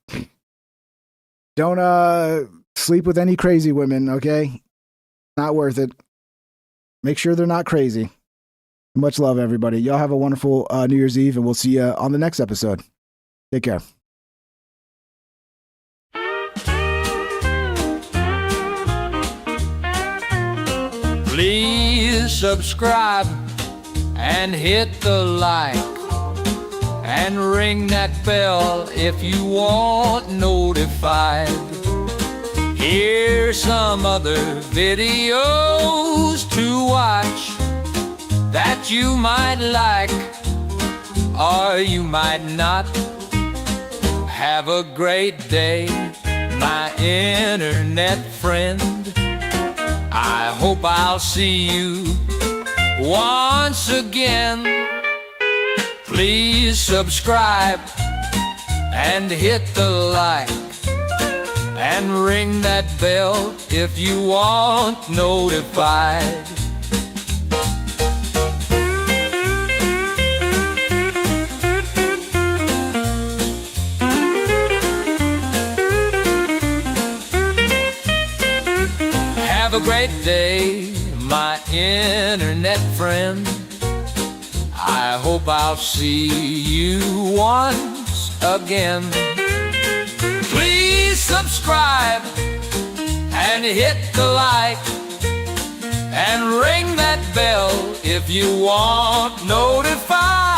Don't sleep with any crazy women, okay? Not worth it. Make sure they're not crazy. Much love, everybody. Y'all have a wonderful New Year's Eve, and we'll see you on the next episode. Take care. Please subscribe and hit the like and ring that bell if you want notified. Here's some other videos to watch that you might like or you might not. Have a great day, my internet friend. I hope I'll see you once again. Please subscribe and hit the like and ring that bell if you want notified. Have a great day, my internet friend. I hope I'll see you once again. Please subscribe and hit the like and ring that bell if you want notified.